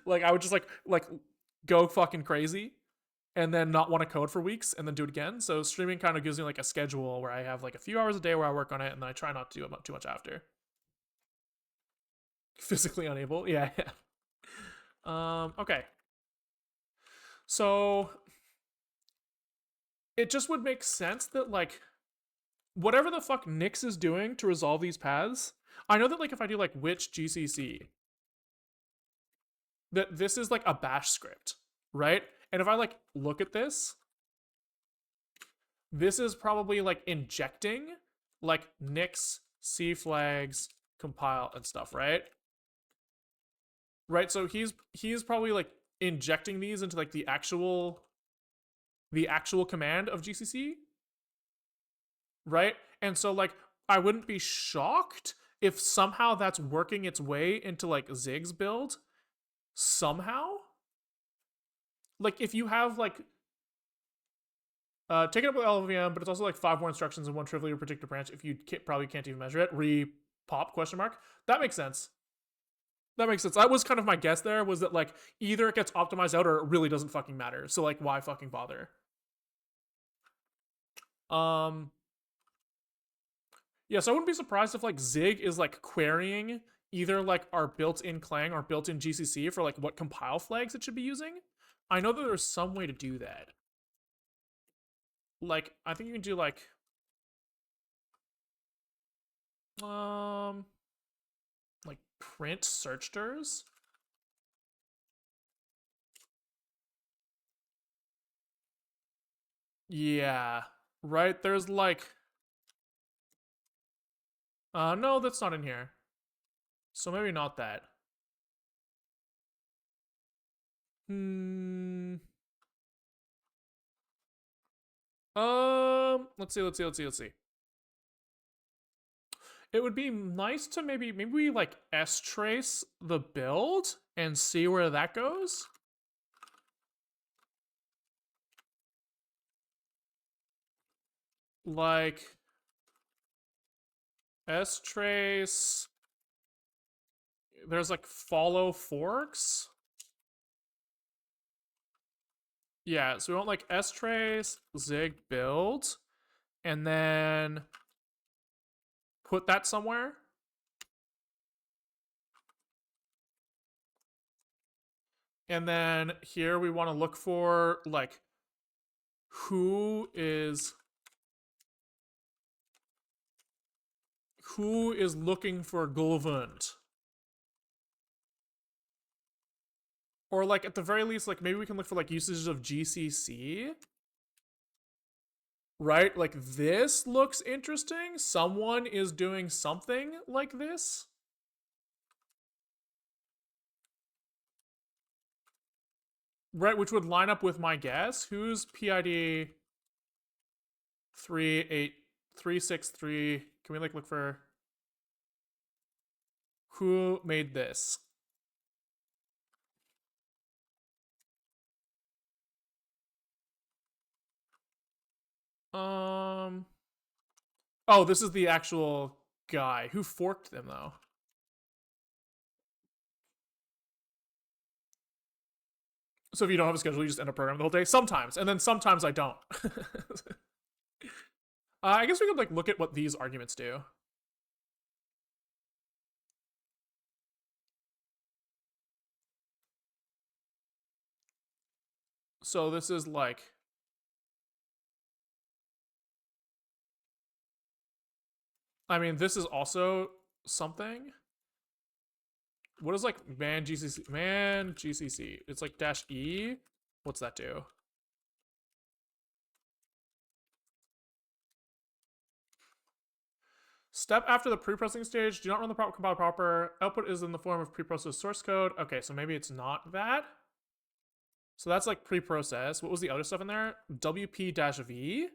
Like I would just like go fucking crazy and then not want to code for weeks and then do it again. So streaming kind of gives me like a schedule where I have like a few hours a day where I work on it and then I try not to do too much after. Physically unable. Yeah. Okay. So it just would make sense that like whatever the fuck Nix is doing to resolve these paths, I know that like if I do like which GCC, that this is like a bash script, right? And if I like look at this is probably like injecting like Nix, C flags, compile and stuff, right? Right. So he's probably like injecting these into like the actual command of GCC, right? And so like I wouldn't be shocked if somehow that's working its way into like Zig's build somehow. Like if you have like take it up with LLVM, but it's also like 5 more instructions and 1 trivially predicted branch if you probably can't even measure it. Re-pop question mark. That makes sense. That makes sense. That was kind of my guess there, was that like either it gets optimized out or it really doesn't fucking matter. So like why fucking bother? Yeah, so I wouldn't be surprised if like Zig is like querying either like our built-in Clang or built-in GCC for like what compile flags it should be using. I know that there's some way to do that. Like I think you can do like Like print search ders. Yeah, right. There's like, no, that's not in here. So maybe not that. Hmm. Let's see. It would be nice to maybe we like S trace the build and see where that goes. Like S trace. There's like follow forks. Yeah, so we want like S trace zig build and then put that somewhere. And then here we want to look for like who is looking for Gulvund. Or like at the very least, like maybe we can look for like usages of GCC. Right? Like this looks interesting. Someone is doing something like this. Right, which would line up with my guess. Who's PID 38363? Can we like look for who made this? Um Oh, this is the actual guy. Who forked them though? So if you don't have a schedule, you just end up programming the whole day. Sometimes, and then sometimes I don't. I guess we could like look at what these arguments do. So this is like, I mean, this is also something. What is like man GCC? Man GCC. It's like dash E. What's that do? Step after the pre-processing stage. Do not run the compile proper. Output is in the form of pre-processed source code. Okay, so maybe it's not that. So that's like pre-process. What was the other stuff in there? WP-V.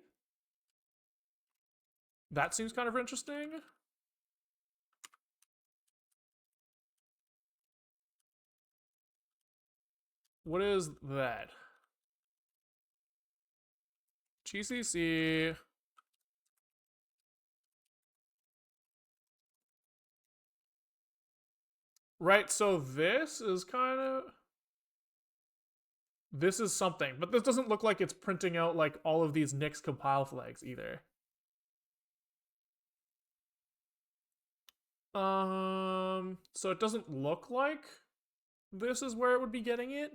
That seems kind of interesting. What is that? GCC. Right, so this is kind of. This is something, but this doesn't look like it's printing out like all of these Nix compile flags either. So it doesn't look like this is where it would be getting it.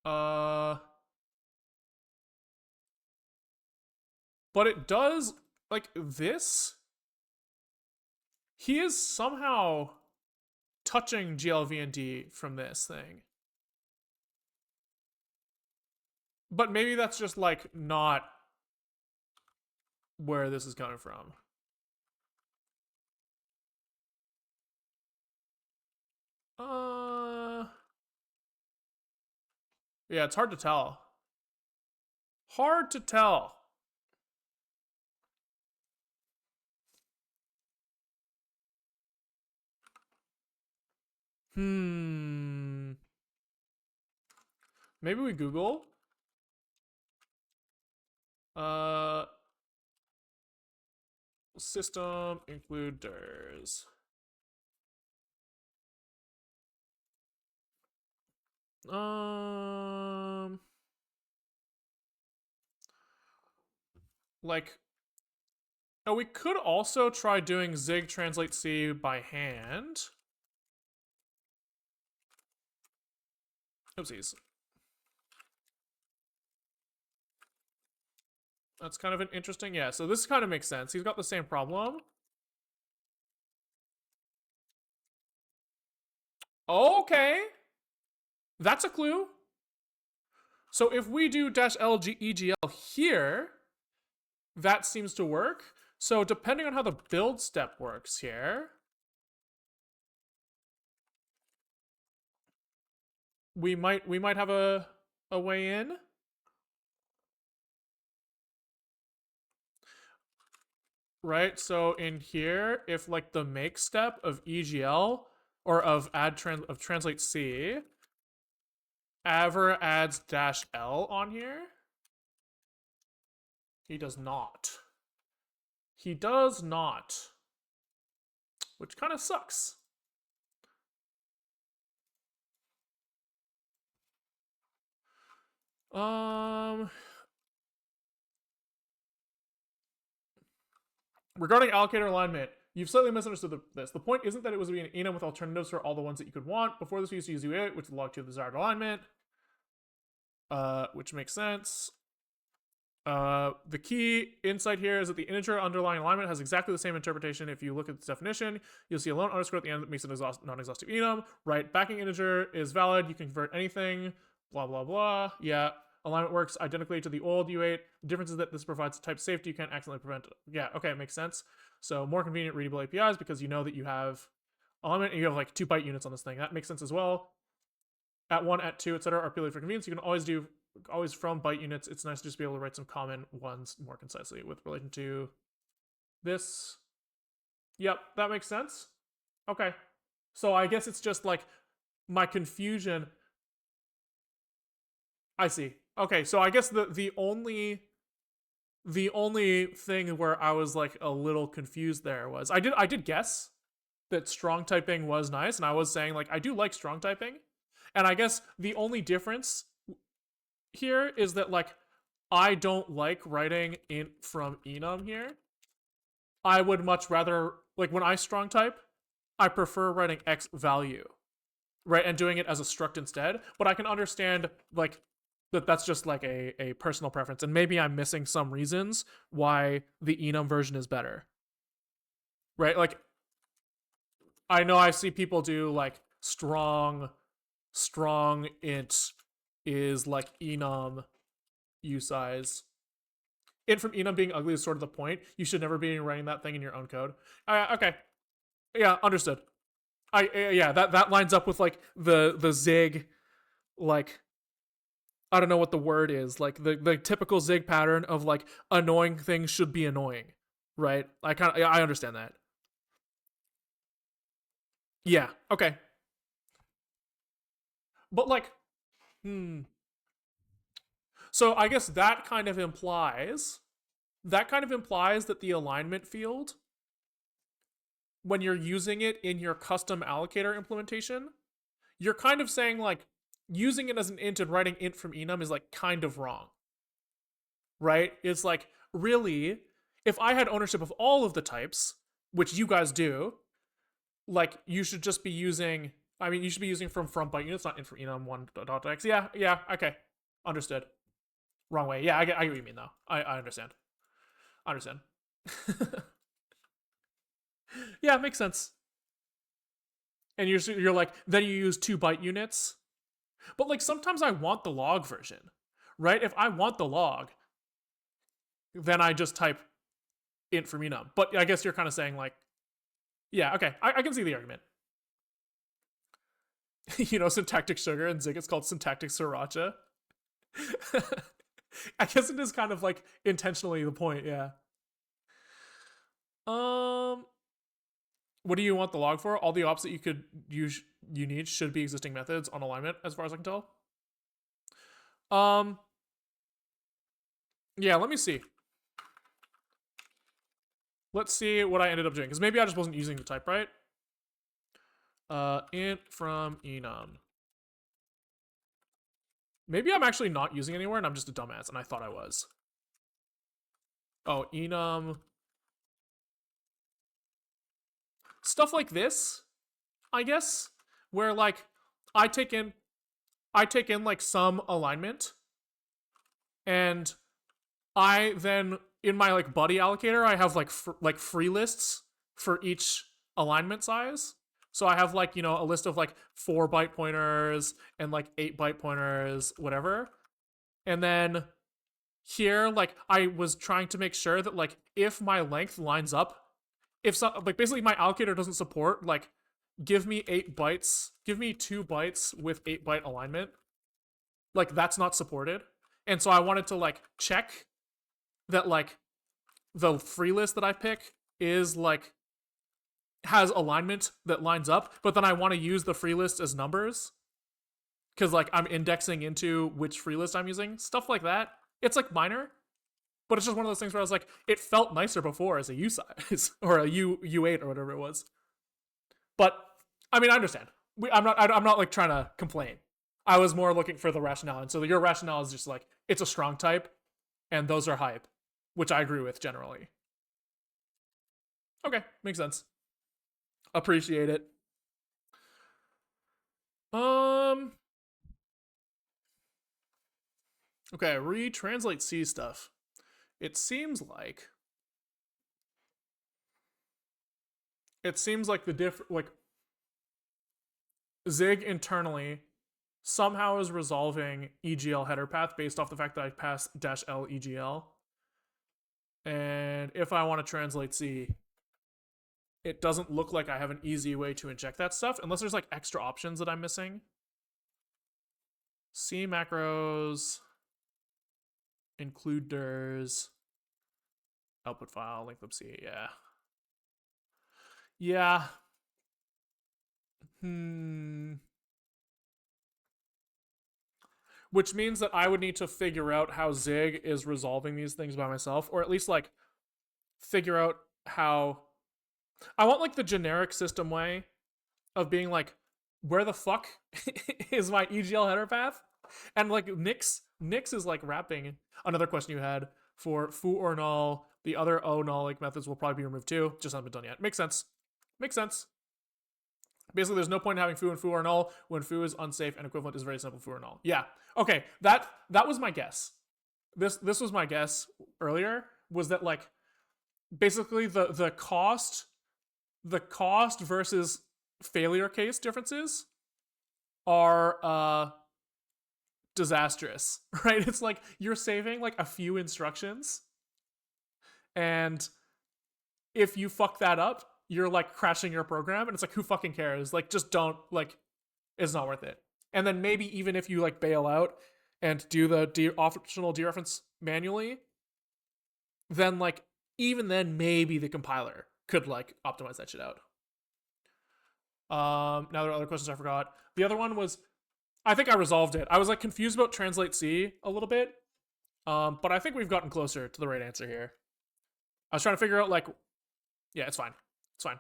Uh, but it does like this. He is somehow touching GLVND from this thing. But maybe that's just like not where this is coming from. Yeah, it's hard to tell. Hard to tell. Hmm. Maybe we Google. Uh, system includers. Um, like, oh, we could also try doing Zig translate C by hand. Oopsies. That's kind of an interesting, yeah, so this kind of makes sense. He's got the same problem. Okay. That's a clue. So if we do dash -egl here, that seems to work. So depending on how the build step works here, we might have a way in. Right? So in here, if like the make step of EGL or of translate C ever adds -L on here, he does not. He does not. Which kind of sucks. Regarding allocator alignment, you've slightly misunderstood this. The point isn't that it was being an enum with alternatives for all the ones that you could want. Before this, we used to use U8, which log to the desired alignment, which makes sense. The key insight here is that the integer underlying alignment has exactly the same interpretation. If you look at this definition, you'll see a lone underscore at the end that makes it non-exhaustive enum. Right, backing integer is valid. You can convert anything. Blah blah blah. Yeah, alignment works identically to the old U8. The difference is that this provides type safety. You can't accidentally prevent it. Yeah, okay, it makes sense. So more convenient readable APIs because you know that you have alignment and you have like 2 byte units on this thing. That makes sense as well. At 1, at 2, etc. are purely for convenience. You can always from byte units. It's nice to just be able to write some common ones more concisely with relation to this. Yep, that makes sense. Okay. So I guess it's just like my confusion. I see. Okay, so I guess the only thing where I was like a little confused there was I did guess that strong typing was nice, and I was saying like I do like strong typing, and I guess the only difference here is that like I don't like writing int from enum here. I would much rather like when I strong type, I prefer writing x value, right, and doing it as a struct instead. But I can understand like that's just like a personal preference, and maybe I'm missing some reasons why the enum version is better, right? Like I know I see people do like strong int is like enum usize. Int from enum being ugly is sort of the point. You should never be writing that thing in your own code. Okay, yeah, understood. Yeah, that lines up with like the zig, like I don't know what the word is, like the typical zig pattern of like annoying things should be annoying, right? I understand that. Yeah, okay, but like, so I guess that kind of implies that the alignment field, when you're using it in your custom allocator implementation, you're kind of saying like using it as an int and writing int from enum is like kind of wrong, right? It's like really, if I had ownership of all of the types, which you guys do, like you should just be using. I mean, you should be using from byte units, not int from enum one dot x. Yeah, okay, understood. Wrong way. Yeah, I get what you mean though. I understand. I understand. Yeah, it makes sense. And you're like then you use 2 byte units, but like sometimes I want the log version, right? If I want the log, then I just type int from enum. But I guess you're kind of saying like, yeah, okay, I can see the argument. Syntactic sugar and Zig, it's called syntactic sriracha. I guess it is kind of like intentionally the point, yeah. Um, what do you want the log for? All the ops that you need should be existing methods on alignment, as far as I can tell. Yeah, let me see. Let's see what I ended up doing, because maybe I just wasn't using the type right. Int from enum. Maybe I'm actually not using it anywhere, and I'm just a dumbass, and I thought I was. Oh, enum. Stuff like this, I guess, where like I take in I take in like some alignment, and I then in my like buddy allocator, I have like like free lists for each alignment size. So I have like, a list of like 4 byte pointers and like 8 byte pointers, whatever. And then here, like, I was trying to make sure that like if my length lines up, if so, like basically my allocator doesn't support like give me 8 bytes, give me 2 bytes with 8 byte alignment. Like that's not supported. And so I wanted to like check that like the free list that I pick is like has alignment that lines up, but then I want to use the free list as numbers because like I'm indexing into which free list I'm using, stuff like that. It's like minor, but it's just one of those things where I was like, it felt nicer before as a U size or a U8 or whatever it was. But I mean, I understand. I'm not like trying to complain. I was more looking for the rationale, and so your rationale is just like it's a strong type, and those are hype, which I agree with generally. Okay, makes sense. Appreciate it. Um. Okay, retranslate C stuff. It seems like the Zig internally somehow is resolving EGL header path based off the fact that I pass -L EGL. And if I want to translate C, it doesn't look like I have an easy way to inject that stuff unless there's like extra options that I'm missing. C macros, include dirs, output file, link libc, yeah. Yeah. Which means that I would need to figure out how Zig is resolving these things by myself, or at least like figure out how. I want like the generic system way of being like, where the fuck is my EGL header path? And like Nix is like wrapping another question you had for foo or null. The other o null like methods will probably be removed too. Just haven't been done yet. Makes sense. Makes sense. Basically, there's no point in having foo and foo or null when foo is unsafe and equivalent is very simple foo or null. Yeah. Okay. That was my guess. This was my guess earlier. Was that like basically the cost versus failure case differences are disastrous, right? It's like you're saving like a few instructions, and if you fuck that up, you're like crashing your program, and it's like who fucking cares? Like just don't like, it's not worth it. And then maybe even if you like bail out and do the optional dereference manually, then like even then maybe the compiler could like optimize that shit out. Now there are other questions I forgot. The other one was, I think I resolved it. I was like confused about translate C a little bit, but I think we've gotten closer to the right answer here. I was trying to figure out like, yeah, it's fine. It's fine.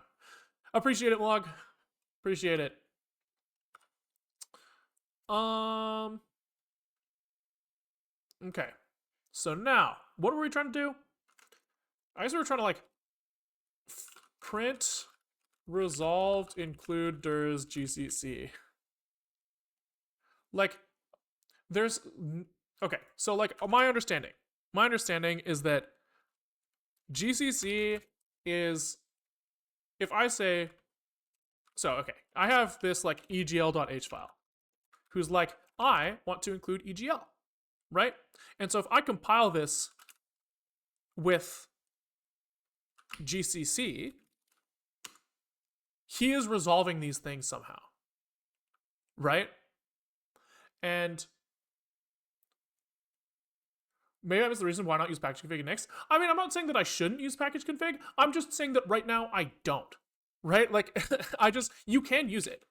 Appreciate it, Log. Appreciate it. Okay. So now, what were we trying to do? I guess we were trying to like print resolved include dirs GCC. Like, there's okay. So like my understanding is that GCC is, if I say, so okay, I have this like egl.h file who's like, I want to include EGL, right? And so if I compile this with GCC, he is resolving these things somehow, right? And maybe that was the reason why not use package config in Nix. I mean, I'm not saying that I shouldn't use package config. I'm just saying that right now I don't, right? Like, you can use it.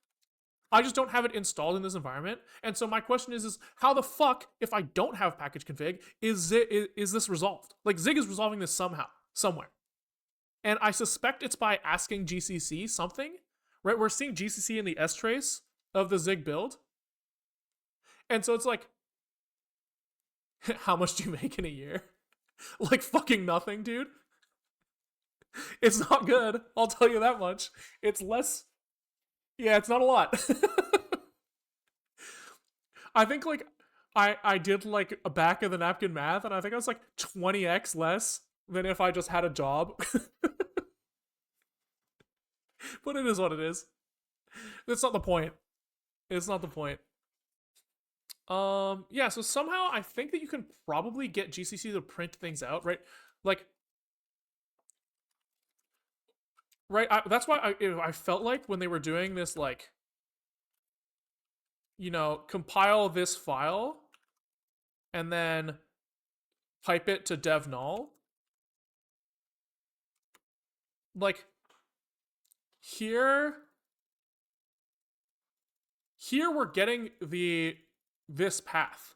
I just don't have it installed in this environment. And so my question is how the fuck, if I don't have package config, is this resolved? Like Zig is resolving this somehow, somewhere. And I suspect it's by asking GCC something, right? We're seeing GCC in the S trace of the Zig build. And so it's like, how much do you make in a year? Like fucking nothing, dude. It's not good. I'll tell you that much. It's less. Yeah, it's not a lot. I think like I did like a back of the napkin math, and I think I was like 20x less than if I just had a job. But it is what it is. That's not the point. It's not the point. Yeah, so somehow I think that you can probably get GCC to print things out, right? Like, right, that's why I felt like when they were doing this, like, compile this file and then pipe it to dev null, like, here we're getting this path.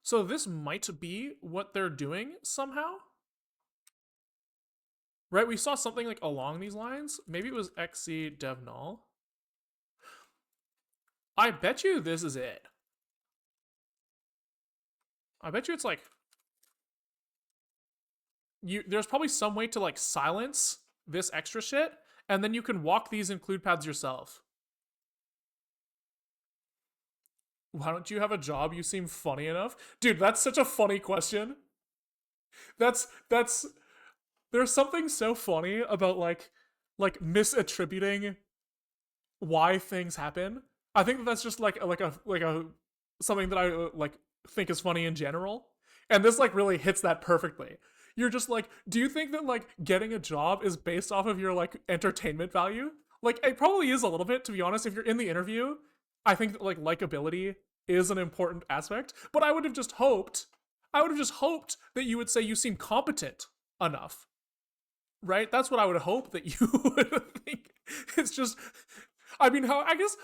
So this might be what they're doing somehow. Right? We saw something like along these lines. Maybe it was xc dev null. I bet you this is it. I bet you it's like there's probably some way to like silence this extra shit, and then you can walk these include paths yourself. Why don't you have a job? You seem funny enough. Dude, that's such a funny question. That's there's something so funny about like misattributing why things happen. I think that's just like a something that I like think is funny in general. And this like really hits that perfectly. You're just like, do you think that like getting a job is based off of your like entertainment value? Like it probably is a little bit, to be honest. If you're in the interview, I think that like likability is an important aspect. But I would have just hoped that you would say you seem competent enough, right? That's what I would hope that you would think. It's just, I mean, how I guess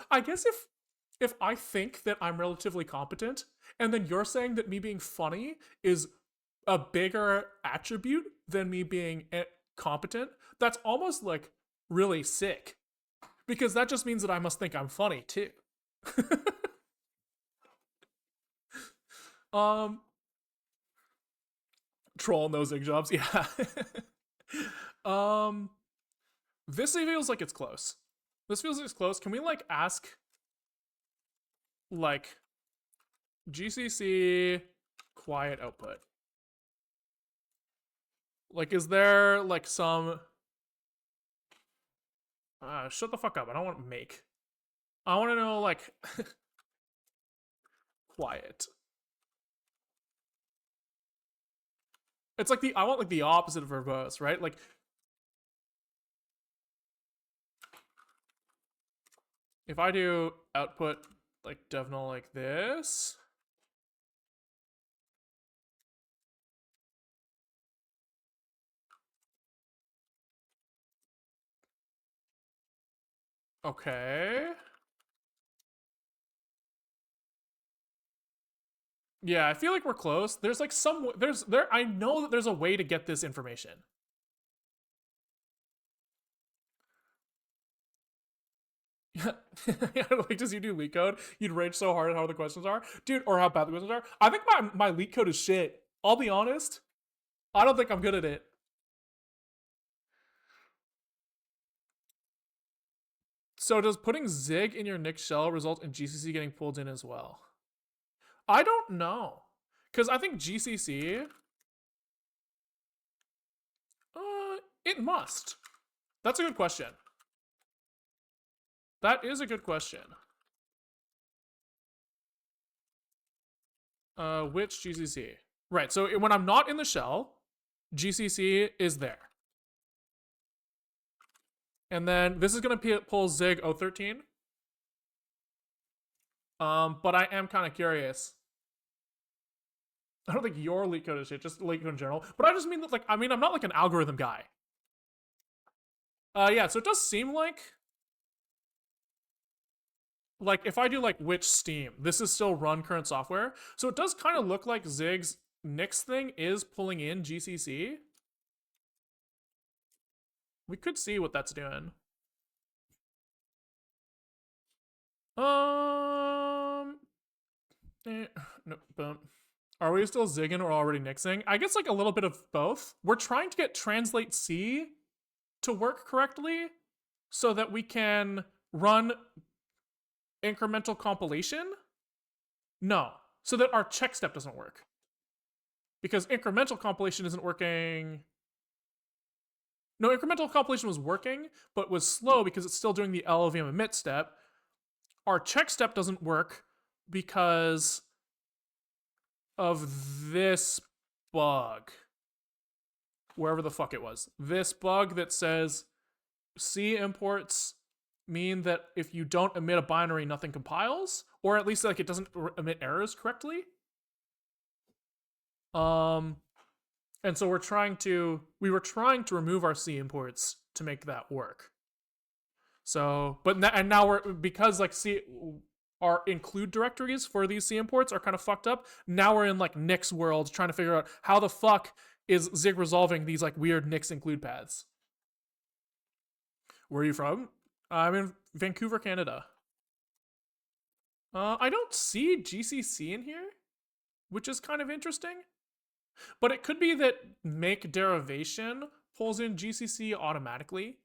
if I think that I'm relatively competent, and then you're saying that me being funny is a bigger attribute than me being competent, that's almost like really sick, because that just means that I must think I'm funny too. um, troll no zig jobs, yeah. um, this feels like it's close. This feels like it's close. Can we like ask like GCC quiet output? Like, is there like some? Shut the fuck up. I don't want to make. I want to know like quiet. It's like I want like the opposite of verbose, right? Like if I do output like dev null like this. Okay. Yeah, I feel like we're close. There's like I know that there's a way to get this information. Yeah, like does you do leak code? You'd rage so hard at how the questions are, dude, or how bad the questions are. I think my leak code is shit. I'll be honest. I don't think I'm good at it. So does putting zig in your Nick shell result in GCC getting pulled in as well? I don't know, because I think GCC, it must. That's a good question. That is a good question. Which GCC? Right. So when I'm not in the shell, GCC is there. And then this is gonna pull zig 013. But I am kind of curious. I don't think your leak code is shit, just leak code in general. But I just mean that, like, I'm not like an algorithm guy. Yeah, so it does seem like if I do like which Steam, this is still run current software. So it does kind of look like Zig's Nix thing is pulling in GCC. We could see what that's doing. No, but are we still zigging or already nixing? I guess like a little bit of both. We're trying to get translate C to work correctly so that we can run incremental compilation. No. So that our check step doesn't work. Because incremental compilation isn't working. No, incremental compilation was working, but was slow because it's still doing the LLVM emit step. Our check step doesn't work because of this bug. Wherever the fuck it was. This bug that says C imports mean that if you don't emit a binary, nothing compiles, or at least like it doesn't emit errors correctly. And so we were trying to remove our C imports to make that work. So, and now because like our include directories for these C imports are kind of fucked up. Now we're in like Nix world trying to figure out how the fuck is Zig resolving these like weird Nix include paths. Where are you from? I'm in Vancouver, Canada. I don't see GCC in here, which is kind of interesting. But it could be that make derivation pulls in GCC automatically,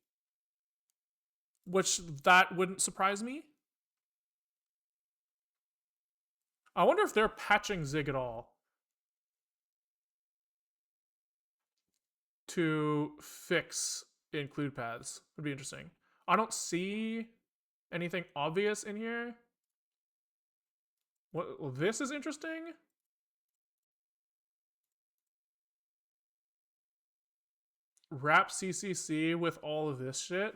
which that wouldn't surprise me. I wonder if they're patching Zig at all to fix include paths. Would be interesting. I don't see anything obvious in here. What? Well, this is interesting. Wrap CCC with all of this shit.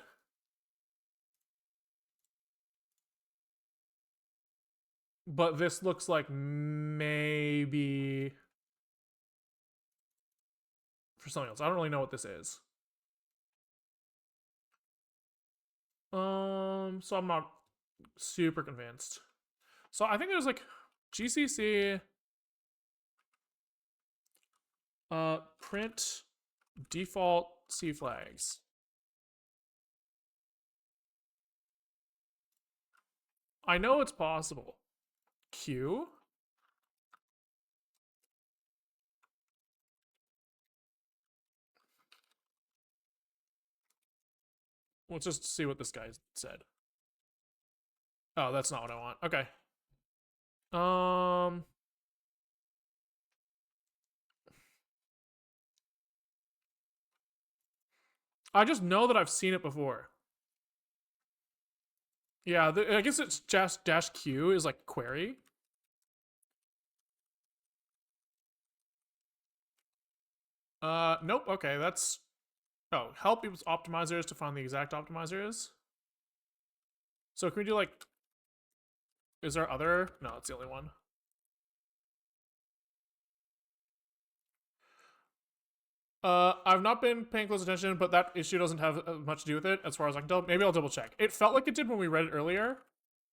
But this looks like maybe for something else. I don't really know what this is. So I'm not super convinced. So I think there's like GCC print default C flags. I know it's possible. Q. Let's just see what this guy said. Oh, that's not what I want. Okay. I just know that I've seen it before. Yeah, I guess it's just dash Q is like query. Nope. Okay, that's. Oh, help use optimizers to find the exact optimizers. So can we do like? Is there other? No, it's the only one. I've not been paying close attention, but that issue doesn't have much to do with it, as far as I can tell. Maybe I'll double check. It felt like it did when we read it earlier,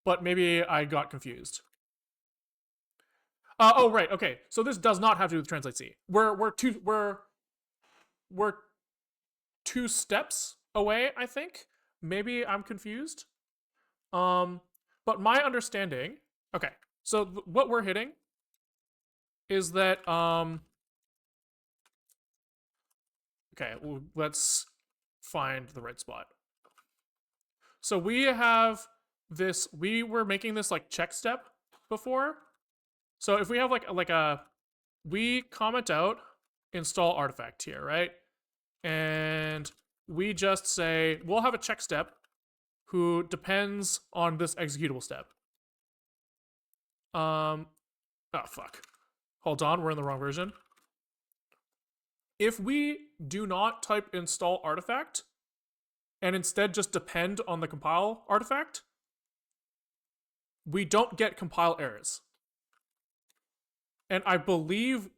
but maybe I got confused. Oh right, okay. So this does not have to do with translate C. We're two steps away, I think. Maybe I'm confused. But my understanding. Okay, so what we're hitting is that Okay, well, let's find the right spot. So we have this. We were making this like check step before. So if we have like a, we comment out install artifact here, right? And we just say we'll have a check step who depends on this executable step. Oh fuck. Hold on, we're in the wrong version. If we do not type install artifact and instead just depend on the compile artifact, we don't get compile errors. And I believe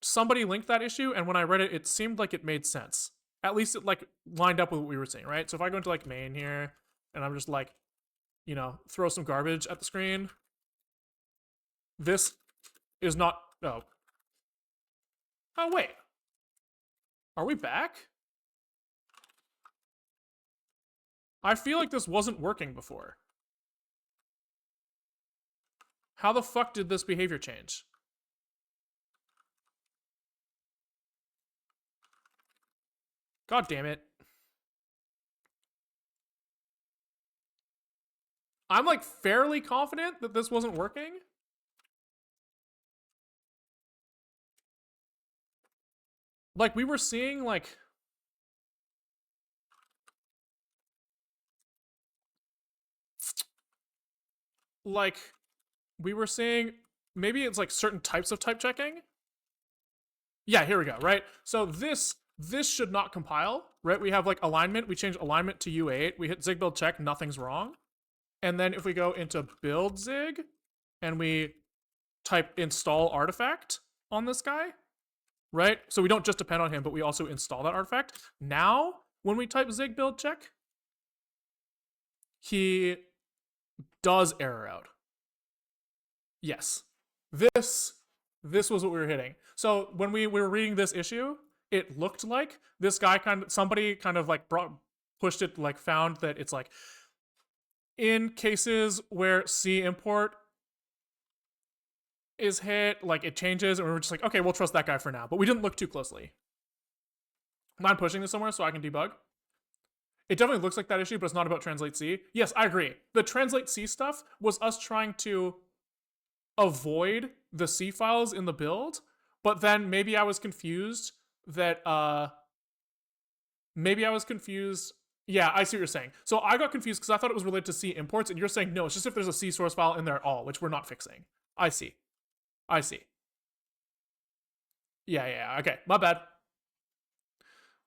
somebody linked that issue, and when I read it, it seemed like it made sense. At least it like lined up with what we were saying, right? So if I go into like main here, and I'm just like, throw some garbage at the screen, this is not. Oh wait, are we back? I feel like this wasn't working before. How the fuck did this behavior change? God damn it. I'm like fairly confident that this wasn't working. like we were seeing like we were seeing maybe it's like certain types of type checking. Yeah, here we go, right? So this should not compile, right? We have like alignment, we change alignment to U8, we hit zig build check, nothing's wrong. And then if we go into build zig and we type install artifact on this guy, right? So we don't just depend on him, but we also install that artifact. Now, when we type zig build check, he does error out. Yes. This was what we were hitting. So when we were reading this issue, it looked like this guy somebody kind of like pushed it, like found that it's like in cases where C import is hit, like it changes, and we were just like, okay, we'll trust that guy for now. But we didn't look too closely. Mind pushing this somewhere so I can debug? It definitely looks like that issue, but it's not about translate C. Yes, I agree. The translate C stuff was us trying to avoid the C files in the build, but then maybe I was confused that maybe I was confused. Yeah, I see what you're saying. So I got confused because I thought it was related to C imports, and you're saying no, it's just if there's a C source file in there at all, which we're not fixing. I see. I see. Yeah, okay. My bad.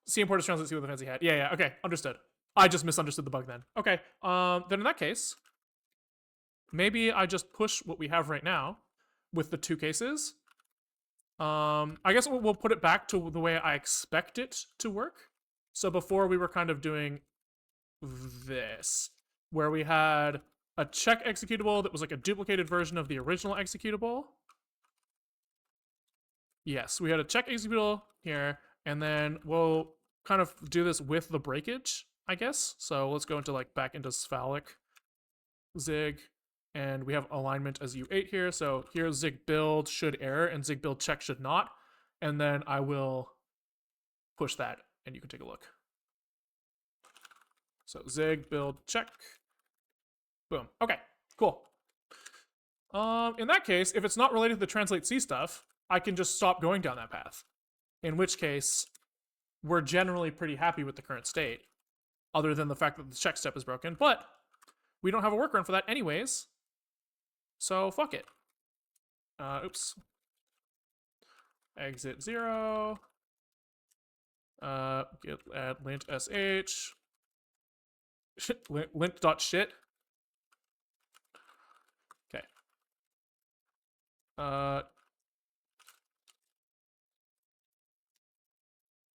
C import is translate C with a fancy hat. Yeah, okay, understood. I just misunderstood the bug then. Okay, then in that case, maybe I just push what we have right now with the two cases. I guess we'll put it back to the way I expect it to work. So before we were kind of doing this, where we had a check executable that was like a duplicated version of the original executable. Yes, we had a check executable here, and then we'll kind of do this with the breakage, I guess. So let's go into like back into cephalic zig, and we have alignment as U8 here. So here zig build should error and zig build check should not. And then I will push that and you can take a look. So zig build check. Boom. Okay, cool. In that case, if it's not related to the translate C stuff, I can just stop going down that path. In which case, we're generally pretty happy with the current state, other than the fact that the check step is broken. But we don't have a workaround for that anyways, so fuck it. Oops. Exit 0. Get add lint sh. Lint.shit. Okay.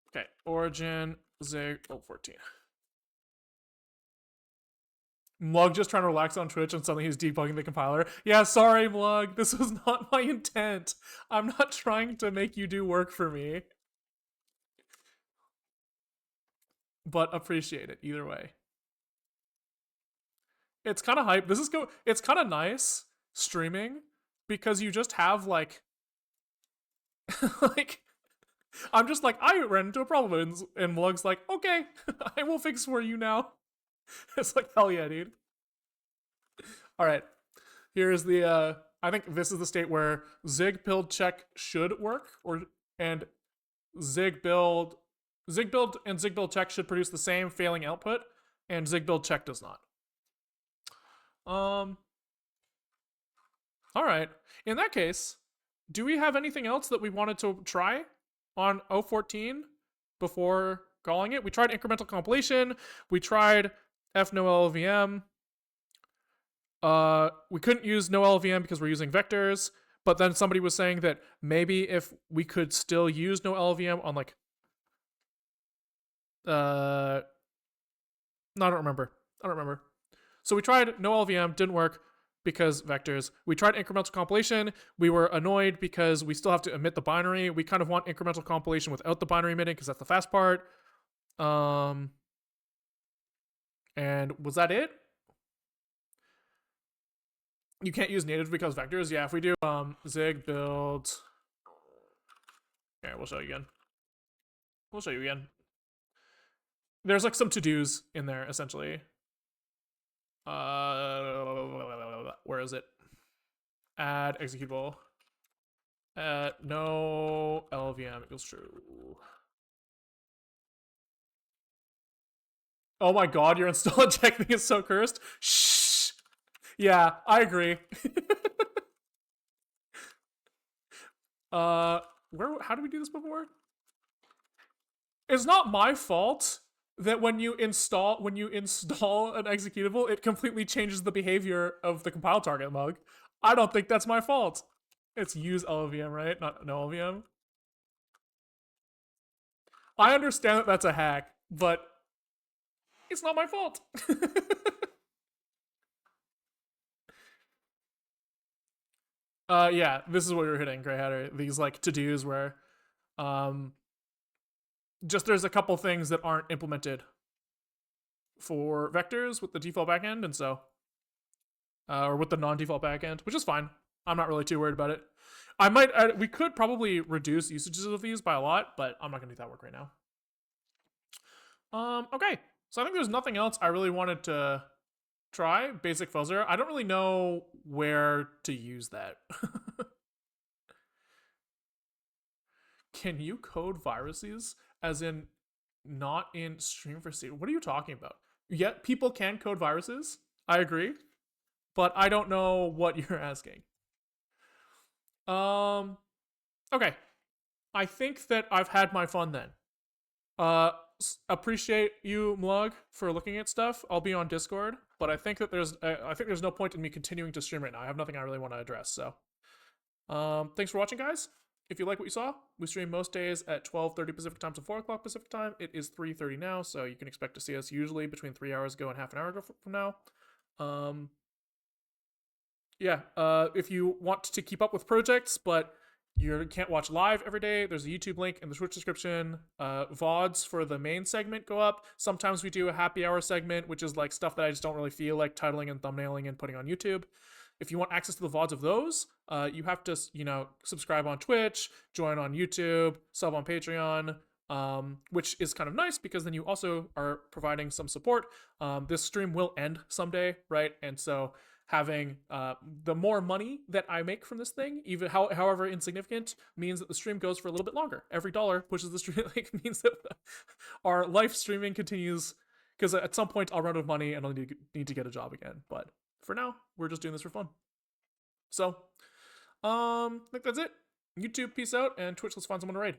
Okay. Origin zig 14. Mlug just trying to relax on Twitch and suddenly he's debugging the compiler. Yeah, sorry, Mlug. This was not my intent. I'm not trying to make you do work for me. But appreciate it either way. It's kind of hype. It's kind of nice streaming because you just have like like I'm just like I ran into a problem and Mlug's like, okay, I will fix for you now. It's like hell yeah, dude. All right. Here's the I think this is the state where zig build check should work, and zig build and zig build check should produce the same failing output, and zig build check does not. All right. In that case, do we have anything else that we wanted to try on 014 before calling it? We tried incremental compilation. We tried f no LLVM. We couldn't use no LLVM because we're using vectors. But then somebody was saying that maybe if we could still use no LLVM on like, no, I don't remember. So we tried no LLVM, didn't work because vectors. We tried incremental compilation. We were annoyed because we still have to emit the binary. We kind of want incremental compilation without the binary emitting because that's the fast part. And was that it? You can't use native because vectors. Yeah, if we do zig build. Here, we'll show you again. There's like some to-dos in there essentially. Where is it? Add executable. No LLVM equals true. Oh my god, your install eject thing is so cursed. Shh. Yeah, I agree. uh, where? How did we do this before? It's not my fault that when you install an executable, it completely changes the behavior of the compile target mug. I don't think that's my fault. It's use LLVM, right? Not no LVM. I understand that that's a hack, but it's not my fault. Yeah, this is what you're hitting, Grey Hatter. These like to dos where, um, just there's a couple things that aren't implemented for vectors with the default backend, and so or with the non-default backend, which is fine. I'm not really too worried about it. We could probably reduce usages of these by a lot, but I'm not gonna do that work right now. Okay, so I think there's nothing else I really wanted to try. Basic fuzzer. I don't really know where to use that. Can you code viruses as in not in stream for C? What are you talking about? Yet people can code viruses. I agree, but I don't know what you're asking. Um. Okay. I think that I've had my fun then. Uh, appreciate you, Mlug, for looking at stuff. I'll be on Discord, but I think there's no point in me continuing to stream right now. I have nothing I really want to address. So, thanks for watching, guys. If you like what you saw, we stream most days at 12:30 Pacific time to 4 o'clock Pacific time. It is 3:30 now, so you can expect to see us usually between 3 hours ago and half an hour ago from now. Um, yeah, if you want to keep up with projects, but you can't watch live every day, there's a YouTube link in the Twitch description. VODs for the main segment go up. Sometimes we do a happy hour segment, which is like stuff that I just don't really feel like titling and thumbnailing and putting on YouTube. If you want access to the VODs of those, you have to, subscribe on Twitch, join on YouTube, sub on Patreon, which is kind of nice because then you also are providing some support. This stream will end someday, right? And so having the more money that I make from this thing, even however insignificant, means that the stream goes for a little bit longer. Every dollar pushes the stream, like means that our live streaming continues. Because at some point I'll run out of money and I'll need to get a job again. But for now, we're just doing this for fun. So, I think that's it. YouTube, peace out, and Twitch, let's find someone to raid.